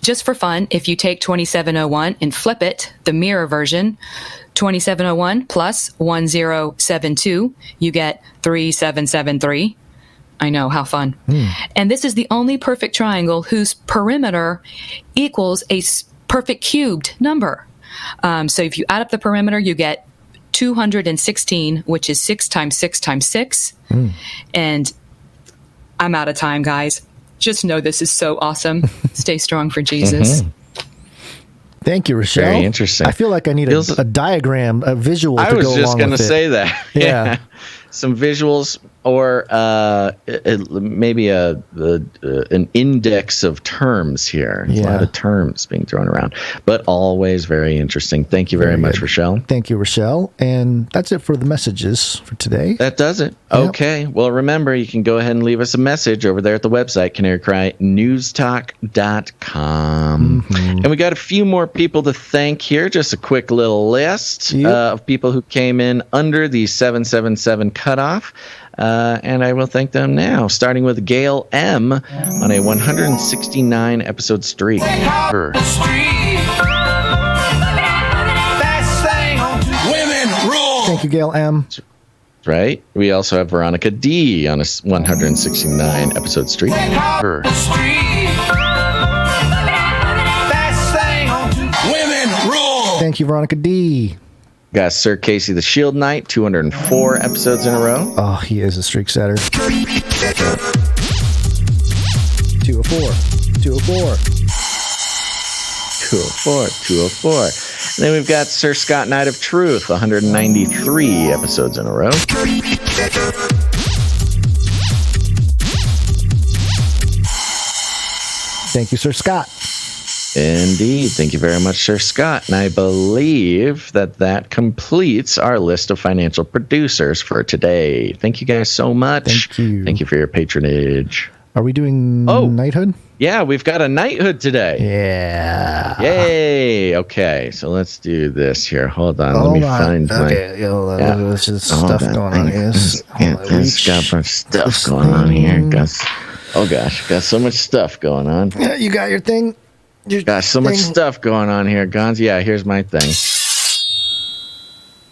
just for fun, if you take 2701 and flip it, the mirror version, 2701 plus 1072, you get 3773. I know, how fun. And this is the only perfect triangle whose perimeter equals a perfect cubed number. So if you add up the perimeter, you get 216, which is 6 times 6 times 6. And I'm out of time, guys. Just know this is so awesome. Stay strong for Jesus. Thank you, Rochelle. Very interesting. I feel like I need a diagram, a visual to go along with it. I was just going to say that. Yeah. some visuals or maybe an index of terms here. A lot of terms being thrown around, but always very interesting. Thank you very much, good. Rochelle. Thank you, Rochelle. And that's it for the messages for today. That does it. Yep. Okay. Well, remember, you can go ahead and leave us a message over there at the website, canarycrynewstalk.com. And we got a few more people to thank here. Just a quick little list of people who came in under the 777 cutoff. And I will thank them now, starting with Gail M. on a 169 episode streak. Women rule. Thank you, Gail M. Right. We also have Veronica D. on a 169 episode streak. Women rule. Thank you, Veronica D. Got Sir Casey the Shield Knight, 204 episodes in a row. Oh, he is a streak setter. 204. And then we've got Sir Scott Knight of Truth, 193 episodes in a row. Thank you, Sir Scott. Indeed. Thank you very much, Sir Scott. And I believe that completes our list of financial producers for today. Thank you guys so much. Thank you. Thank you for your patronage. Are we doing knighthood? Yeah, we've got a knighthood today. Yeah. Yay. Okay, so let's do this here. Hold on. Let me find my... There's just stuff going on here. There's got much stuff going on here. Oh, gosh. Got so much stuff going on. Yeah, you got your thing? Got so much stuff going on here, Gons. Yeah, here's my thing.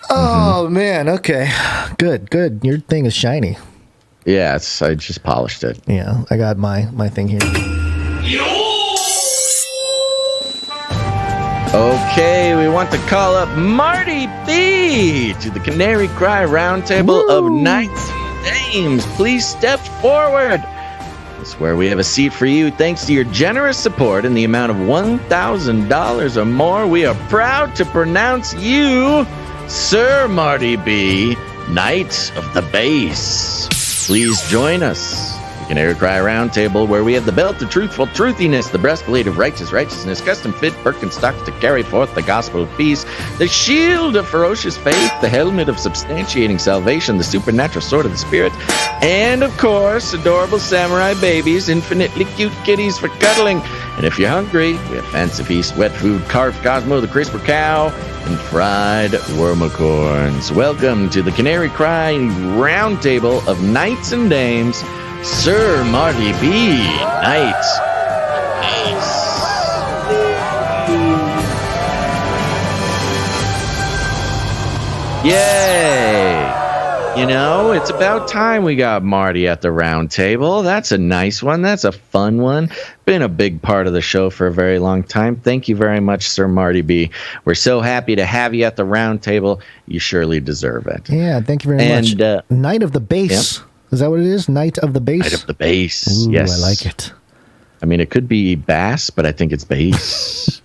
Oh, man. Okay. Good. Your thing is shiny. Yeah, I just polished it. Yeah, I got my thing here. Okay, we want to call up Marty B to the Canary Cry Roundtable of Knights and Dames. Please step forward. It's where we have a seat for you. Thanks to your generous support in the amount of $1,000 or more, we are proud to pronounce you Sir Marty B, Knight of the Base. Please join us. The Canary Cry Roundtable, where we have the belt of truthful truthiness, the breastplate of righteousness, custom fit Birkenstocks to carry forth the gospel of peace, the shield of ferocious faith, the helmet of substantiating salvation, the supernatural sword of the spirit, and of course, adorable samurai babies, infinitely cute kitties for cuddling. And if you're hungry, we have fancy feast, wet food, carved Cosmo, the crisper cow, and fried wormicorns. Welcome to the Canary Cry Roundtable of Knights and Dames, Sir Marty B, Knight. Yay! You know, it's about time we got Marty at the round table. That's a nice one. That's a fun one. Been a big part of the show for a very long time. Thank you very much, Sir Marty B. We're so happy to have you at the round table. You surely deserve it. Yeah, thank you very much. Knight of the Base. Yep. Is that what it is? Knight of the Base? Knight of the Base. Ooh, yes. I like it. I mean, it could be bass, but I think it's bass.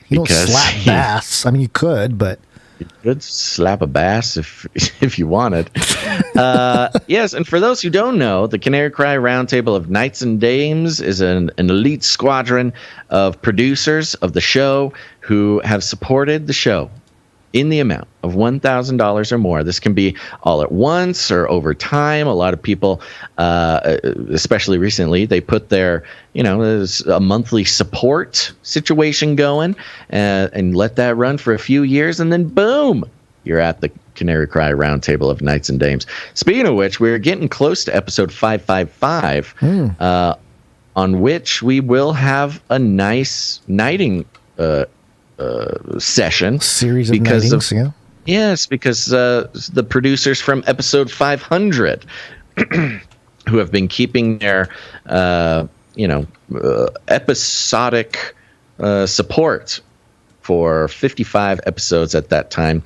You don't slap bass. I mean, you could, but... You could slap a bass if you wanted. Yes, and for those who don't know, the Canary Cry Roundtable of Knights and Dames is an elite squadron of producers of the show who have supported the show in the amount of $1,000 or more. This can be all at once or over time. A lot of people, especially recently, they put their, there's a monthly support situation going and let that run for a few years, and then boom, you're at the Canary Cry Roundtable of Knights and Dames. Speaking of which, we're getting close to episode 555, on which we will have a nice knighting session. Series of knightings, yeah. Yes, because the producers from episode 500 who have been keeping their, episodic support for 55 episodes at that time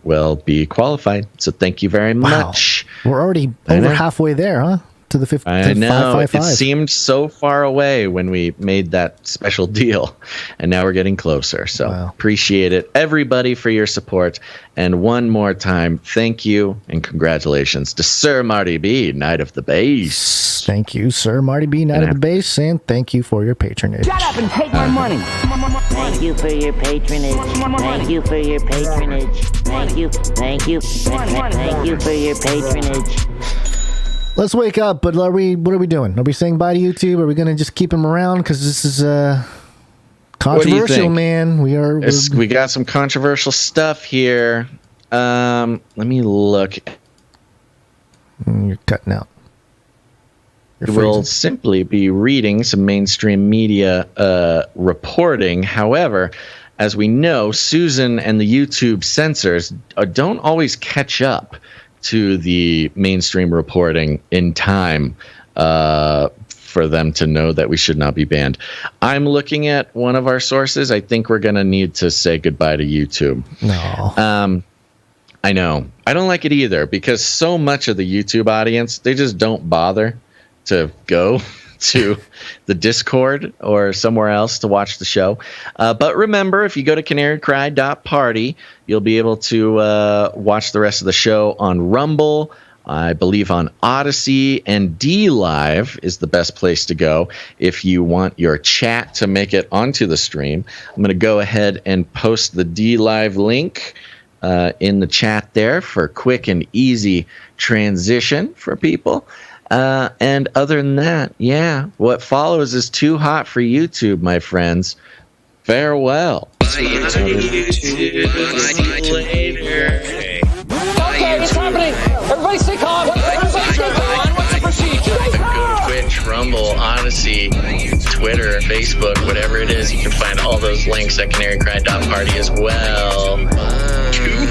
will be qualified. So thank you very much. We're already over halfway there, huh? to the 5. I know. 555. It seemed so far away when we made that special deal, and now we're getting closer. So appreciate it, everybody, for your support. And one more time, thank you and congratulations to Sir Marty B, Knight of the Base. Thank you, Sir Marty B, Knight of the Base, and thank you for your patronage. Shut up and take my money. Thank you for your patronage. Thank you for your patronage. Thank you for your patronage. Let's wake up, but what are we doing? Are we saying bye to YouTube? Are we going to just keep him around? Because this is controversial, man. We got some controversial stuff here. Let me look. You're cutting out. We'll simply be reading some mainstream media reporting. However, as we know, Susan and the YouTube censors don't always catch up to the mainstream reporting in time for them to know that we should not be banned. I'm looking at one of our sources. I think we're going to need to say goodbye to YouTube. No. I know. I don't like it either, because so much of the YouTube audience, they just don't bother to go to the Discord or somewhere else to watch the show. But remember, if you go to canarycry.party, you'll be able to watch the rest of the show on Rumble, I believe on Odyssey, and DLive is the best place to go if you want your chat to make it onto the stream. I'm going to go ahead and post the DLive link in the chat there for quick and easy transition for people. And other than that, what follows is too hot for YouTube, my friends. Farewell. Okay, it's happening. Everybody stay calm. Everybody stay calm. What's the procedure? Go to Twitch, Rumble, Odyssey, Twitter, Facebook, whatever it is. You can find all those links at canarycry.party as well. Bye.